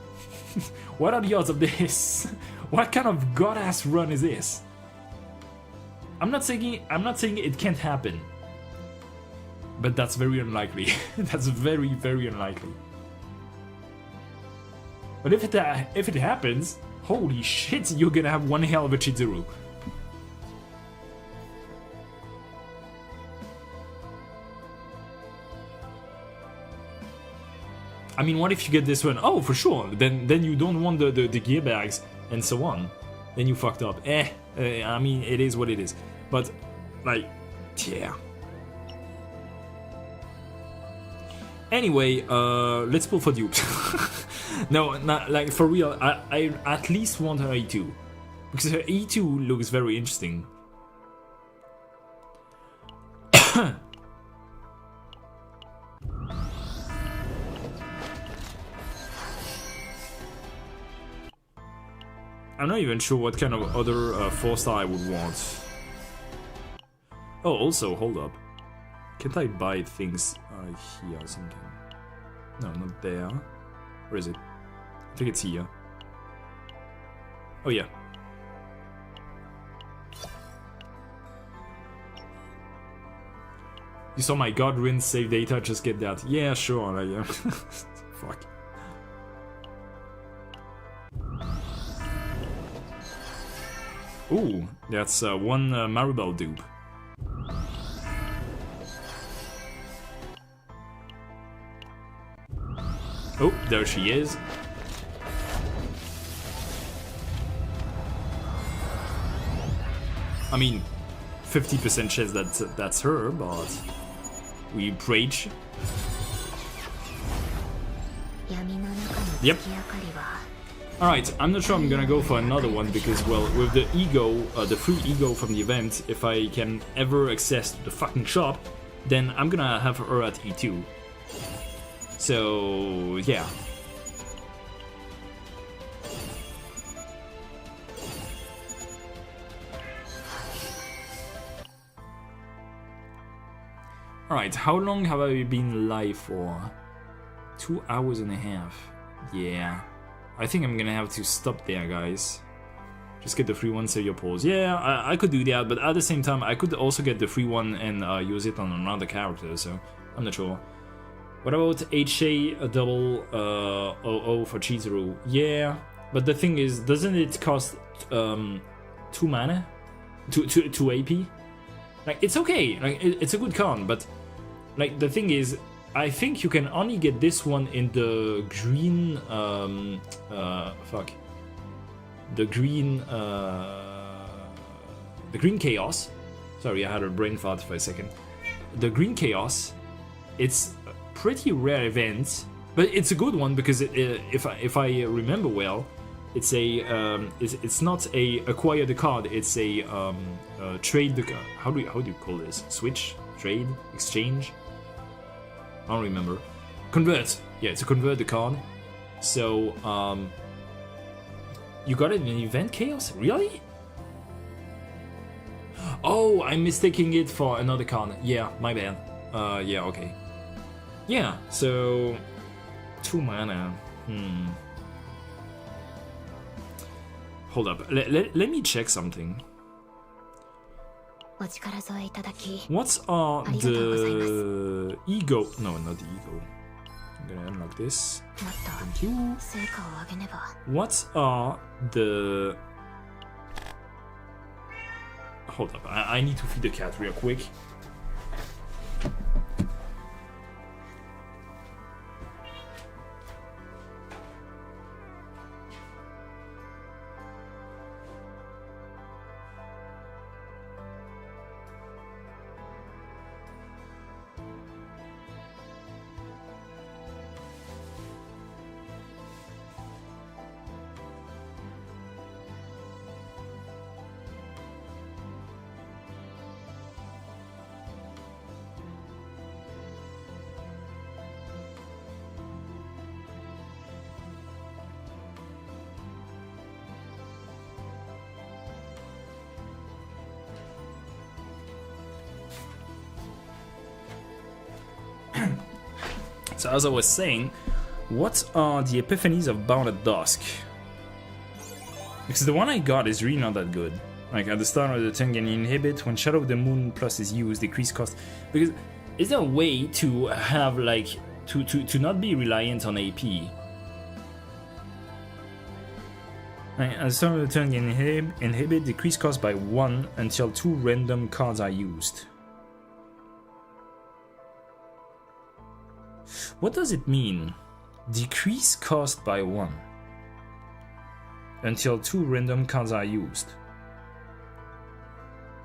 What are the odds of this? What kind of god-ass run is this? I'm not saying it can't happen, but that's very unlikely. That's very, very unlikely. But if it happens, holy shit, you're gonna have one hell of a Chizuru. I mean, what if you get this one? Oh, for sure. Then you don't want the gear bags and so on. Then you fucked up. I mean, it is what it is. But, like, yeah. Anyway, let's pull for dupes. No, not, like, for real, I at least want her E2. Because her E2 looks very interesting. I'm not even sure what kind of other 4-star I would want. Oh, also, hold up. Can't I buy things here or something? No, not there. Where is it? I think it's here. Oh yeah. You saw my God Rin save data, just get that. Yeah, sure. Like, fuck. Ooh, that's 1 Maribel dupe. Oh, there she is. I mean, 50% chance that's her, but we rage. Yep. Alright, I'm not sure I'm gonna go for another one because, well, with the ego, the free ego from the event, if I can ever access the fucking shop, then I'm gonna have her at E2. So, yeah. Alright, how long have I been live for? 2 hours and a half. Yeah. I think I'm gonna have to stop there, guys. Just get the free one, save your pause. Yeah, I could do that, but at the same time, I could also get the free one and use it on another character, so I'm not sure. What about HA double 00 for Chizuru? Yeah, but the thing is, doesn't it cost 2 mana? 2 AP? Like, it's okay, like, it's a good con, but like, the thing is, I think you can only get this one in the green, the green chaos. Sorry, I had a brain fart for a second. The green chaos, it's a pretty rare event, but it's a good one because if I remember well, it's not a acquire the card. It's a trade the card. How do you call this? Switch, trade, exchange. I don't remember. Convert. Yeah, to convert the card. So you got it in event chaos? Really? Oh, I'm mistaking it for another card. Yeah, my bad. Yeah, okay. Yeah, so 2 mana. Hold up. Let me check something. What are the ego? No, not the ego. I'm gonna unlock this. Thank you. What are the... Hold up, I need to feed the cat real quick. So as I was saying, what are the epiphanies of Bound at Dusk? Because the one I got is really not that good. Like at the start of the turn, can inhibit when Shadow of the Moon plus is used, decrease cost. Because is there a way to have like to not be reliant on AP? Like, at the start of the turn, can inhibit, decrease cost by 1 until 2 random cards are used. What does it mean? Decrease cost by 1 until 2 random cards are used.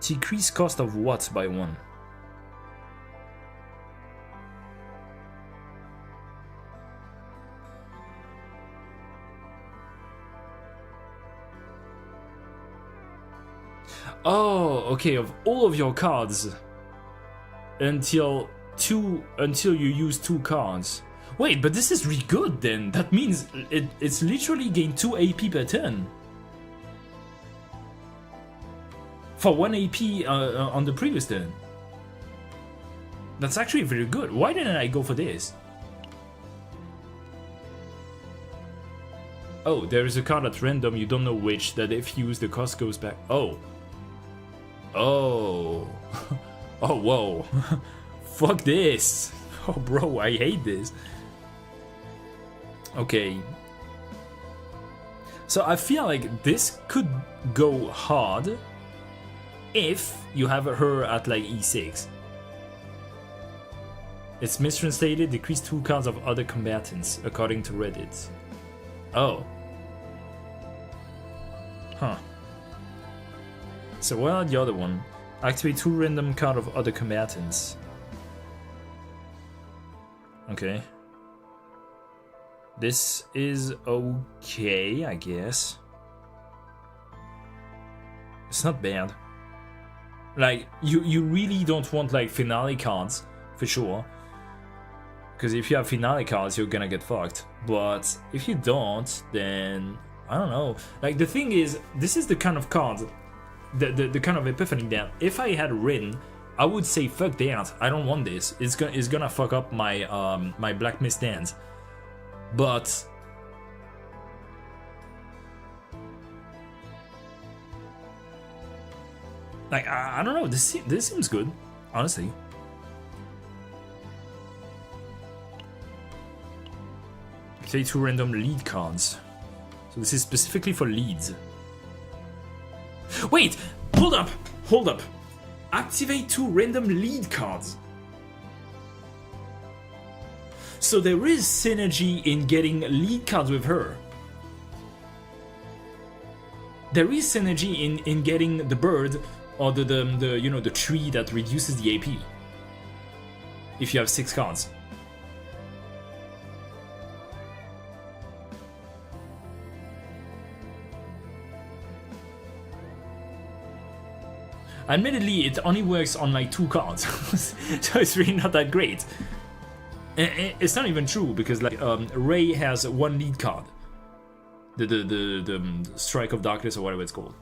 Decrease cost of what by 1? Oh, okay, of all of your cards until you use 2 cards. Wait, but this is really good then. That means it's literally gain 2 AP per turn. For 1 AP on the previous turn. That's actually very good. Why didn't I go for this? Oh, there is a card at random, you don't know which, that if used the cost goes back. Oh. Oh. Oh, whoa. Fuck this! Oh bro, I hate this. Okay. So I feel like this could go hard if you have her at like E6. It's mistranslated, decrease 2 cards of other combatants, according to Reddit. Oh. Huh. So what are the other one? Activate 2 random card of other combatants. Okay. This is okay, I guess. It's not bad. Like, you really don't want like finale cards, for sure. Because if you have finale cards, you're gonna get fucked. But if you don't, then I don't know. Like the thing is, this is the kind of card, the kind of epiphany that if I had Rin, I would say fuck that. I don't want this. It's gonna fuck up my my Black Mist dance. But like I don't know. This seems good, honestly. Play 2 random lead cards. So this is specifically for leads. Wait, hold up. Activate 2 random lead cards. so there is synergy in getting lead cards with her. There is synergy in getting the bird or the you know, the tree that reduces the AP. If you have 6 cards. Admittedly, it only works on like 2 cards, so it's really not that great. It's not even true because like Ray has 1 lead card, the Strike of Darkness or whatever it's called.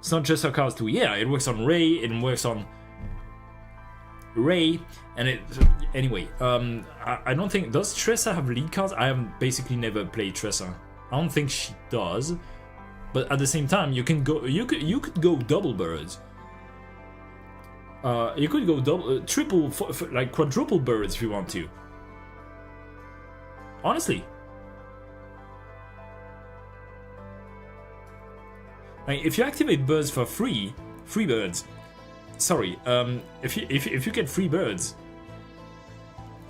It's not just her cards too. Yeah, it works on Ray, it works on Ray, and it anyway. I don't think, does Tressa have lead cards? I have basically never played Tressa. I don't think she does. But at the same time, you can go. You could go double birds. You could go double, triple, like quadruple birds if you want to. Honestly, like, if you activate birds for free birds. Sorry, if you get free birds,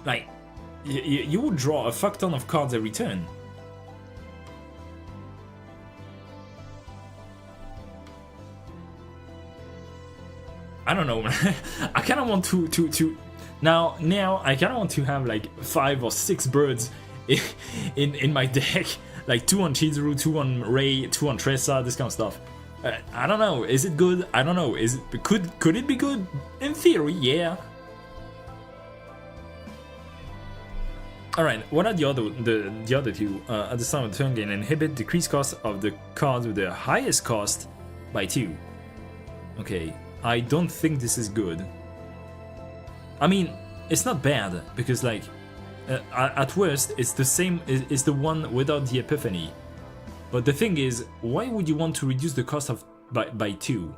like you would draw a fuck ton of cards every turn. I don't know. I kind of want to now I kind of want to have like 5 or 6 birds in my deck, like 2 on Chizuru, 2 on Ray, 2 on Tressa, this kind of stuff. I don't know. Is it good? I don't know. Could it be good? In theory, yeah. All right. What are the other two? At the start of the turn, gain inhibit, decrease cost of the cards with the highest cost by 2. Okay. I don't think this is good. I mean, it's not bad because like at worst it's the same. It's the one without the epiphany. But the thing is, why would you want to reduce the cost of by 2?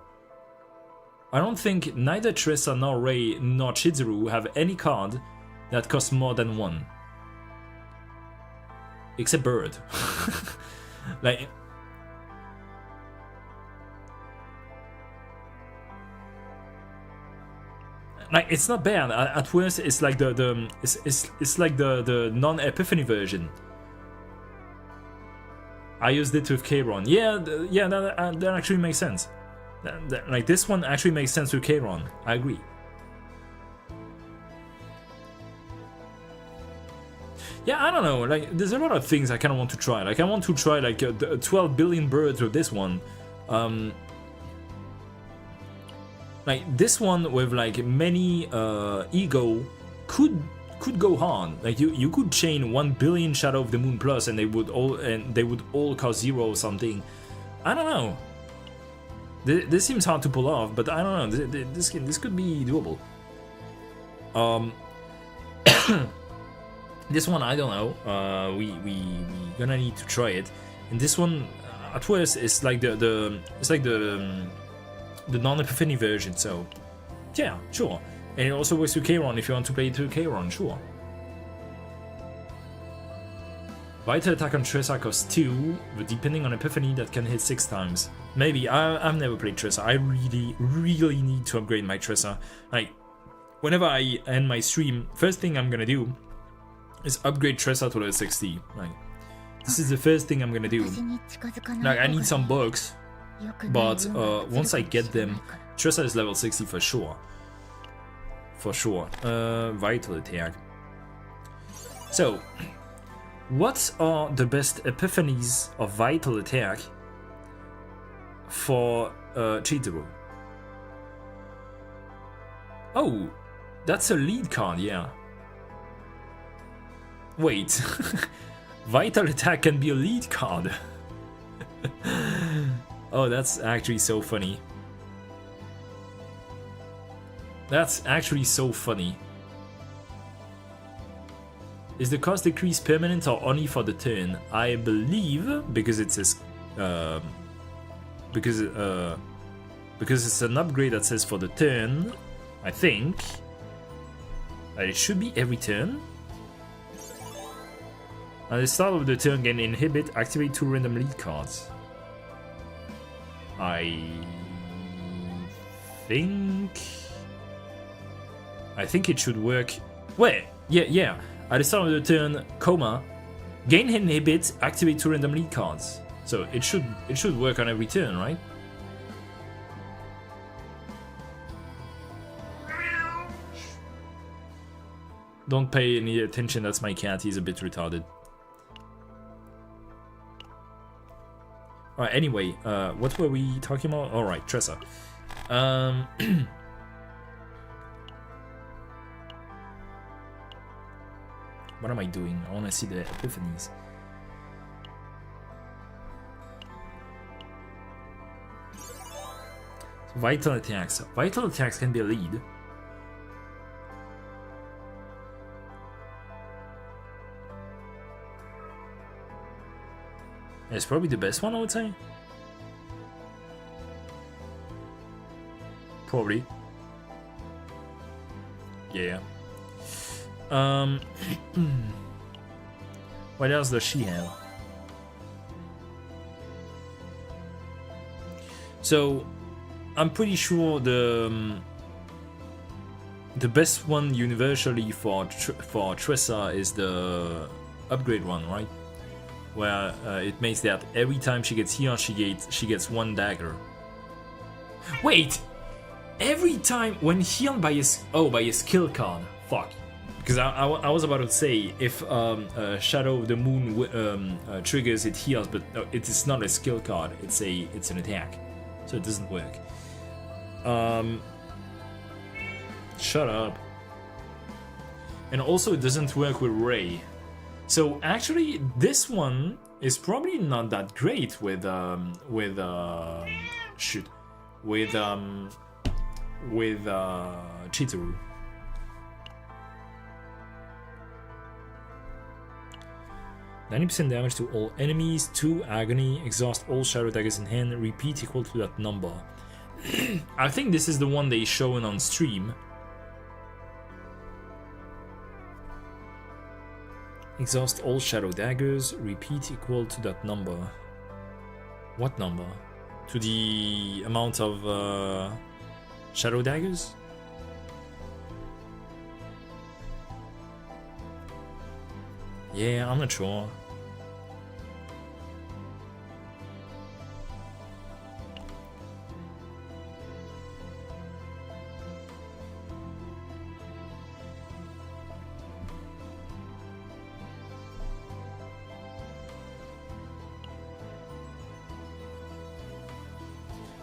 I don't think neither Tressa nor Ray nor Chizuru have any card that costs more than 1. Except Bird. Like, it's not bad. At worst, it's like it's like the non-epiphany version. I used it with Kayron. Yeah, that actually makes sense. Like this one actually makes sense with Kayron. I agree. Yeah, I don't know. Like, there's a lot of things I kind of want to try. Like, I want to try like 12 billion birds with this one. Like this one with like many ego could go hard. Like you could chain 1 billion Shadow of the Moon plus, and they would all cost 0 or something. I don't know. This seems hard to pull off, but I don't know. This could be doable. This one I don't know. We gonna need to try it. And this one at worst is like the non-epiphany version, so yeah, sure. And it also works with Kayron if you want to play it with Kayron, sure. Vital attack on Tressa costs 2, but depending on epiphany that can hit 6 times. Maybe. I've never played Tressa. I really need to upgrade my Tressa. Like, whenever I end my stream, first thing I'm gonna do is upgrade Tressa to level 60. Like, this is the first thing I'm gonna do. Like, I need some books. But once I get them, Tressa is level 60 for sure. For sure. Vital attack. So, what are the best epiphanies of vital attack for Chizuru? Oh, that's a lead card, yeah. Wait, vital attack can be a lead card. Oh, that's actually so funny. That's actually so funny. Is the cost decrease permanent or only for the turn? I believe because it says because it's an upgrade that says for the turn. I think it should be every turn. At the start of the turn, gain inhibit, activate 2 random lead cards. I think it should work. Wait, yeah. At the start of the turn, Coma, gain inhibit, activate 2 random lead cards. So it should work on every turn, right? Don't pay any attention, that's my cat, he's a bit retarded. Alright, anyway, what were we talking about? Alright, Tressa. What am I doing? I want to see the epiphanies. Vital attacks. Vital attacks can be a lead. It's probably the best one, I would say. Probably. Yeah. What else does she have? So, I'm pretty sure the best one universally for Tressa is the upgrade one, right? Where it makes that every time she gets healed, she gets 1 dagger. Wait, every time when healed by a skill card. Fuck. Because I was about to say if Shadow of the Moon triggers, it heals, but it is not a skill card. It's an attack, so it doesn't work. Shut up. And also, it doesn't work with Ray. So actually, this one is probably not that great with Chizuru. %90 damage to all enemies, 2 agony, exhaust all shadow daggers in hand, repeat equal to that number. I think this is the one they shown on stream. Exhaust all shadow daggers, repeat equal to that number. What number? To the amount of shadow daggers? Yeah, I'm not sure.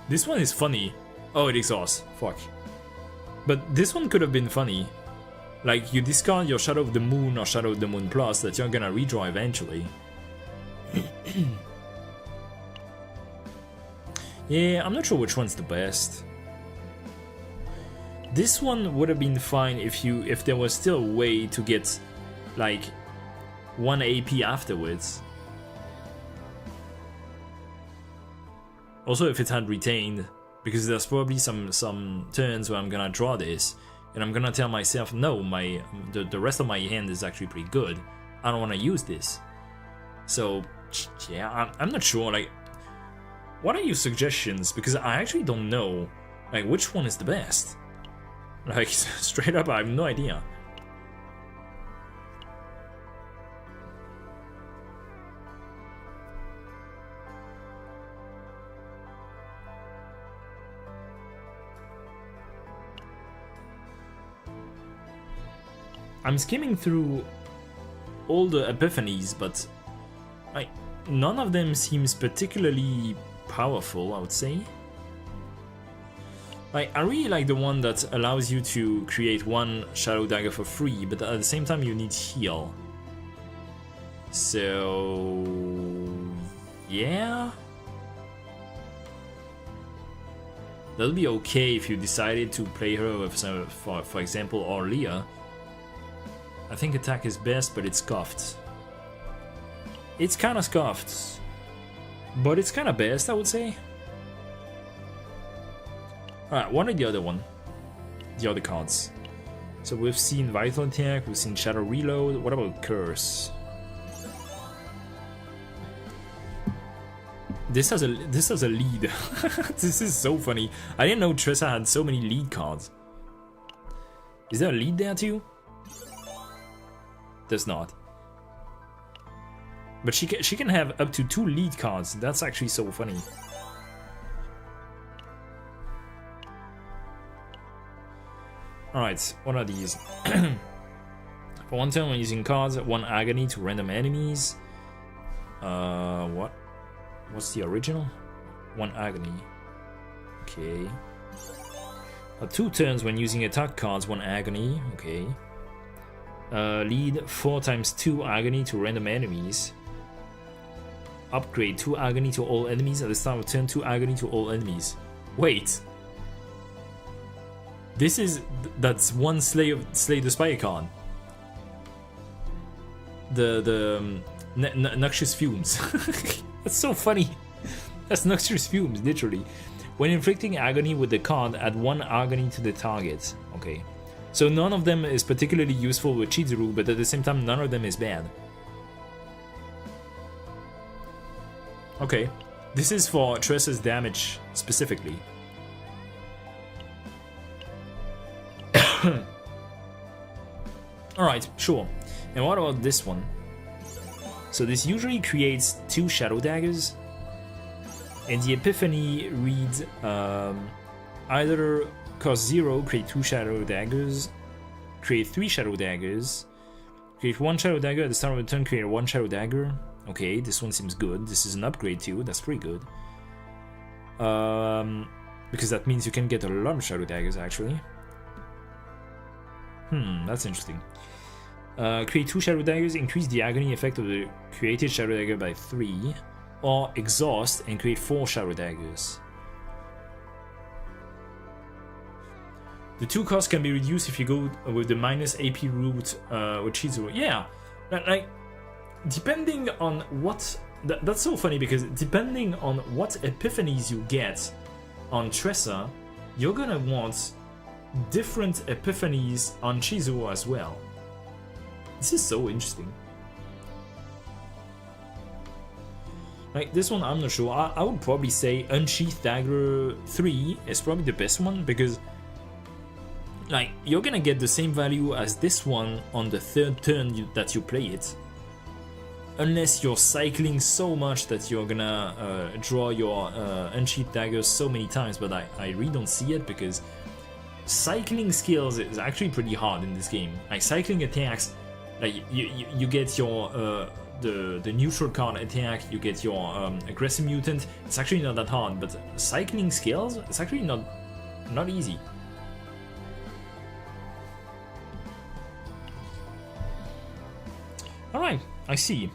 This one is funny. Oh, it exhausts. Fuck. But this one could have been funny. Like, you discard your Shadow of the Moon or Shadow of the Moon Plus that you're gonna redraw eventually. Yeah, I'm not sure which one's the best. This one would have been fine if there was still a way to get like 1 AP afterwards. Also, if it had retained, because there's probably some turns where I'm gonna draw this, and I'm gonna tell myself, no, the rest of my hand is actually pretty good. I don't want to use this. So, yeah, I'm not sure. Like, what are your suggestions? Because I actually don't know, like, which one is the best. Like, straight up, I have no idea. I'm skimming through all the epiphanies, but none of them seems particularly powerful, I would say. I really like the one that allows you to create 1 Shadow Dagger for free, but at the same time you need heal. So, yeah. That'll be okay if you decided to play her with, for example, Orlia. I think attack is best, but it's scuffed. It's kind of scuffed, but it's kind of best, I would say. Alright, what are the other cards? So we've seen Vital Attack, we've seen Shadow Reload. What about Curse? This has a lead. This is so funny. I didn't know Tressa had so many lead cards. Is there a lead there too? does not. But she can have up to 2 lead cards. That's actually so funny. Alright, what are these? For 1 turn when using cards, 1 agony to random enemies. What? What's the original? 1 agony. Okay. 2 turns when using attack cards, 1 agony. Okay. Lead 4 times 2 agony to random enemies. Upgrade 2 agony to all enemies at the start of turn, 2 agony to all enemies. Wait. That's 1 Slay the Spire card. The Noxious Fumes. That's so funny. That's Noxious Fumes, literally. When inflicting agony with the card, add 1 agony to the target. Okay. So none of them is particularly useful with Chizuru, but at the same time none of them is bad. Okay. This is for Tressa's damage specifically. Alright, sure. And what about this one? So this usually creates 2 Shadow Daggers. And the Epiphany reads either cost 0, create 2 Shadow Daggers, create 3 Shadow Daggers, create 1 Shadow Dagger at the start of the turn, create 1 Shadow Dagger. Okay, this one seems good. This is an upgrade too, that's pretty good. Because that means you can get a lot of Shadow Daggers actually. That's interesting. Create 2 Shadow Daggers, increase the agony effect of the created Shadow Dagger by 3, or exhaust and create 4 Shadow Daggers. The 2 costs can be reduced if you go with the minus AP route with Chizuru. Yeah, like, depending on what... That's so funny because depending on what epiphanies you get on Tressa, you're gonna want different epiphanies on Chizuru as well. This is so interesting. Like, this one I'm not sure. I would probably say Unsheath Dagger 3 is probably the best one because, like, you're gonna get the same value as this one on the 3rd turn that you play it. Unless you're cycling so much that you're gonna draw your Unsheath Daggers so many times, but I really don't see it because cycling skills is actually pretty hard in this game. Like, cycling attacks, like, you get your the neutral card attack, you get your aggressive mutant. It's actually not that hard, but cycling skills, it's actually not easy. All right, I see.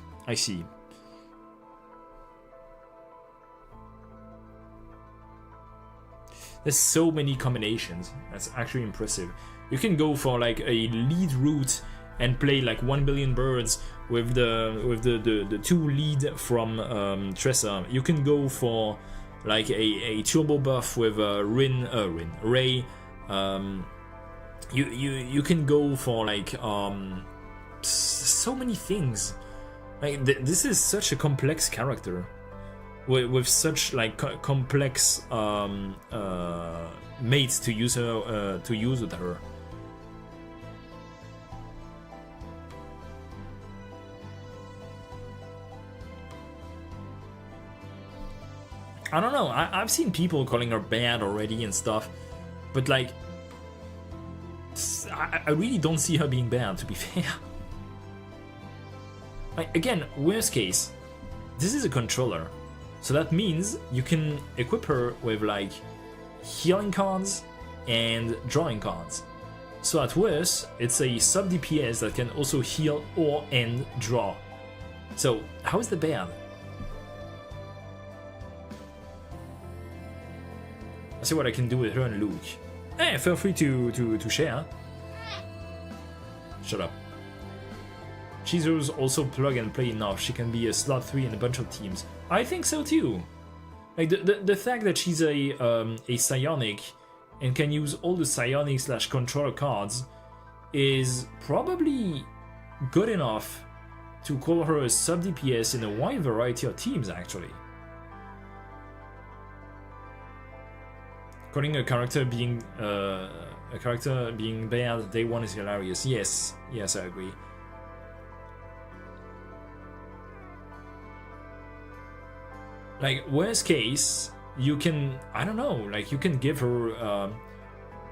There's so many combinations. That's actually impressive. You can go for like a lead route and play like 1 billion birds with the 2 lead from Tressa. You can go for like a turbo buff with Ray. You can go for like so many things. Like this is such a complex character with such like complex mates to use with her. I don't know. I've seen people calling her bad already and stuff, but like, I really don't see her being bad, to be fair. Like, again, worst case, this is a controller, so that means you can equip her with like healing cards and drawing cards. So at worst, it's a sub DPS that can also heal and draw. So how is the bad? Let's see what I can do with her and Luke. Hey, feel free to share. Shut up. Chizuru's also plug and play enough. She can be a slot 3 in a bunch of teams. I think so too. Like the fact that she's a psionic and can use all the psionic / controller cards is probably good enough to call her a sub DPS in a wide variety of teams actually. Calling a character being bad day 1 is hilarious. Yes, I agree. Like, worst case, you can, I don't know, like, you can give her,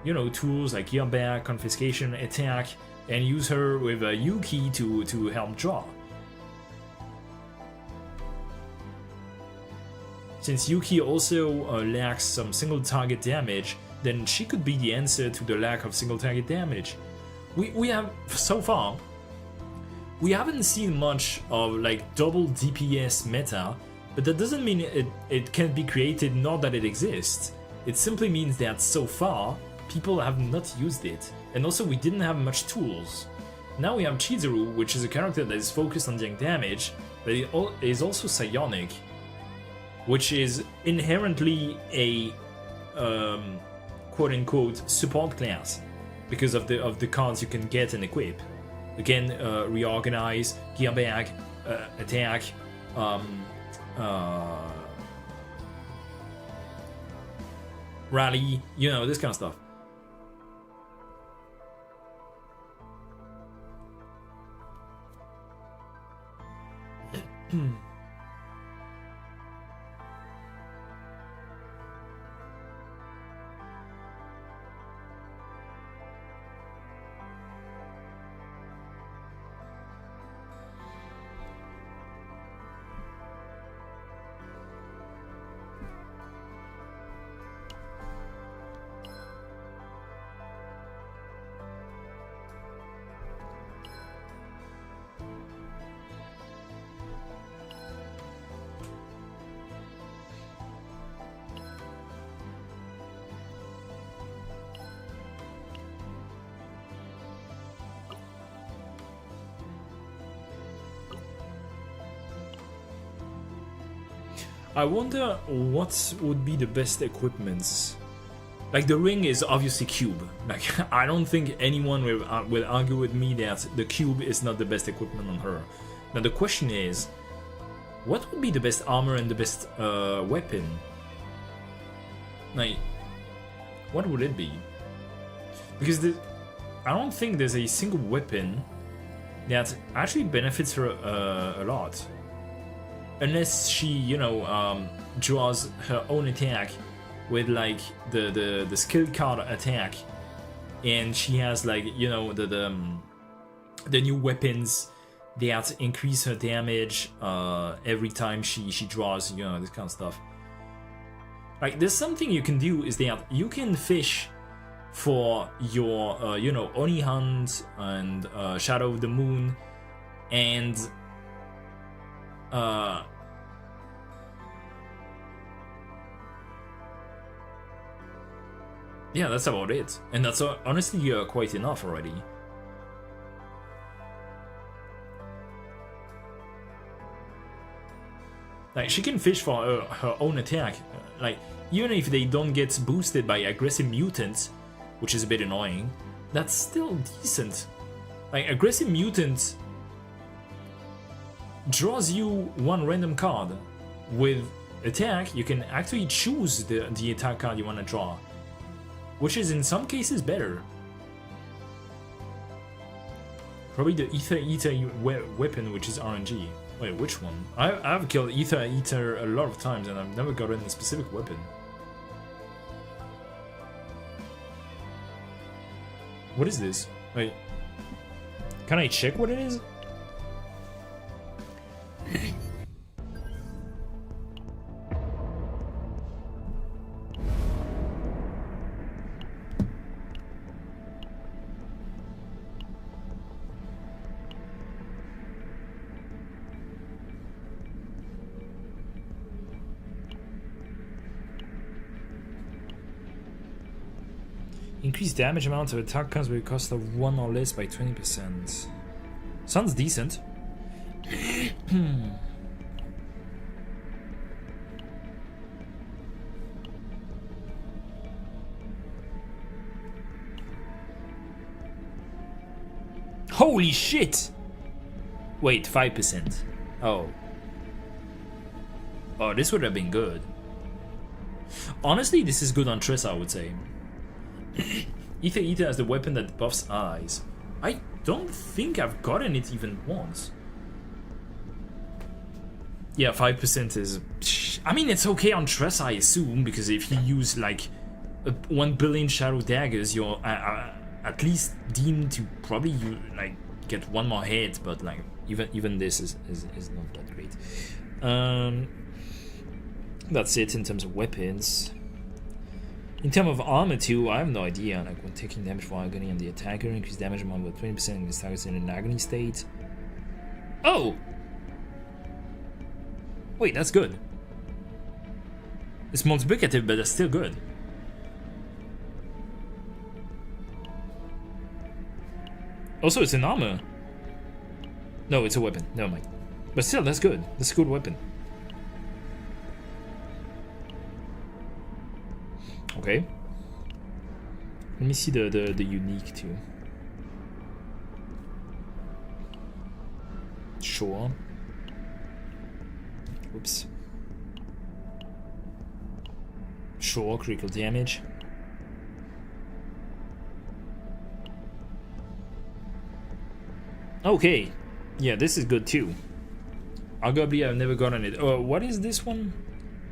you know, tools like gear back, confiscation, attack, and use her with a Yuki to help draw. Since Yuki also lacks some single target damage, then she could be the answer to the lack of single target damage. We have, so far, we haven't seen much of like double DPS meta, but that doesn't mean it can't be created, nor that it exists. It simply means that so far, people have not used it. And also we didn't have much tools. Now we have Chizuru, which is a character that is focused on dealing damage, but it is also psionic, which is inherently a quote-unquote support class because of the cards you can get and equip. Again, reorganize, gear back, attack, rally, you know, this kind of stuff. I wonder what would be the best equipments. Like, the ring is obviously cube. Like, I don't think anyone will argue with me that the cube is not the best equipment on her. Now the question is, what would be the best armor and the best weapon? Like, what would it be? Because I don't think there's a single weapon that actually benefits her a lot. Unless she, you know, draws her own attack with like the skill card attack, and she has like, you know, the new weapons that increase her damage every time she draws, you know, this kind of stuff. Like, there's something you can do is that you can fish for your you know, Oni Hunt and Shadow of the Moon, and yeah, that's about it, and that's honestly quite enough already. Like, she can fish for her own attack, like, even if they don't get boosted by aggressive mutants, which is a bit annoying, that's still decent. Like, aggressive mutant draws you one random card. With attack, you can actually choose the attack card you want to draw, which is in some cases better. Probably the Ether Eater weapon, which is RNG. Wait, which one? I've killed Ether Eater a lot of times and I've never gotten a specific weapon. What is this? Wait, can I check what it is? Increase damage amount of attack cards with a cost of 1 or less by 20%. Sounds decent. Holy shit! Wait, 5%. Oh. Oh, this would have been good. Honestly, this is good on Tressa, I would say. Ether Eater as the weapon that buffs allies. I don't think I've gotten it even once. Yeah, 5% is... I mean, it's okay on Tress, I assume, because if you use, like, 1 billion Shadow Daggers, you're at least deemed to probably, like, get 1 more hit, but, like, even this is not that great. That's it in terms of weapons. In terms of armor too, I have no idea. Like when taking damage from agony on the attacker, increase damage amount by 20% against targets in an agony state. Oh! Wait, that's good. It's multiplicative, but that's still good. Also, it's an armor. No, it's a weapon. Never mind. But still, that's good. That's a good weapon. Okay. Let me see the unique too. Sure. Oops. Sure, critical damage. Okay. Yeah, this is good too. Arguably, I've never gotten it. Oh, what is this one?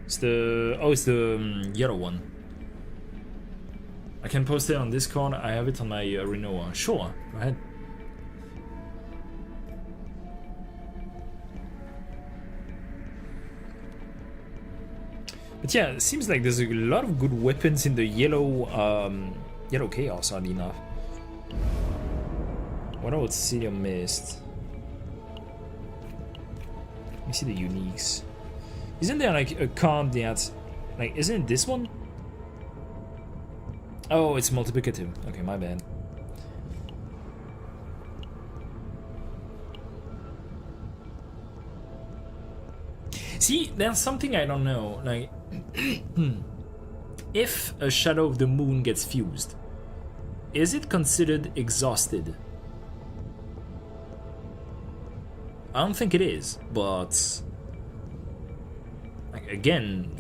It's the... Oh, it's the yellow one. I can post it on Discord. I have it on my Renoa. Sure, go ahead. But yeah, it seems like there's a lot of good weapons in the yellow chaos, oddly enough. What about City Mist? Let me see the uniques. Isn't there like a card that's like, isn't it this one? Oh, it's multiplicative. Okay, my bad. See, there's something I don't know. Like, if a Shadow of the Moon gets fused, is it considered exhausted? I don't think it is, but like, again,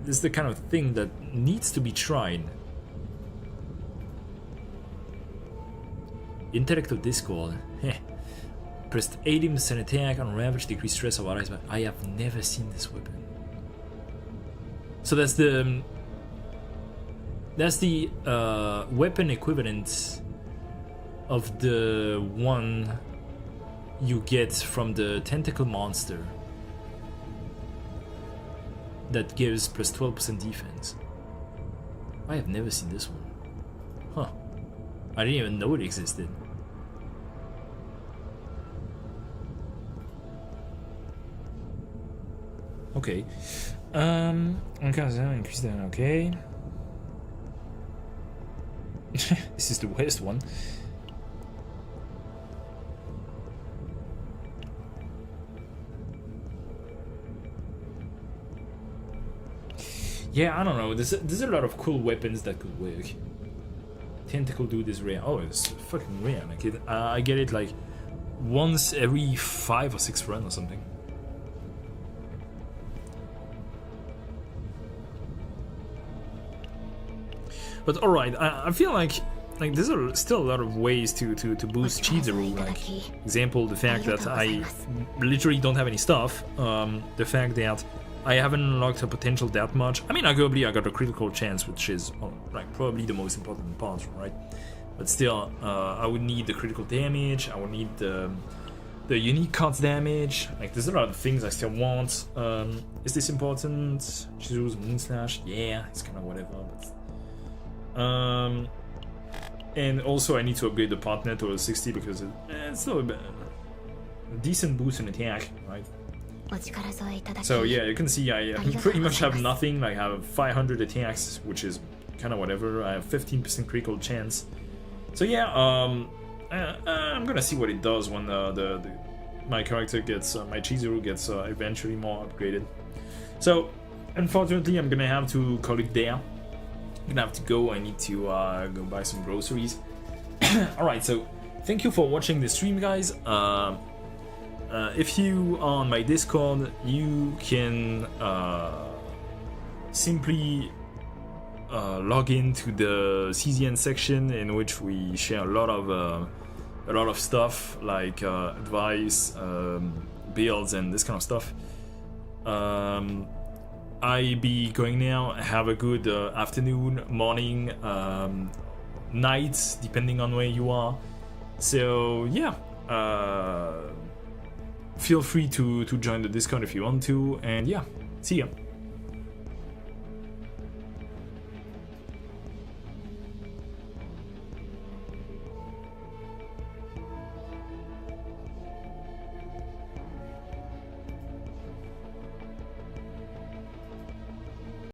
this is the kind of thing that needs to be tried. Intellect of Discord. Heh. Pressed 80% attack on Ravage, decrease stress of allies, but I have never seen this weapon. So that's the weapon equivalent of the one you get from the tentacle monster that gives plus 12% defense. I have never seen this one. Huh. I didn't even know it existed. Okay. Increase that, okay. This is the worst one. Yeah, I don't know. There's a lot of cool weapons that could work. Tentacle Dude is rare. Oh, it's fucking rare. Like I get it like once every 5 or 6 runs or something. But alright, I feel like there's still a lot of ways to boost Chizuru. Like, example, the fact that I literally don't have any stuff. The fact that I haven't unlocked her potential that much. I mean, arguably I got a critical chance, which is like probably the most important part, right? But still, I would need the critical damage. I would need the unique cards damage. Like, there's a lot of things I still want. Is this important? Chizuru's Moon Slash? Yeah, it's kind of whatever. But and also I need to upgrade the partner to a 60 because it's still a decent boost in attack, right? So yeah, you can see I pretty much have nothing. Like, I have 500 attacks, which is kind of whatever. I have 15% critical chance. So yeah, I'm gonna see what it does when my character gets my Chizuru gets eventually more upgraded. So unfortunately, I'm gonna have to call it there. I'm gonna have to go. I need to go buy some groceries. Alright, so thank you for watching the stream, guys. If you are on my Discord, you can simply log into the CZN section, in which we share a lot of stuff like advice, builds and this kind of stuff. I be going now. Have a good afternoon, morning, night, depending on where you are. So yeah, feel free to join the Discord if you want to, and yeah, see ya.